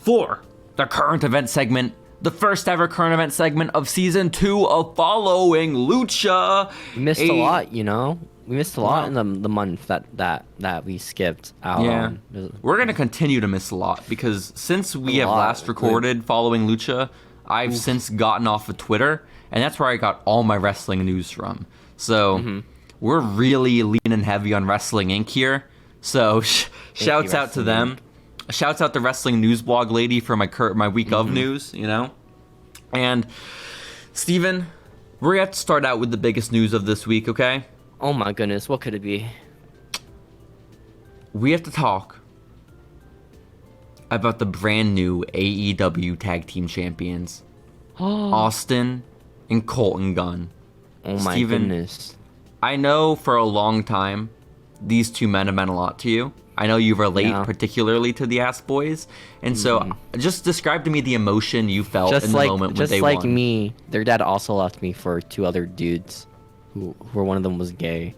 [SPEAKER 1] for the current event segment, the first ever current event segment of season 2 of Following Lucha.
[SPEAKER 2] We missed a lot, you know. We missed a lot in the month that we skipped out.
[SPEAKER 1] Yeah, we're gonna continue to miss a lot because since we have last recorded Following Lucha, I've since gotten off of Twitter, and that's where I got all my wrestling news from. So we're really leaning heavy on Wrestling Inc. here. So shouts out to them. Shouts out to Wrestling News Blog Lady for my week of news, you know. And Steven, we're gonna have to start out with the biggest news of this week, okay?
[SPEAKER 2] Oh my goodness, what could it be?
[SPEAKER 1] We have to talk about the brand new AEW Tag Team Champions, Austin and Colton Gunn.
[SPEAKER 2] Oh my goodness.
[SPEAKER 1] I know for a long time these two men have meant a lot to you. I know you relate particularly to the Ass Boys. And so just describe to me the emotion you felt in the moment when they won.
[SPEAKER 2] Just like me, their dad also left me for 2 other dudes who one of them was gay.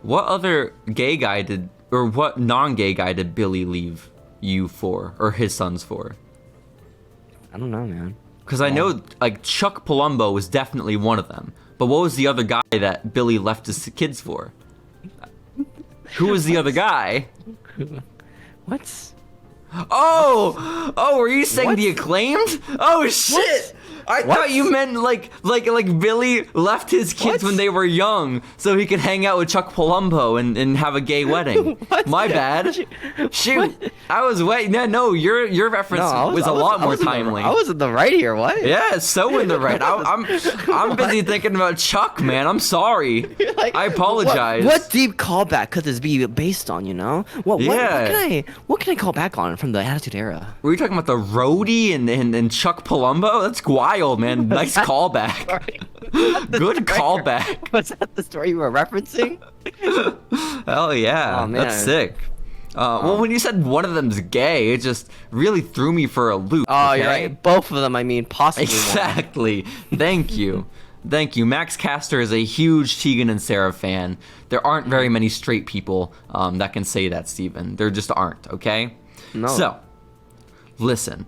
[SPEAKER 1] What other gay guy or what non-gay guy did Billy leave you for, or his sons for?
[SPEAKER 2] I don't know, man.
[SPEAKER 1] Because I know, like, Chuck Palumbo was definitely one of them. But what was the other guy that Billy left his kids for? Who was the other guy?
[SPEAKER 2] What?
[SPEAKER 1] Oh, were you saying the Acclaimed? Oh shit! I thought you meant like Billy left his kids when they were young so he could hang out with Chuck Palumbo and have a gay wedding. My bad. Shoot, I was waiting. No, your reference was a lot more timely.
[SPEAKER 2] I was in the right here. What?
[SPEAKER 1] Yeah, so in the right. I'm busy thinking about Chuck, man. I'm sorry. Like, I apologize.
[SPEAKER 2] What deep callback could this be based on? You know? What can I call back on from the Attitude Era?
[SPEAKER 1] Were you talking about the Roadie and Chuck Palumbo? That's wild, man. Nice callback. Good callback.
[SPEAKER 2] Was that the story you were referencing?
[SPEAKER 1] Hell yeah. Oh, man. That's sick. Well, when you said one of them's gay, it just really threw me for a loop.
[SPEAKER 2] Oh, okay? You're right. Both of them, I mean, possibly.
[SPEAKER 1] Exactly. Thank you. Thank you. Max Caster is a huge Tegan and Sarah fan. There aren't very many straight people that can say that, Steven. There just aren't, okay?
[SPEAKER 2] No.
[SPEAKER 1] So, listen.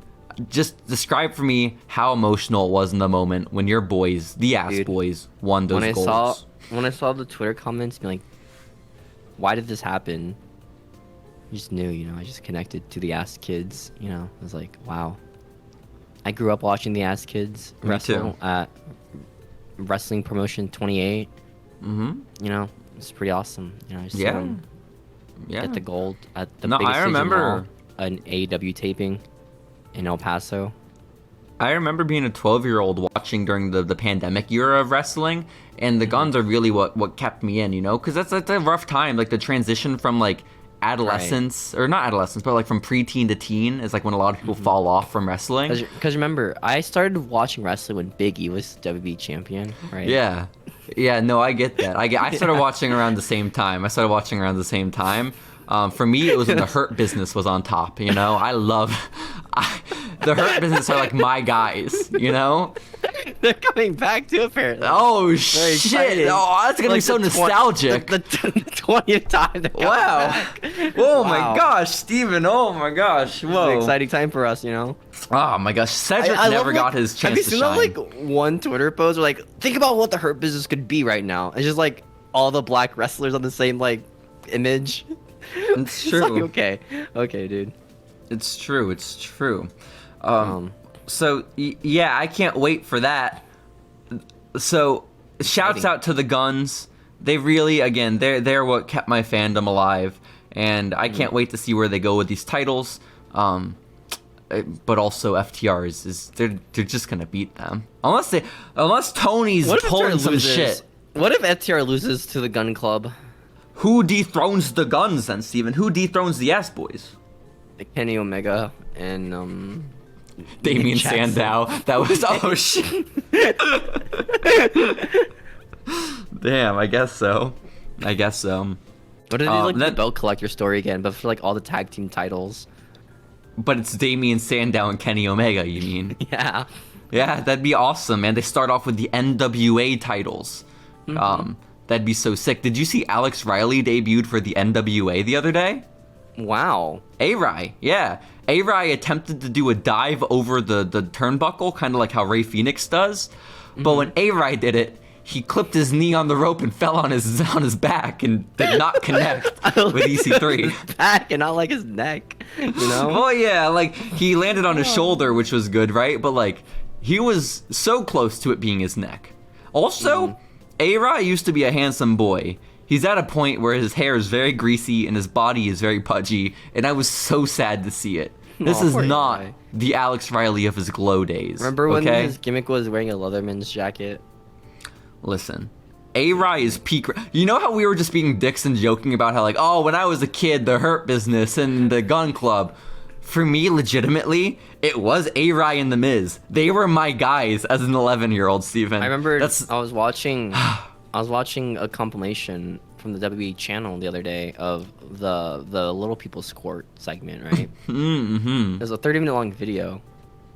[SPEAKER 1] Just describe for me how emotional it was in the moment when your boys, the Ass Boys, won those goals.
[SPEAKER 2] When I saw the Twitter comments, being like, why did this happen? I just knew, you know, I just connected to the Ass Kids, you know. I was like, wow. I grew up watching the Ass Kids wrestle at Wrestling Promotion 28. You know, it's pretty awesome. You know, I just get the gold at the biggest
[SPEAKER 1] I remember
[SPEAKER 2] an AEW taping in El Paso.
[SPEAKER 1] I remember being a 12-year-old watching during the pandemic era of wrestling, and the Guns are really what kept me in, you know, because that's a rough time, like the transition from like adolescence, or not adolescence, but like from preteen to teen is like when a lot of people fall off from wrestling.
[SPEAKER 2] Because remember, I started watching wrestling when Big E was WWE champion, right?
[SPEAKER 1] Yeah, no, I get that. I started watching around the same time. For me, it was when the Hurt Business was on top, you know? The Hurt Business are like my guys, you know?
[SPEAKER 2] They're coming back too, apparently.
[SPEAKER 1] Oh, shit. Oh, that's going to be so nostalgic.
[SPEAKER 2] The 20th time they're coming back.
[SPEAKER 1] Oh, my gosh, Steven. Oh, my gosh. Whoa.
[SPEAKER 2] It's an exciting time for us, you know?
[SPEAKER 1] Oh, my gosh. Cedric never got his chance to shine.
[SPEAKER 2] Have you seen that, like, one Twitter post where, like, think about what the Hurt Business could be right now? It's just, like, all the black wrestlers on the same, like, image.
[SPEAKER 1] It's true.
[SPEAKER 2] It's like, okay, dude.
[SPEAKER 1] It's true. So yeah, I can't wait for that. So shouts out to the Guns. They really, again, they're what kept my fandom alive, and I can't wait to see where they go with these titles. but also FTR is they're just gonna beat them unless Tony's pulling some shit.
[SPEAKER 2] What if FTR loses to the Gun Club?
[SPEAKER 1] Who dethrones the Guns then, Steven? Who dethrones the Ass Boys?
[SPEAKER 2] Kenny Omega and
[SPEAKER 1] Damien Sandow. That was oh shit. Damn, I guess so.
[SPEAKER 2] What if they like the belt collector story again, but for like all the tag team titles?
[SPEAKER 1] But it's Damien Sandow and Kenny Omega, you mean?
[SPEAKER 2] Yeah.
[SPEAKER 1] Yeah, that'd be awesome, man. They start off with the NWA titles. That'd be so sick. Did you see Alex Riley debuted for the NWA the other day?
[SPEAKER 2] Wow.
[SPEAKER 1] A-Rai, yeah. A-Rai attempted to do a dive over the turnbuckle, kind of like how Rey Fenix does. But when A-Rai did it, he clipped his knee on the rope and fell on his back and did not connect with EC3.
[SPEAKER 2] His back and not like his neck, you know?
[SPEAKER 1] Well, yeah, like he landed on his shoulder, which was good, right? But like he was so close to it being his neck. Also, A-Rai used to be a handsome boy. He's at a point where his hair is very greasy and his body is very pudgy, and I was so sad to see it. This is not the Alex Riley of his glow days.
[SPEAKER 2] Remember when his gimmick was wearing a Leatherman's jacket?
[SPEAKER 1] Listen, A-Rai is peak. You know how we were just being dicks and joking about how, like, oh, when I was a kid, the Hurt Business and the Gun Club. For me, legitimately, it was A-Rai and The Miz. They were my guys as an 11-year-old, Steven.
[SPEAKER 2] I remember I was watching a compilation from the WWE channel the other day of the Little People's Court segment, right? It was a 30-minute long video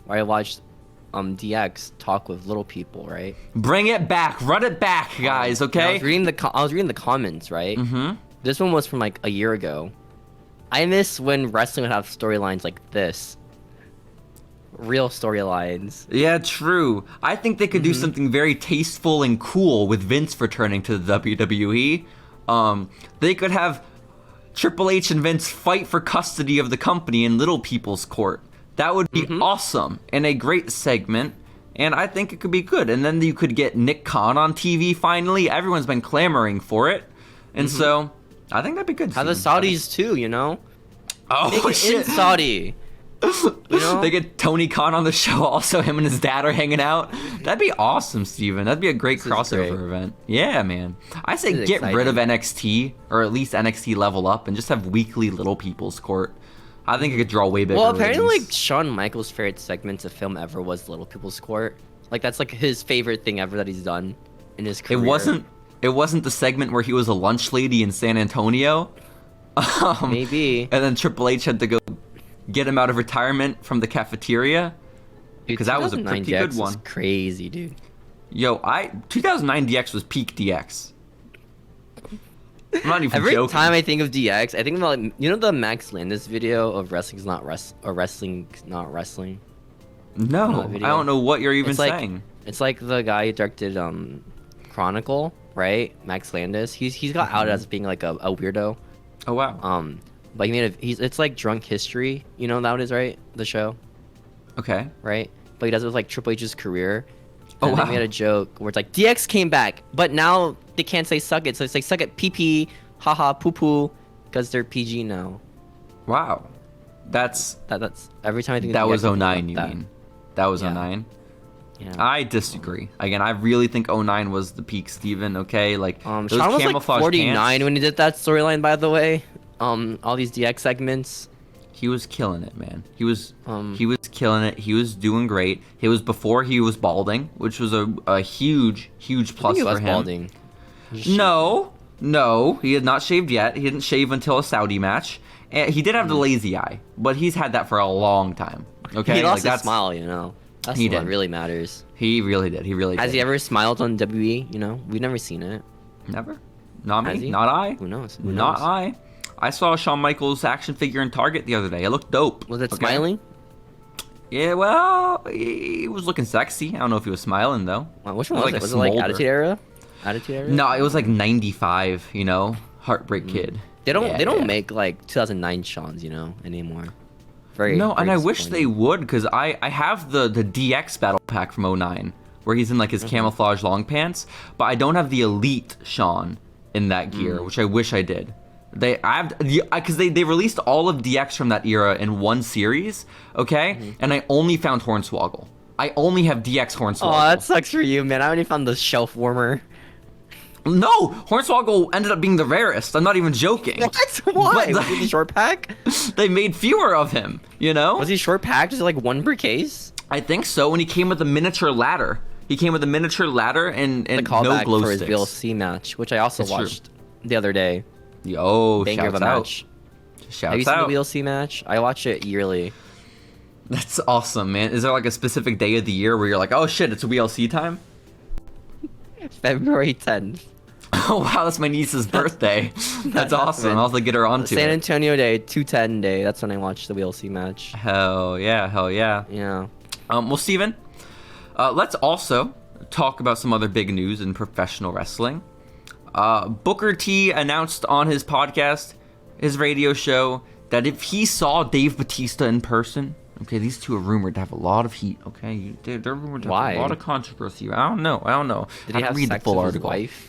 [SPEAKER 2] where I watched DX talk with little people, right?
[SPEAKER 1] Bring it back, run it back, guys. Okay.
[SPEAKER 2] I was reading the comments, right? This one was from like a year ago. I miss when wrestling would have storylines like this. Real storylines.
[SPEAKER 1] Yeah, true. I think they could do something very tasteful and cool with Vince returning to the WWE. They could have Triple H and Vince fight for custody of the company in Little People's Court. That would be awesome and a great segment, and I think it could be good. And then you could get Nick Khan on TV finally. Everyone's been clamoring for it, and so I think that'd be good.
[SPEAKER 2] Have the Saudis too, you know?
[SPEAKER 1] Oh shit,
[SPEAKER 2] in Saudi. You know?
[SPEAKER 1] They get Tony Khan on the show. Also, him and his dad are hanging out. That'd be awesome, Steven. That'd be a great crossover event. Yeah, man. I say get rid of NXT, or at least NXT Level Up, and just have weekly Little People's Court. I think it could draw way bigger.
[SPEAKER 2] Well, apparently, like Shawn Michaels' favorite segment to film ever was Little People's Court. Like that's like his favorite thing ever that he's done in his career.
[SPEAKER 1] It wasn't the segment where he was a lunch lady in San Antonio.
[SPEAKER 2] Maybe.
[SPEAKER 1] And then Triple H had to go get him out of retirement from the cafeteria, because that was a pretty good one.
[SPEAKER 2] Crazy, dude.
[SPEAKER 1] Yo, 2009 DX was peak DX. I'm not even
[SPEAKER 2] Every
[SPEAKER 1] joking.
[SPEAKER 2] time I think of DX, I think about, like, you know, the Max Landis video of wrestling's not wrestling's not wrestling.
[SPEAKER 1] No, I don't know what you're even saying.
[SPEAKER 2] It's like the guy who directed Chronicle, right? Max Landis. He's got outed as being like a weirdo.
[SPEAKER 1] Oh wow.
[SPEAKER 2] But it's like Drunk History. You know that is, right? The show.
[SPEAKER 1] Okay.
[SPEAKER 2] Right? But he does it with like Triple H's career.
[SPEAKER 1] Oh
[SPEAKER 2] and
[SPEAKER 1] wow.
[SPEAKER 2] they made a joke where it's like DX came back, but now they can't say suck it, so it's like suck it pee haha poo poo, because they're PG now.
[SPEAKER 1] Wow. That's
[SPEAKER 2] every time I think
[SPEAKER 1] that
[SPEAKER 2] of
[SPEAKER 1] was
[SPEAKER 2] DX,
[SPEAKER 1] 09. You mean? That was 09.
[SPEAKER 2] Yeah.
[SPEAKER 1] I disagree. Again, I really think 09 was the peak, Steven. Okay, like those
[SPEAKER 2] Shawn was like
[SPEAKER 1] camouflage
[SPEAKER 2] 49
[SPEAKER 1] pants,
[SPEAKER 2] when he did that storyline. By the way, all these DX segments.
[SPEAKER 1] he was killing it, man. He was killing it. He was doing great. It was before he was balding, which was a huge plus
[SPEAKER 2] he
[SPEAKER 1] for
[SPEAKER 2] was
[SPEAKER 1] him.
[SPEAKER 2] balding.
[SPEAKER 1] No, he had not shaved yet. He didn't shave until a Saudi match. And he did have the lazy eye, but he's had that for a long time. Okay,
[SPEAKER 2] He lost his smile, you know. That's
[SPEAKER 1] He
[SPEAKER 2] what
[SPEAKER 1] did.
[SPEAKER 2] really matters.
[SPEAKER 1] He really did.
[SPEAKER 2] Has he ever smiled on WWE? You know, we've never seen it.
[SPEAKER 1] Never. Not
[SPEAKER 2] Has
[SPEAKER 1] me.
[SPEAKER 2] he?
[SPEAKER 1] Not I.
[SPEAKER 2] Who knows?
[SPEAKER 1] Not I. I saw Shawn Michaels action figure in Target the other day. It looked dope.
[SPEAKER 2] Was it smiling?
[SPEAKER 1] Yeah, well, he was looking sexy. I don't know if he was smiling though.
[SPEAKER 2] Which one was it? Was it like Attitude Era?
[SPEAKER 1] No, it was like 95. You know, Heartbreak Kid.
[SPEAKER 2] They don't make like 2009 Shawns, you know, anymore.
[SPEAKER 1] No, and I wish they would, because I have the DX battle pack from 09 where he's in like his camouflage long pants, but I don't have the Elite Shawn in that gear, which I wish I did. Because they released all of DX from that era in one series, okay? And I only found Hornswoggle. I only have DX Hornswoggle.
[SPEAKER 2] Oh, that sucks for you, man. I only found the shelf warmer.
[SPEAKER 1] No, Hornswoggle ended up being the rarest. I'm not even joking.
[SPEAKER 2] What? Why? Was he the short pack?
[SPEAKER 1] They made fewer of him, you know?
[SPEAKER 2] Was he short pack? Just like one per case?
[SPEAKER 1] I think so, and he came with a miniature ladder. He came with a miniature ladder and
[SPEAKER 2] The
[SPEAKER 1] no
[SPEAKER 2] callback
[SPEAKER 1] glow
[SPEAKER 2] for his
[SPEAKER 1] sticks.
[SPEAKER 2] VLC match, which I also
[SPEAKER 1] It's true.
[SPEAKER 2] watched the other day.
[SPEAKER 1] Yo,
[SPEAKER 2] Banger of
[SPEAKER 1] shouts
[SPEAKER 2] a
[SPEAKER 1] out.
[SPEAKER 2] match. Have you
[SPEAKER 1] Shouts
[SPEAKER 2] seen
[SPEAKER 1] out.
[SPEAKER 2] the VLC match? I watch it yearly.
[SPEAKER 1] That's awesome, man. Is there like a specific day of the year where you're like, oh shit, it's WLC time?
[SPEAKER 2] February 10th.
[SPEAKER 1] Oh wow, that's my niece's birthday. That's awesome.
[SPEAKER 2] happened.
[SPEAKER 1] I'll have to get her onto
[SPEAKER 2] San
[SPEAKER 1] it.
[SPEAKER 2] Antonio Day, 210 Day. That's when I watched the VLC match.
[SPEAKER 1] Hell yeah, hell yeah.
[SPEAKER 2] Yeah.
[SPEAKER 1] Well, Steven, let's also talk about some other big news in professional wrestling. Booker T announced on his podcast, his radio show, that if he saw Dave Batista in person, okay, these two are rumored to have a lot of heat, okay? They're rumored to
[SPEAKER 2] Why?
[SPEAKER 1] have a lot of controversy. I don't know.
[SPEAKER 2] Did
[SPEAKER 1] I
[SPEAKER 2] he
[SPEAKER 1] didn't
[SPEAKER 2] have
[SPEAKER 1] read
[SPEAKER 2] sex
[SPEAKER 1] the full
[SPEAKER 2] with
[SPEAKER 1] article.
[SPEAKER 2] his wife?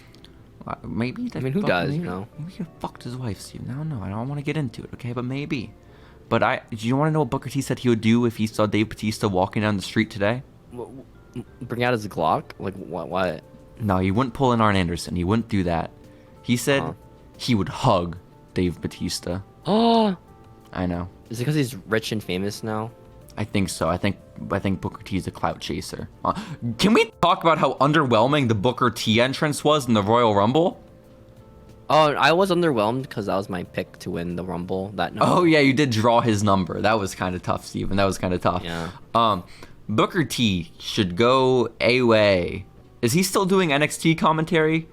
[SPEAKER 1] Maybe.
[SPEAKER 2] I mean, who does, you
[SPEAKER 1] maybe,
[SPEAKER 2] know?
[SPEAKER 1] Maybe he fucked his wife, Steven. I don't know. I don't want to get into it, okay? But maybe. But do you want to know what Booker T said he would do if he saw Dave Batista walking down the street today?
[SPEAKER 2] Bring out his Glock? Like, what?
[SPEAKER 1] No, he wouldn't pull an Arn Anderson. He wouldn't do that. He said
[SPEAKER 2] Huh.
[SPEAKER 1] he would hug Dave Batista.
[SPEAKER 2] Oh!
[SPEAKER 1] I know.
[SPEAKER 2] Is it because he's rich and famous now?
[SPEAKER 1] I think so. I think Booker T is a clout chaser. Can we talk about how underwhelming the Booker T entrance was in the Royal Rumble?
[SPEAKER 2] Oh, I was underwhelmed because that was my pick to win the Rumble that night.
[SPEAKER 1] Oh yeah, you did draw his number. That was kind of tough, Steven. That was kind of tough.
[SPEAKER 2] Yeah.
[SPEAKER 1] Booker T should go away. Is he still doing NXT commentary?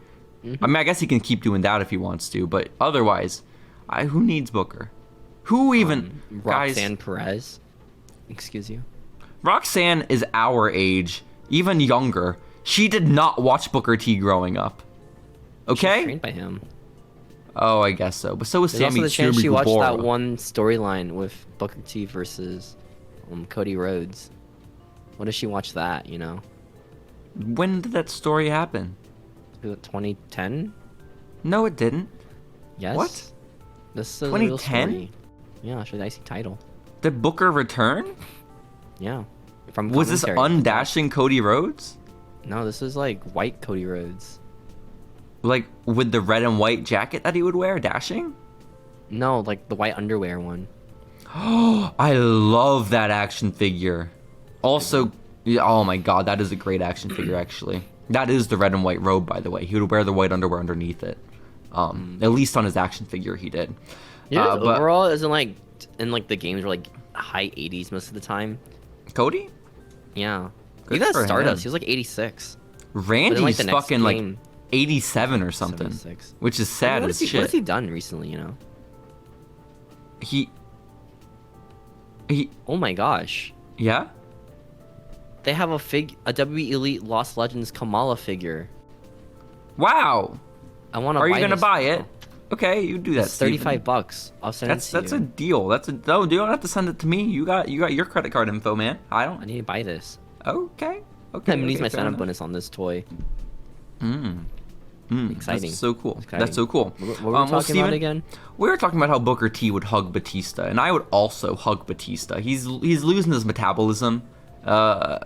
[SPEAKER 1] I mean, I guess he can keep doing that if he wants to, but otherwise, who needs Booker? Who even?
[SPEAKER 2] Roxanne
[SPEAKER 1] Guys,
[SPEAKER 2] Perez. Excuse you.
[SPEAKER 1] Roxanne is our age, even younger. She did not watch Booker T growing up.
[SPEAKER 2] She's
[SPEAKER 1] Okay?
[SPEAKER 2] trained by him.
[SPEAKER 1] Oh, I guess so. But so was
[SPEAKER 2] There's also
[SPEAKER 1] Sammy
[SPEAKER 2] the chance she watched
[SPEAKER 1] Guevara.
[SPEAKER 2] that one storyline with Booker T versus Cody Rhodes. What if she watched that, you know?
[SPEAKER 1] When did that story happen?
[SPEAKER 2] 2010?
[SPEAKER 1] No, it didn't.
[SPEAKER 2] Yes?
[SPEAKER 1] What?
[SPEAKER 2] This is a real
[SPEAKER 1] 2010?
[SPEAKER 2] story. Yeah, she's the IC title.
[SPEAKER 1] Did Booker return?
[SPEAKER 2] Yeah. From
[SPEAKER 1] Was this
[SPEAKER 2] commentary.
[SPEAKER 1] undashing Cody Rhodes?
[SPEAKER 2] No, this is like white Cody Rhodes.
[SPEAKER 1] Like with the red and white jacket that he would wear, dashing?
[SPEAKER 2] No, like the white underwear one.
[SPEAKER 1] Oh, I love that action figure. Also, yeah, oh my god, that is a great action figure actually. That is the red and white robe, by the way. He would wear the white underwear underneath it. At least on his action figure, he did.
[SPEAKER 2] Yeah,
[SPEAKER 1] But
[SPEAKER 2] overall, isn't like in like the games were like high 80s most of the time.
[SPEAKER 1] Cody?
[SPEAKER 2] Yeah.
[SPEAKER 1] Good
[SPEAKER 2] Even at
[SPEAKER 1] for
[SPEAKER 2] Stardust,
[SPEAKER 1] him.
[SPEAKER 2] he was like 86.
[SPEAKER 1] Randy's
[SPEAKER 2] like, the next
[SPEAKER 1] fucking like
[SPEAKER 2] game,
[SPEAKER 1] 87 or something,
[SPEAKER 2] 76.
[SPEAKER 1] which is sad
[SPEAKER 2] What
[SPEAKER 1] as
[SPEAKER 2] has
[SPEAKER 1] shit.
[SPEAKER 2] he done recently, you know?
[SPEAKER 1] He,
[SPEAKER 2] Oh my gosh.
[SPEAKER 1] yeah?
[SPEAKER 2] They have a WWE Elite Lost Legends Kamala figure.
[SPEAKER 1] Wow.
[SPEAKER 2] I want to
[SPEAKER 1] Are
[SPEAKER 2] buy
[SPEAKER 1] you gonna
[SPEAKER 2] this
[SPEAKER 1] buy
[SPEAKER 2] now.
[SPEAKER 1] it? Okay, you do that.
[SPEAKER 2] It's 35
[SPEAKER 1] Steven.
[SPEAKER 2] bucks. I'll send
[SPEAKER 1] That's
[SPEAKER 2] it to
[SPEAKER 1] that's
[SPEAKER 2] you.
[SPEAKER 1] a deal. No, you don't have to send it to me. You got your credit card info, man. I
[SPEAKER 2] I
[SPEAKER 1] don't.
[SPEAKER 2] need to buy this.
[SPEAKER 1] Okay.
[SPEAKER 2] I'm gonna use
[SPEAKER 1] okay,
[SPEAKER 2] my
[SPEAKER 1] fair
[SPEAKER 2] sign-up
[SPEAKER 1] enough.
[SPEAKER 2] bonus on this toy. Exciting.
[SPEAKER 1] That's so cool.
[SPEAKER 2] Exciting.
[SPEAKER 1] That's so cool.
[SPEAKER 2] What were we talking about
[SPEAKER 1] Steven,
[SPEAKER 2] again?
[SPEAKER 1] We were talking about how Booker T would hug Batista, and I would also hug Batista. He's losing his metabolism,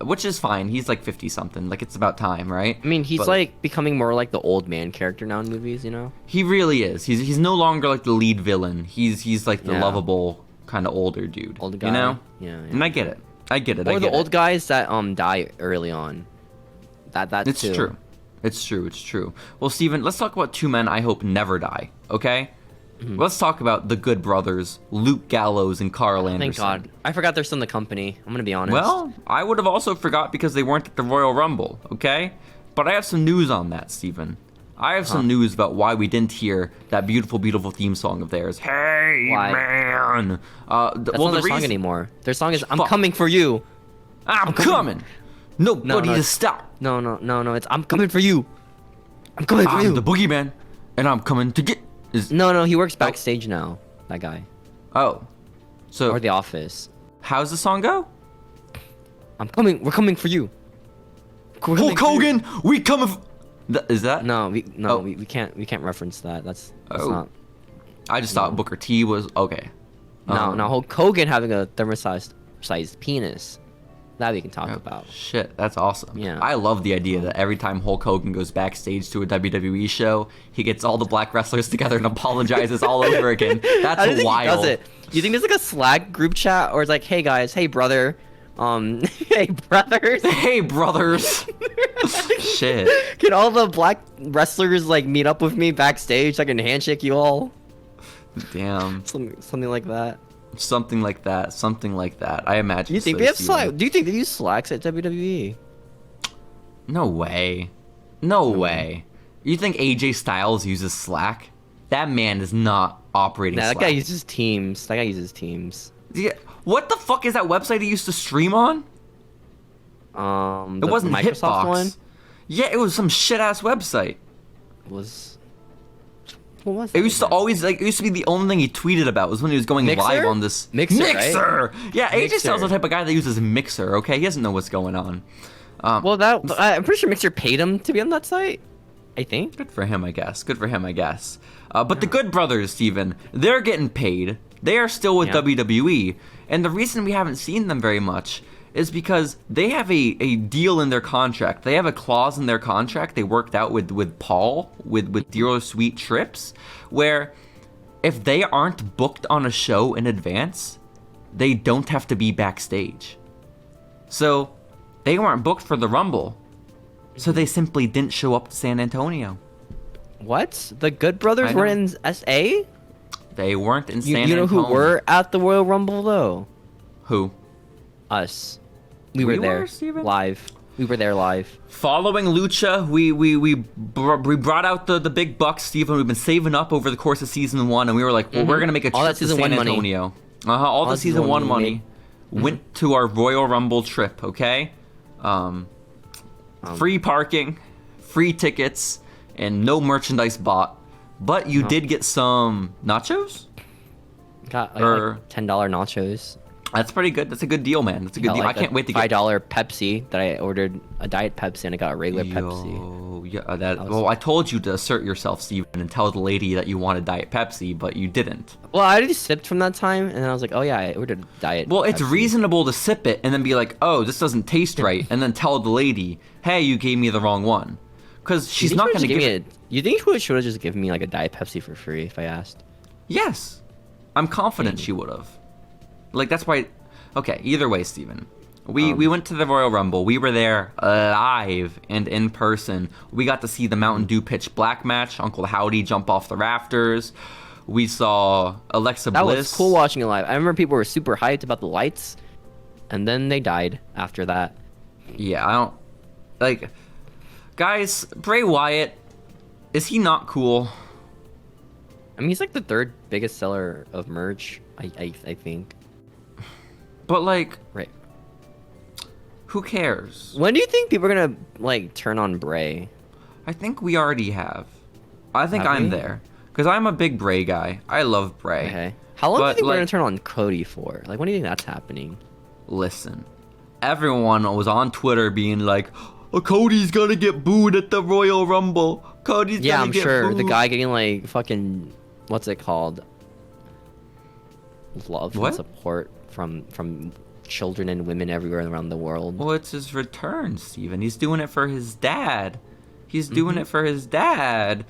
[SPEAKER 1] which is fine. He's like 50 something. Like it's about time, right?
[SPEAKER 2] I mean, he's
[SPEAKER 1] But
[SPEAKER 2] like becoming more like the old man character now in movies, you know?
[SPEAKER 1] he really is. He's no longer like the lead villain. He's like the
[SPEAKER 2] Yeah.
[SPEAKER 1] lovable kind of older dude.
[SPEAKER 2] Old guy.
[SPEAKER 1] You know?
[SPEAKER 2] Yeah.
[SPEAKER 1] And I get it. I get it. I
[SPEAKER 2] Or the
[SPEAKER 1] get
[SPEAKER 2] old
[SPEAKER 1] it.
[SPEAKER 2] guys that die early on. That
[SPEAKER 1] It's
[SPEAKER 2] too.
[SPEAKER 1] true. It's true. It's true. Well, Steven, let's talk about two men I hope never die. Okay.
[SPEAKER 2] Mm-hmm.
[SPEAKER 1] Let's talk about the Good Brothers, Luke Gallows and Carl Anderson.
[SPEAKER 2] Thank God. I forgot they're still in the company. I'm gonna be honest.
[SPEAKER 1] Well, I would have also forgot because they weren't at the Royal Rumble, okay? But I have some news on that, Steven. I have some news about why we didn't hear that beautiful, beautiful theme song of theirs. Hey,
[SPEAKER 2] Why?
[SPEAKER 1] man!
[SPEAKER 2] that's not their song anymore. Their song is "I'm
[SPEAKER 1] Fuck.
[SPEAKER 2] coming for you."
[SPEAKER 1] I'm coming! Nobody
[SPEAKER 2] no,
[SPEAKER 1] to
[SPEAKER 2] it's-
[SPEAKER 1] stop!
[SPEAKER 2] No. It's "I'm coming for you." I'm coming for you.
[SPEAKER 1] I'm the boogeyman, and I'm coming to get...
[SPEAKER 2] No. He works backstage now. That guy.
[SPEAKER 1] Oh. So,
[SPEAKER 2] Or The Office.
[SPEAKER 1] how's the song go?
[SPEAKER 2] I'm coming. We're coming for you. We're coming
[SPEAKER 1] Hulk
[SPEAKER 2] for you.
[SPEAKER 1] Hogan, we coming... Is that?
[SPEAKER 2] No, we
[SPEAKER 1] Oh.
[SPEAKER 2] we can't reference that. That's
[SPEAKER 1] Oh.
[SPEAKER 2] not.
[SPEAKER 1] I just thought Booker T was okay.
[SPEAKER 2] No, Hulk Hogan having a thermosized penis. That we can talk about.
[SPEAKER 1] Shit, that's awesome.
[SPEAKER 2] Yeah.
[SPEAKER 1] I love the idea that every time Hulk Hogan goes backstage to a WWE show, he gets all the black wrestlers together and apologizes all over again. That's
[SPEAKER 2] I don't think
[SPEAKER 1] wild.
[SPEAKER 2] he does it. You think there's like a Slack group chat, or it's like, hey guys, hey brother, hey brothers,
[SPEAKER 1] Hey, brothers. Shit.
[SPEAKER 2] can all the black wrestlers like meet up with me backstage? So I can handshake you all.
[SPEAKER 1] Damn.
[SPEAKER 2] Something like that.
[SPEAKER 1] Something like that. Something like that. I imagine.
[SPEAKER 2] You think
[SPEAKER 1] so,
[SPEAKER 2] they have
[SPEAKER 1] Steven.
[SPEAKER 2] Slack? Do you think they use Slacks at WWE?
[SPEAKER 1] No way. No way. You think AJ Styles uses Slack? That man is not operating
[SPEAKER 2] Nah,
[SPEAKER 1] Slack.
[SPEAKER 2] that guy uses Teams. That guy uses Teams.
[SPEAKER 1] Yeah. What the fuck is that website he used to stream on?
[SPEAKER 2] It
[SPEAKER 1] It wasn't
[SPEAKER 2] Microsoft
[SPEAKER 1] Hitbox.
[SPEAKER 2] one.
[SPEAKER 1] Yeah, it was some shit ass website.
[SPEAKER 2] What was
[SPEAKER 1] It used to always it used to be the only thing he tweeted about was when he was going
[SPEAKER 2] Mixer?
[SPEAKER 1] live on this
[SPEAKER 2] Mixer, right?
[SPEAKER 1] Mixer. Yeah, AJ
[SPEAKER 2] Mixer.
[SPEAKER 1] Styles is the type of guy that uses Mixer. Okay, he doesn't know what's going on.
[SPEAKER 2] Well, I'm pretty sure Mixer paid him to be on that site. I think.
[SPEAKER 1] Good for him, I guess. Good for him, I guess. But the Good Brothers, Steven, they're getting paid. They are still with
[SPEAKER 2] Yeah.
[SPEAKER 1] WWE, and the reason we haven't seen them very much is because they have a deal in their contract. They have a clause in their contract they worked out with Paul, with Dealer Sweet Trips, where if they aren't booked on a show in advance, they don't have to be backstage. So they weren't booked for the Rumble, so they simply didn't show up to San Antonio.
[SPEAKER 2] What? The Good Brothers
[SPEAKER 1] I
[SPEAKER 2] were
[SPEAKER 1] know.
[SPEAKER 2] in SA?
[SPEAKER 1] They weren't in
[SPEAKER 2] You
[SPEAKER 1] San
[SPEAKER 2] know
[SPEAKER 1] Antonio.
[SPEAKER 2] who were at the Royal Rumble though?
[SPEAKER 1] Who?
[SPEAKER 2] Us. We
[SPEAKER 1] We
[SPEAKER 2] were there
[SPEAKER 1] were, Steven?
[SPEAKER 2] live. We were there live.
[SPEAKER 1] Following Lucha, we brought out the big bucks, Steven. We've been saving up over the course of season 1, and we were like, well, we're gonna make a
[SPEAKER 2] All
[SPEAKER 1] trip
[SPEAKER 2] that
[SPEAKER 1] to
[SPEAKER 2] season
[SPEAKER 1] San
[SPEAKER 2] 1 money.
[SPEAKER 1] Antonio. All the season 1 money went to our Royal Rumble trip. Okay, free parking, free tickets, and no merchandise bought. But you did get some nachos.
[SPEAKER 2] Got
[SPEAKER 1] Or-
[SPEAKER 2] like $10 nachos.
[SPEAKER 1] That's pretty good. That's a good deal, man. That's a good
[SPEAKER 2] Got
[SPEAKER 1] deal.
[SPEAKER 2] like
[SPEAKER 1] I can't wait to
[SPEAKER 2] $5
[SPEAKER 1] get.
[SPEAKER 2] Pepsi that I ordered a diet Pepsi and I got a regular Pepsi.
[SPEAKER 1] Yo, yeah, well, I told you to assert yourself, Steven, and tell the lady that you wanted Diet Pepsi, but you didn't.
[SPEAKER 2] Well, I already sipped from that time and then I was like, oh yeah, I ordered diet.
[SPEAKER 1] Well, it's
[SPEAKER 2] Pepsi.
[SPEAKER 1] reasonable to sip it and then be like, oh, this doesn't taste right, and then tell the lady, hey, you gave me the wrong one. Because
[SPEAKER 2] You
[SPEAKER 1] she's
[SPEAKER 2] think
[SPEAKER 1] not
[SPEAKER 2] she
[SPEAKER 1] going to
[SPEAKER 2] would've
[SPEAKER 1] give
[SPEAKER 2] me
[SPEAKER 1] it.
[SPEAKER 2] You think she should have just given me like a diet Pepsi for free if I asked?
[SPEAKER 1] Yes. I'm confident she would have. Like, that's why. Okay, either way, Steven. We went to the Royal Rumble. We were there live and in person. We got to see the Mountain Dew Pitch Black match, Uncle Howdy jump off the rafters. We saw Alexa
[SPEAKER 2] That
[SPEAKER 1] Bliss.
[SPEAKER 2] was cool watching it live. I remember people were super hyped about the lights, and then they died after that.
[SPEAKER 1] Yeah, I don't. Like, guys, Bray Wyatt, is he not cool?
[SPEAKER 2] I mean, he's like the third biggest seller of merch, I think.
[SPEAKER 1] But, like,
[SPEAKER 2] Right.
[SPEAKER 1] who cares?
[SPEAKER 2] When do you think people are gonna like turn on Bray?
[SPEAKER 1] I think we already have. I think
[SPEAKER 2] Have
[SPEAKER 1] I'm
[SPEAKER 2] we?
[SPEAKER 1] there. Because I'm a big Bray guy. I love Bray.
[SPEAKER 2] Okay. How long do you
[SPEAKER 1] But,
[SPEAKER 2] think we're
[SPEAKER 1] like-
[SPEAKER 2] gonna turn on Cody for? Like, when do you think that's happening?
[SPEAKER 1] Listen, everyone was on Twitter being like, oh, Cody's gonna get booed at the Royal Rumble. Cody's
[SPEAKER 2] Yeah,
[SPEAKER 1] gonna
[SPEAKER 2] I'm
[SPEAKER 1] get
[SPEAKER 2] sure
[SPEAKER 1] booed.
[SPEAKER 2] the guy getting like fucking what's it called? Love
[SPEAKER 1] What?
[SPEAKER 2] and support from children and women everywhere around the world.
[SPEAKER 1] Well, it's his return, Steven. He's doing it for his dad. He's doing it for his dad.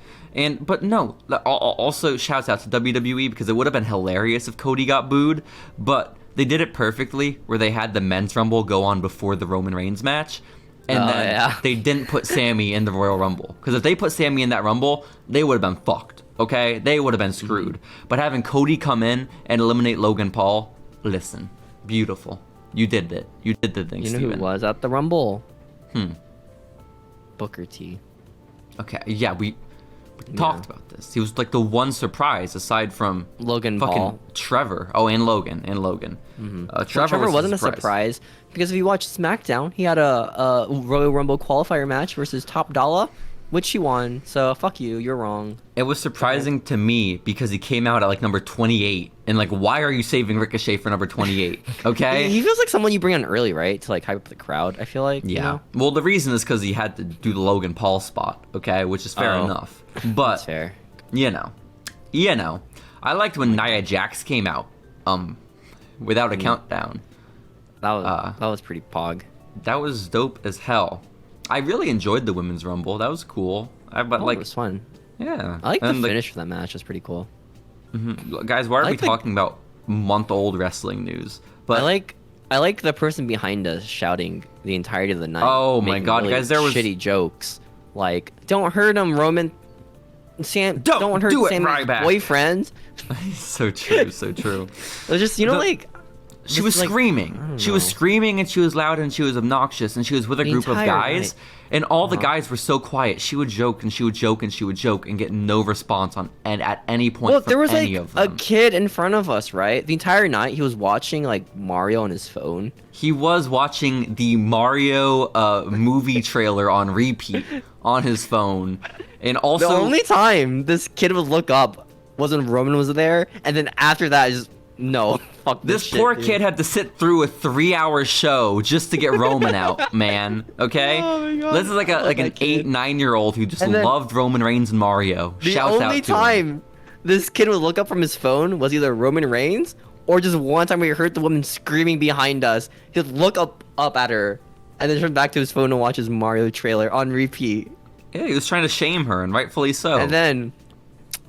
[SPEAKER 1] But no, also shouts out to WWE because it would have been hilarious if Cody got booed, but they did it perfectly where they had the men's rumble go on before the Roman Reigns match. And
[SPEAKER 2] Oh,
[SPEAKER 1] then
[SPEAKER 2] yeah.
[SPEAKER 1] they didn't put Sammy in the Royal Rumble. Because if they put Sammy in that Rumble, they would have been fucked. Okay? They would have been screwed. But having Cody come in and eliminate Logan Paul, listen, beautiful. You did it. You did the thing,
[SPEAKER 2] You know
[SPEAKER 1] Steven.
[SPEAKER 2] who was at the Rumble? Booker T.
[SPEAKER 1] Okay, yeah, we talked about this. He was like the one surprise aside from
[SPEAKER 2] Logan
[SPEAKER 1] fucking
[SPEAKER 2] Paul.
[SPEAKER 1] Trevor. Oh, and Logan. Trevor,
[SPEAKER 2] Well, Trevor
[SPEAKER 1] was
[SPEAKER 2] wasn't a surprise because if you watch SmackDown, he had a Royal Rumble qualifier match versus Top Dollar, which he won. So fuck you, you're wrong.
[SPEAKER 1] It was surprising to me because he came out at like number 28, and like, why are you saving Ricochet for number 28? Okay.
[SPEAKER 2] He feels like someone you bring on early, right, to like hype up the crowd. I feel like.
[SPEAKER 1] Yeah.
[SPEAKER 2] You know?
[SPEAKER 1] Well, the reason is because he had to do the Logan Paul spot, okay, which is fair
[SPEAKER 2] Oh.
[SPEAKER 1] enough. But
[SPEAKER 2] That's fair.
[SPEAKER 1] you know, I liked when Nia Jax came out, without a countdown.
[SPEAKER 2] That was pretty pog.
[SPEAKER 1] That was dope as hell. I really enjoyed the women's rumble. That was cool. It
[SPEAKER 2] was fun.
[SPEAKER 1] Yeah.
[SPEAKER 2] I like the finish for that match. It's pretty cool.
[SPEAKER 1] Guys, why are we talking about month-old wrestling news? But
[SPEAKER 2] I like the person behind us shouting the entirety of the night.
[SPEAKER 1] Oh my god,
[SPEAKER 2] really
[SPEAKER 1] guys, there was
[SPEAKER 2] shitty jokes like, "Don't hurt him, Roman. Don't hurt Sammy's boyfriend."
[SPEAKER 1] So true, so true.
[SPEAKER 2] It was just,
[SPEAKER 1] she was screaming. She was screaming, and she was loud, and she was obnoxious, and she was with a group of guys, and all the guys were so quiet. She would joke, and she would joke, and she would joke, and get no response at any point from
[SPEAKER 2] there was
[SPEAKER 1] any of them.
[SPEAKER 2] A kid in front of us, right? The entire night, he was watching Mario on his phone.
[SPEAKER 1] He was watching the Mario movie trailer on repeat on his phone, and also
[SPEAKER 2] the only time this kid would look up was when Roman was there, and then after that, just no. Fuck
[SPEAKER 1] this poor
[SPEAKER 2] shit,
[SPEAKER 1] kid had to sit through a 3-hour show just to get Roman out, man. Okay,
[SPEAKER 2] oh my God.
[SPEAKER 1] This is like an 8-9-year-old who just loved Roman Reigns and Mario.
[SPEAKER 2] The
[SPEAKER 1] Shouts out to
[SPEAKER 2] only
[SPEAKER 1] him.
[SPEAKER 2] time this kid would look up from his phone was either Roman Reigns or just one time we heard the woman screaming behind us. He'd look up at her and then turn back to his phone and watch his Mario trailer on repeat.
[SPEAKER 1] Yeah, he was trying to shame her, and rightfully so.
[SPEAKER 2] And then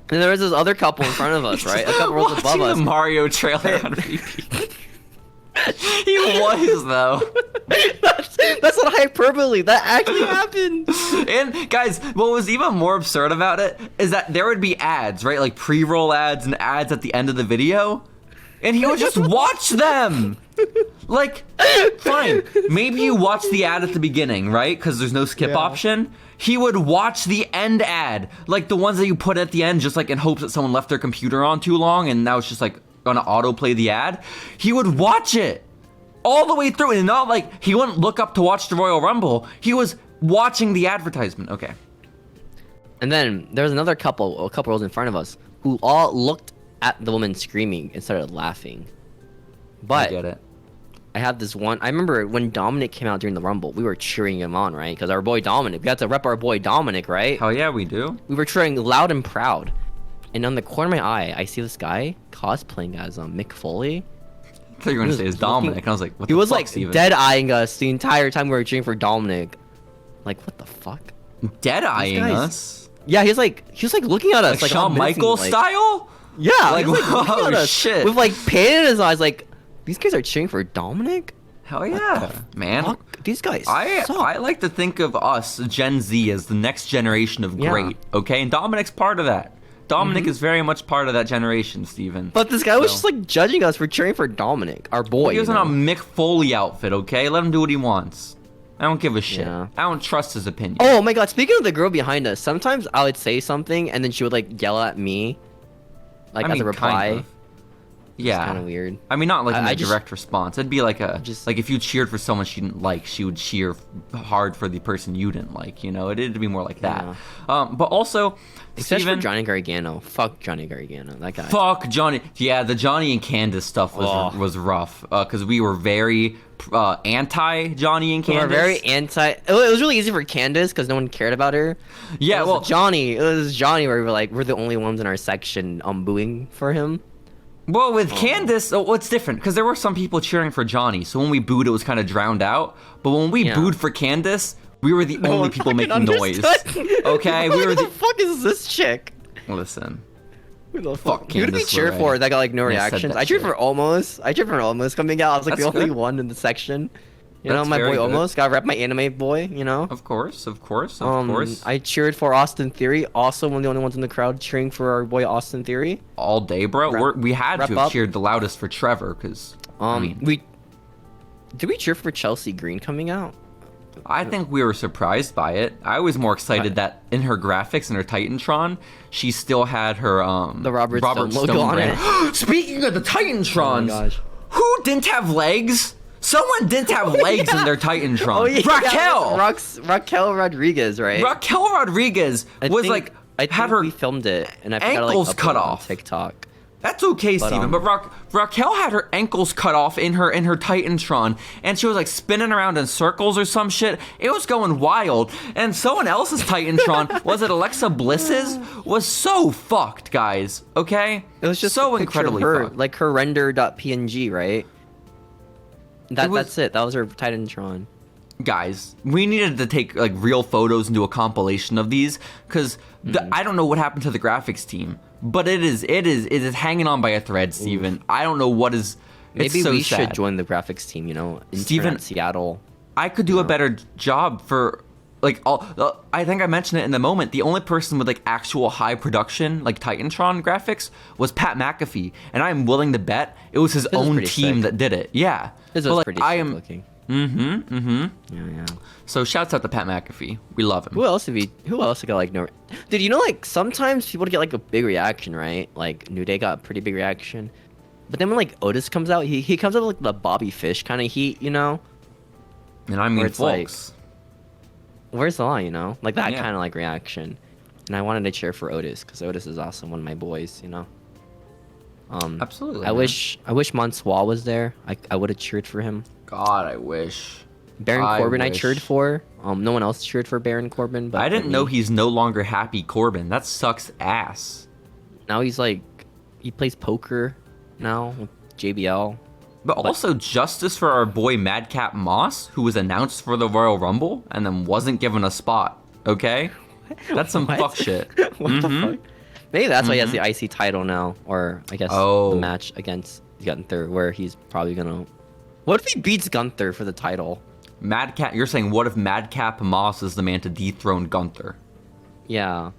[SPEAKER 2] there was this other couple in front of us, right? A couple rows above
[SPEAKER 1] Watching
[SPEAKER 2] us.
[SPEAKER 1] the Mario trailer on repeat. He was, though.
[SPEAKER 2] That's not hyperbole. That actually happened.
[SPEAKER 1] And guys, what was even more absurd about it is that there would be ads, right? Like pre-roll ads and ads at the end of the video. And he would just watch them. Like, fine. Maybe you watch the ad at the beginning, right? Because there's no skip option. He would watch the end ad. Like the ones that you put at the end just like in hopes that someone left their computer on too long and now it's just like gonna autoplay the ad. He would watch it all the way through, and not like he wouldn't look up to watch the Royal Rumble. He was watching the advertisement. Okay.
[SPEAKER 2] And then there was a couple rows in front of us who all looked at the woman screaming and started laughing. But
[SPEAKER 1] I get it.
[SPEAKER 2] I had this one. I remember when Dominic came out during the Rumble, we were cheering him on, right? Because our boy Dominic, we had to rep our boy Dominic, right?
[SPEAKER 1] Hell yeah, we do.
[SPEAKER 2] We were cheering loud and proud. And on the corner of my eye, I see this guy cosplaying as Mick Foley.
[SPEAKER 1] I thought you were going to say it's Dominic. And I was like, what
[SPEAKER 2] he
[SPEAKER 1] the
[SPEAKER 2] was
[SPEAKER 1] fuck,
[SPEAKER 2] like
[SPEAKER 1] Steven?
[SPEAKER 2] dead-eyeing us the entire time we were cheering for Dominic. Like, what the fuck?
[SPEAKER 1] Dead-eyeing us?
[SPEAKER 2] Yeah, he was like looking at us.
[SPEAKER 1] Like Shawn Michaels style?
[SPEAKER 2] Yeah,
[SPEAKER 1] like,
[SPEAKER 2] he was, like looking at us
[SPEAKER 1] shit.
[SPEAKER 2] with like pain in his eyes, like, these guys are cheering for Dominic?
[SPEAKER 1] Hell yeah, man.
[SPEAKER 2] Fuck? These guys suck.
[SPEAKER 1] I like to think of us, Gen Z, as the next generation of great, okay? And Dominic's part of that. Dominic is very much part of that generation, Steven.
[SPEAKER 2] But this guy was just like judging us for cheering for Dominic, our boy.
[SPEAKER 1] He was in a Mick Foley outfit, okay? Let him do what he wants. I don't give a shit.
[SPEAKER 2] Yeah.
[SPEAKER 1] I don't trust his opinion.
[SPEAKER 2] Oh my god, speaking of the girl behind us, sometimes I would say something and then she would like yell at me, like as a reply.
[SPEAKER 1] Kind of. Yeah.
[SPEAKER 2] Kind of weird.
[SPEAKER 1] I mean, not like in a direct response. It'd be like like if you cheered for someone she didn't like, she would cheer hard for the person you didn't like, you know? It'd be more like that. Yeah. But also,
[SPEAKER 2] except
[SPEAKER 1] Steven,
[SPEAKER 2] for Johnny Gargano. Fuck Johnny Gargano. That guy.
[SPEAKER 1] Fuck Johnny. Yeah, the Johnny and Candace stuff was rough. Because we were very anti Johnny and Candace.
[SPEAKER 2] We were very anti. It was really easy for Candace because no one cared about her.
[SPEAKER 1] Yeah,
[SPEAKER 2] well, Johnny. It was Johnny where we were like, we're the only ones in our section booing for him.
[SPEAKER 1] Well, with Candace, it's different because there were some people cheering for Johnny. So when we booed, it was kind of drowned out. But when we booed for Candace, we were the only people making noise. Okay, we were
[SPEAKER 2] the fuck is this chick?
[SPEAKER 1] Listen.
[SPEAKER 2] Who the fuck?
[SPEAKER 1] Candace
[SPEAKER 2] Who did we cheer for that got like no reactions? I cheered for Almost. I cheered for Almost coming out. I was like the only one in the section. You know, my boy Almost got rep my anime boy, you know?
[SPEAKER 1] Of course.
[SPEAKER 2] I cheered for Austin Theory, also one of the only ones in the crowd cheering for our boy Austin Theory.
[SPEAKER 1] All day, bro. We had to have cheered the loudest for Trevor, because,
[SPEAKER 2] did we cheer for Chelsea Green coming out?
[SPEAKER 1] I think we were surprised by it. I was more excited that in her graphics, in her Titantron, she still had her,
[SPEAKER 2] the Robert Stone logo on it.
[SPEAKER 1] Speaking of the Titantrons,
[SPEAKER 2] oh my gosh.
[SPEAKER 1] Who didn't have legs? Someone didn't have legs in their Titantron.
[SPEAKER 2] Oh, yeah,
[SPEAKER 1] Raquel!
[SPEAKER 2] Raquel Rodriguez, right?
[SPEAKER 1] Raquel Rodriguez was like,
[SPEAKER 2] I think we filmed it, and I forgot
[SPEAKER 1] ankles
[SPEAKER 2] to like,
[SPEAKER 1] cut
[SPEAKER 2] upload it
[SPEAKER 1] off.
[SPEAKER 2] on TikTok.
[SPEAKER 1] That's okay, Steven, but Raquel had her ankles cut off in her Titantron, and she was like spinning around in circles or some shit. It was going wild. And someone else's Titantron, was it Alexa Bliss's, was so fucked, guys. Okay?
[SPEAKER 2] It was just
[SPEAKER 1] so incredibly fucked.
[SPEAKER 2] Like her render.png, right? That's it. That was her Titantron.
[SPEAKER 1] Guys, we needed to take like real photos and do a compilation of these, because I don't know what happened to the graphics team, but it is hanging on by a thread, Steven. I don't know what is.
[SPEAKER 2] Maybe
[SPEAKER 1] so
[SPEAKER 2] we
[SPEAKER 1] sad.
[SPEAKER 2] should join the graphics team.
[SPEAKER 1] Steven,
[SPEAKER 2] at Seattle.
[SPEAKER 1] I could do a better job for like all. I think I mentioned it in the moment. The only person with like actual high production like Titantron graphics was Pat McAfee, and I'm willing to bet it was his own team that did it. Yeah,
[SPEAKER 2] this was pretty sick looking.
[SPEAKER 1] Yeah. So shouts out to Pat McAfee. We love him.
[SPEAKER 2] Who else got like no? Dude, like sometimes people get like a big reaction, right? Like New Day got a pretty big reaction, but then when like Otis comes out, he comes out with like the Bobby Fish kind of heat,
[SPEAKER 1] And I mean, folks,
[SPEAKER 2] like, where's the line, like that kind of like reaction. And I wanted to cheer for Otis because Otis is also one of my boys,
[SPEAKER 1] Absolutely.
[SPEAKER 2] I wish Mansoir was there. I would have cheered for him.
[SPEAKER 1] God, I wish.
[SPEAKER 2] Baron Corbin I cheered for. No one else cheered for Baron Corbin. But
[SPEAKER 1] I didn't know he's no longer Happy Corbin. That sucks ass.
[SPEAKER 2] Now he's like, he plays poker now with JBL.
[SPEAKER 1] But also justice for our boy Madcap Moss, who was announced for the Royal Rumble and then wasn't given a spot. Okay? That's some fuck shit.
[SPEAKER 2] What the fuck? Maybe that's why he has the IC title now. Or I guess the match against Gunther, where he's probably going to... What if he beats Gunther for the title?
[SPEAKER 1] Madcap, you're saying what if Madcap Moss is the man to dethrone Gunther?
[SPEAKER 2] Yeah.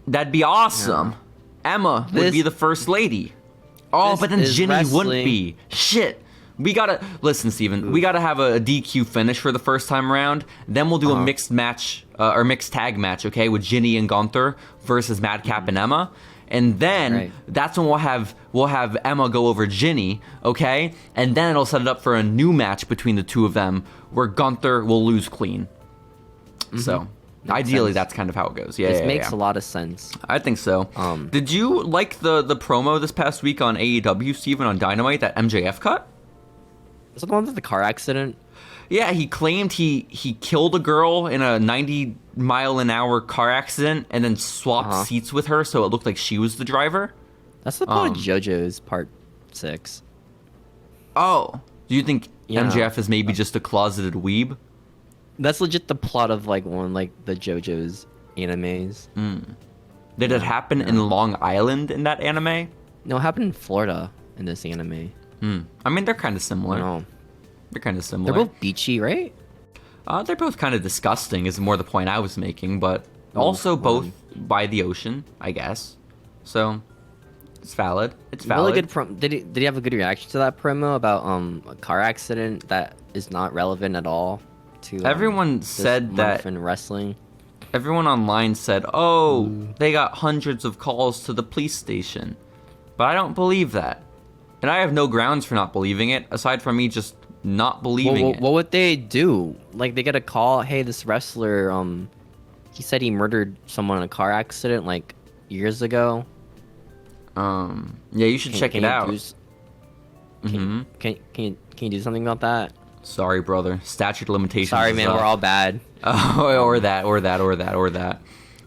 [SPEAKER 1] That'd be awesome. Yeah. Emma would be the first lady. Oh, but then Ginny wouldn't be. Shit. We gotta listen, Steven. We gotta have a DQ finish for the first time around. Then we'll do a mixed match or mixed tag match, okay, with Ginny and Gunther versus Madcap and Emma. And then that's when we'll have Emma go over Ginny, okay? And then it'll set it up for a new match between the two of them where Gunther will lose clean. So ideally, that's kind of how it goes. Yeah,
[SPEAKER 2] this makes a lot of sense.
[SPEAKER 1] I think so. Did you like the promo this past week on AEW, Steven, on Dynamite that MJF cut?
[SPEAKER 2] Is that the one with the car accident?
[SPEAKER 1] Yeah, he claimed he killed a girl in a 90-mile-an-hour car accident and then swapped seats with her so it looked like she was the driver.
[SPEAKER 2] That's the plot of JoJo's Part 6.
[SPEAKER 1] Oh. Do you think MJF is maybe just a closeted weeb?
[SPEAKER 2] That's legit the plot of like one like the JoJo's animes.
[SPEAKER 1] Did it happen in Long Island in that anime?
[SPEAKER 2] No, it happened in Florida in this anime.
[SPEAKER 1] I mean, they're kind of similar.
[SPEAKER 2] No.
[SPEAKER 1] They're kind of similar.
[SPEAKER 2] They're both beachy, right?
[SPEAKER 1] They're both kind of disgusting is more the point I was making, but also both by the ocean, I guess. So, it's valid. It's valid.
[SPEAKER 2] Really good did he have a good reaction to that promo about a car accident that is not relevant at all to
[SPEAKER 1] everyone said that
[SPEAKER 2] in wrestling?
[SPEAKER 1] Everyone online said, "Oh, they got hundreds of calls to the police station." But I don't believe that. And I have no grounds for not believing it, aside from me just not believing it.
[SPEAKER 2] What would they do? Like, they get a call, hey, this wrestler, he said he murdered someone in a car accident, like, years ago.
[SPEAKER 1] Yeah, you should check it out.
[SPEAKER 2] Can you do something about that?
[SPEAKER 1] Sorry, brother. Statute of limitations.
[SPEAKER 2] Sorry, man, we're all bad.
[SPEAKER 1] Or that.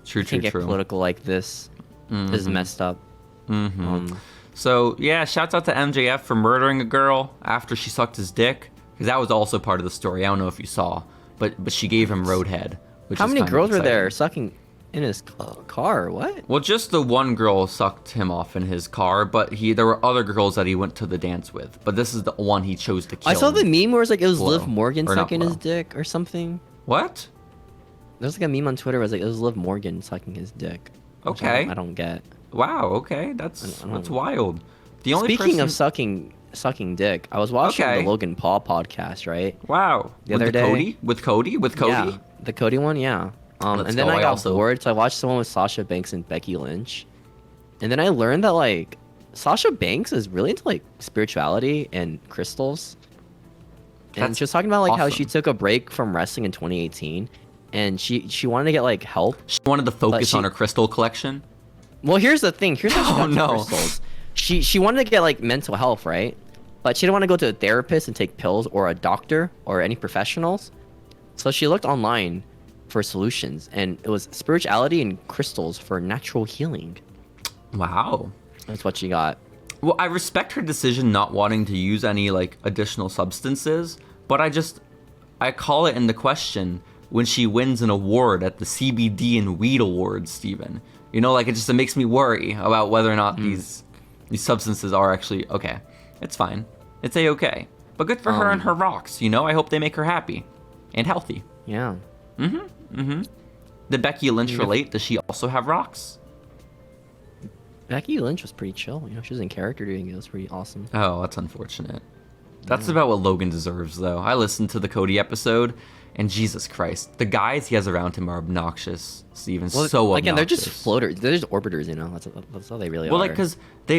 [SPEAKER 1] True.
[SPEAKER 2] Can't get political like this. This is messed up.
[SPEAKER 1] So, yeah, shouts out to MJF for murdering a girl after she sucked his dick. Because that was also part of the story. I don't know if you saw. But she gave him roadhead.
[SPEAKER 2] How many girls were there sucking in his car? What?
[SPEAKER 1] Well, just the one girl sucked him off in his car. But there were other girls that he went to the dance with. But this is the one he chose to kill.
[SPEAKER 2] I saw the meme where it was Liv Morgan sucking his dick or something.
[SPEAKER 1] What?
[SPEAKER 2] There's like a meme on Twitter where it was Liv Morgan sucking his dick.
[SPEAKER 1] Okay.
[SPEAKER 2] I don't get.
[SPEAKER 1] Wow, okay, that's wild.
[SPEAKER 2] Speaking of sucking dick, I was watching the Logan Paul podcast, right?
[SPEAKER 1] Wow.
[SPEAKER 2] The other day.
[SPEAKER 1] With Cody?
[SPEAKER 2] Yeah, the Cody one, yeah. And then I got bored, so I watched someone with Sasha Banks and Becky Lynch. And then I learned that, like, Sasha Banks is really into, like, spirituality and crystals. And she was talking about, like, how she took a break from wrestling in 2018. And she wanted to get, like, help.
[SPEAKER 1] She wanted to focus on her crystal collection.
[SPEAKER 2] Well, here's the thing. Here's how she got
[SPEAKER 1] no.
[SPEAKER 2] crystals. She wanted to get like mental health, right? But she didn't want to go to a therapist and take pills or a doctor or any professionals. So she looked online for solutions, and it was spirituality and crystals for natural healing.
[SPEAKER 1] Wow.
[SPEAKER 2] That's what she got.
[SPEAKER 1] Well, I respect her decision not wanting to use any like additional substances, but I call it into question when she wins an award at the CBD and Weed Awards, Steven. You know, like it makes me worry about whether or not these substances are actually okay. It's fine. It's a-okay. But good for her and her rocks, you know? I hope they make her happy and healthy.
[SPEAKER 2] Yeah.
[SPEAKER 1] Did Becky Lynch relate? Does she also have rocks?
[SPEAKER 2] Becky Lynch was pretty chill. You know, she was in character doing it. It was pretty awesome.
[SPEAKER 1] Oh, that's unfortunate. That's about what Logan deserves, though. I listened to the Cody episode, and Jesus Christ, the guys he has around him are obnoxious, Steven.
[SPEAKER 2] Well,
[SPEAKER 1] so obnoxious.
[SPEAKER 2] again, they're just floaters. They're just orbiters, you know? That's all they really are.
[SPEAKER 1] Well, like, because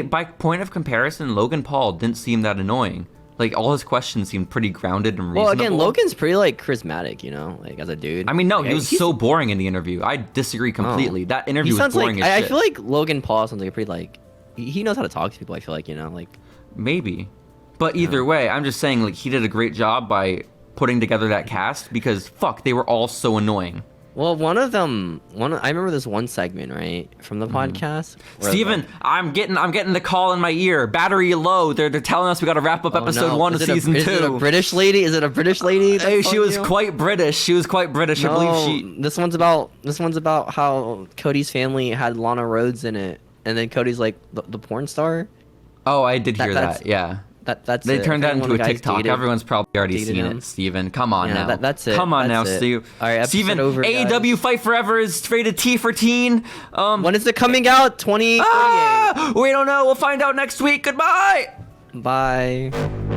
[SPEAKER 1] by point of comparison, Logan Paul didn't seem that annoying. Like, all his questions seemed pretty grounded and reasonable.
[SPEAKER 2] Well, again, Logan's pretty, like, charismatic, you know? Like, as a dude.
[SPEAKER 1] I mean, no,
[SPEAKER 2] like,
[SPEAKER 1] he was so boring in the interview. I disagree completely. That interview was boring as shit.
[SPEAKER 2] I feel like Logan Paul sounds like a pretty, like... He knows how to talk to people, I feel like, you know? Like...
[SPEAKER 1] Maybe. But either way, I'm just saying, like, he did a great job by putting together that cast because, fuck, they were all so annoying.
[SPEAKER 2] Well, I remember this one segment, right, from the podcast.
[SPEAKER 1] Steven, I'm getting the call in my ear. Battery low. They're telling us we got to wrap up episode 1 of season 2.
[SPEAKER 2] Is it a British lady? Is it a British lady?
[SPEAKER 1] Hey, she was quite British.
[SPEAKER 2] No,
[SPEAKER 1] I believe
[SPEAKER 2] This one's about how Cody's family had Lana Rhoades in it, and then Cody's like the porn star.
[SPEAKER 1] Oh, I did hear that. Yeah. They turned that into a TikTok. Everyone's probly already seen it, Steven. Come on now.
[SPEAKER 2] That's it.
[SPEAKER 1] Come on now, Steve.
[SPEAKER 2] All right,
[SPEAKER 1] Steven,
[SPEAKER 2] over,
[SPEAKER 1] AEW
[SPEAKER 2] guys.
[SPEAKER 1] Fight Forever is rated T for teen.
[SPEAKER 2] When is it coming out? 2048.
[SPEAKER 1] We don't know. We'll find out next week. Goodbye.
[SPEAKER 2] Bye.